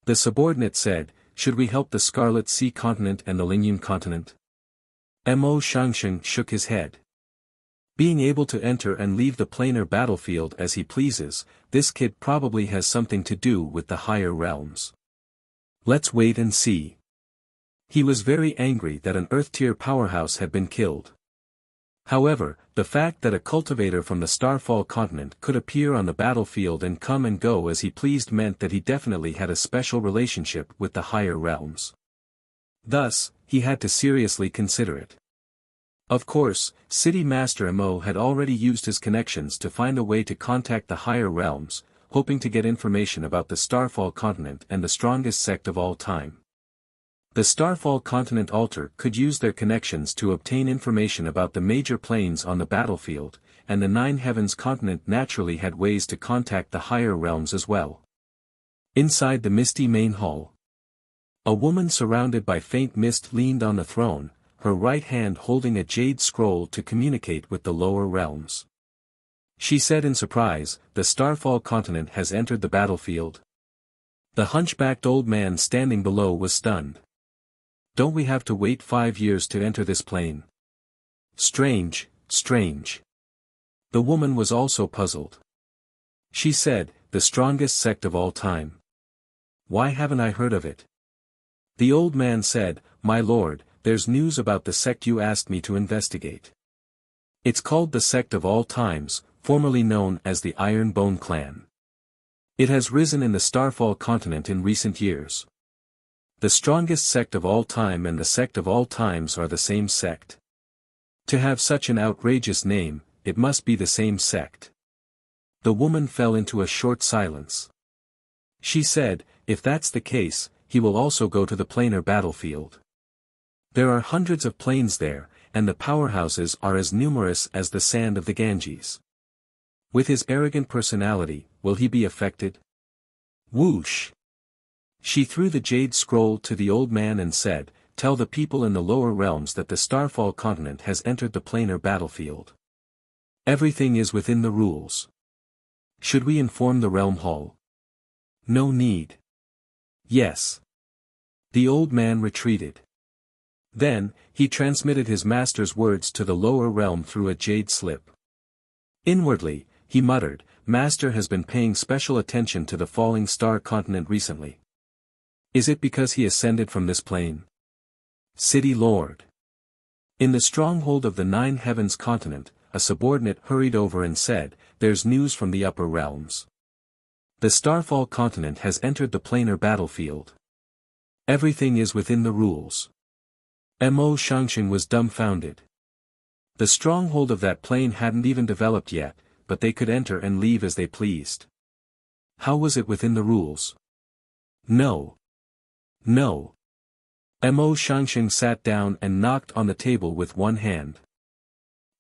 The subordinate said, should we help the Scarlet Sea continent and the Lingyun continent? Mo Shangxing shook his head. Being able to enter and leave the planar battlefield as he pleases, this kid probably has something to do with the higher realms. Let's wait and see. He was very angry that an Earth-tier powerhouse had been killed. However, the fact that a cultivator from the Starfall continent could appear on the battlefield and come and go as he pleased meant that he definitely had a special relationship with the higher realms. Thus, he had to seriously consider it. Of course, City Master Mo had already used his connections to find a way to contact the higher realms, hoping to get information about the Starfall continent and the strongest sect of all time. The Starfall continent altar could use their connections to obtain information about the major planes on the battlefield, and the Nine Heavens continent naturally had ways to contact the higher realms as well. Inside the misty main hall, a woman surrounded by faint mist leaned on the throne, her right hand holding a jade scroll to communicate with the lower realms. She said in surprise, "The Starfall continent has entered the battlefield." The hunchbacked old man standing below was stunned. "Don't we have to wait 5 years to enter this plane?" "Strange, strange." The woman was also puzzled. She said, "The strongest sect of all time. Why haven't I heard of it?" The old man said, "My lord, there's news about the sect you asked me to investigate. It's called the Sect of All Times, formerly known as the Iron Bone Clan. It has risen in the Starfall continent in recent years. The strongest sect of all time and the Sect of All Times are the same sect. To have such an outrageous name, it must be the same sect." The woman fell into a short silence. She said, "If that's the case, he will also go to the planar battlefield. There are hundreds of planes there, and the powerhouses are as numerous as the sand of the Ganges. With his arrogant personality, will he be affected?" Whoosh! She threw the jade scroll to the old man and said, "Tell the people in the lower realms that the Starfall continent has entered the planar battlefield. Everything is within the rules. Should we inform the realm hall?" "No need." "Yes." The old man retreated. Then, he transmitted his master's words to the lower realm through a jade slip. Inwardly, he muttered, "Master has been paying special attention to the falling star continent recently. Is it because he ascended from this plane?" "City Lord." In the stronghold of the Nine Heavens continent, a subordinate hurried over and said, "There's news from the upper realms. The Starfall continent has entered the planar battlefield. Everything is within the rules." Mo Shangxing was dumbfounded. The stronghold of that plane hadn't even developed yet, but they could enter and leave as they pleased. How was it within the rules? No. No. Mo Shangxing sat down and knocked on the table with one hand.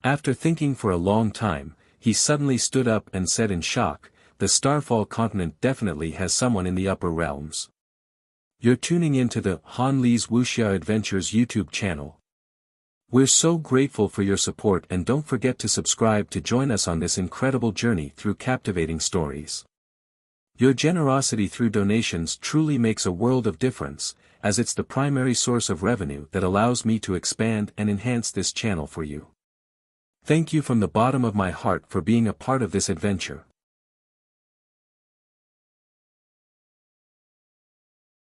After thinking for a long time, he suddenly stood up and said in shock, "The Starfall continent definitely has someone in the upper realms." You're tuning into the Han Li's Wuxia Adventures YouTube channel. We're so grateful for your support, and don't forget to subscribe to join us on this incredible journey through captivating stories. Your generosity through donations truly makes a world of difference, as it's the primary source of revenue that allows me to expand and enhance this channel for you. Thank you from the bottom of my heart for being a part of this adventure.